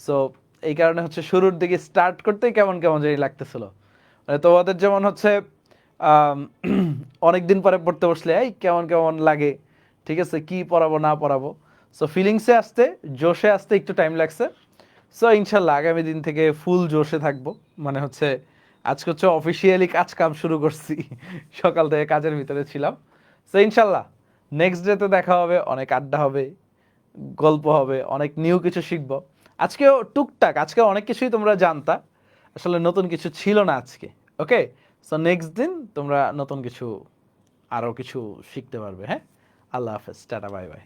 সো এই কারণে হচ্ছে শুরুর দিকে স্টার্ট করতেই কেমন কেমন জানি লাগতেছিল, মানে তোমাদের যেমন হচ্ছে অনেক দিন পরে পড়তে বসলে এই কেমন কেমন লাগে, ঠিক আছে, কি পড়াবো না পড়াবো। সো ফিলিংসে আসতে, জোশে আসতে একটু টাইম লাগছে। সো ইনশাল্লাহ আগামী দিন থেকে ফুল জোশে থাকবো, মানে হচ্ছে আজকে হচ্ছে অফিসিয়ালি কাজ কাম শুরু করছি, সকাল থেকে কাজের ভিতরে ছিলাম। সো ইনশাল্লাহ নেক্সট ডেতে দেখা হবে, অনেক আড্ডা হবে, গল্প হবে, অনেক নিউ কিছু শিখবো। আজকেও টুকটাক, আজকে অনেক কিছুই তোমরা জানতা, আসলে নতুন কিছু ছিল না আজকে, ওকে। সো নেক্সট দিন তোমরা নতুন কিছু আরও কিছু শিখতে পারবে, হ্যাঁ। আল্লাহ হাফেজ, টাটা বাই বাই।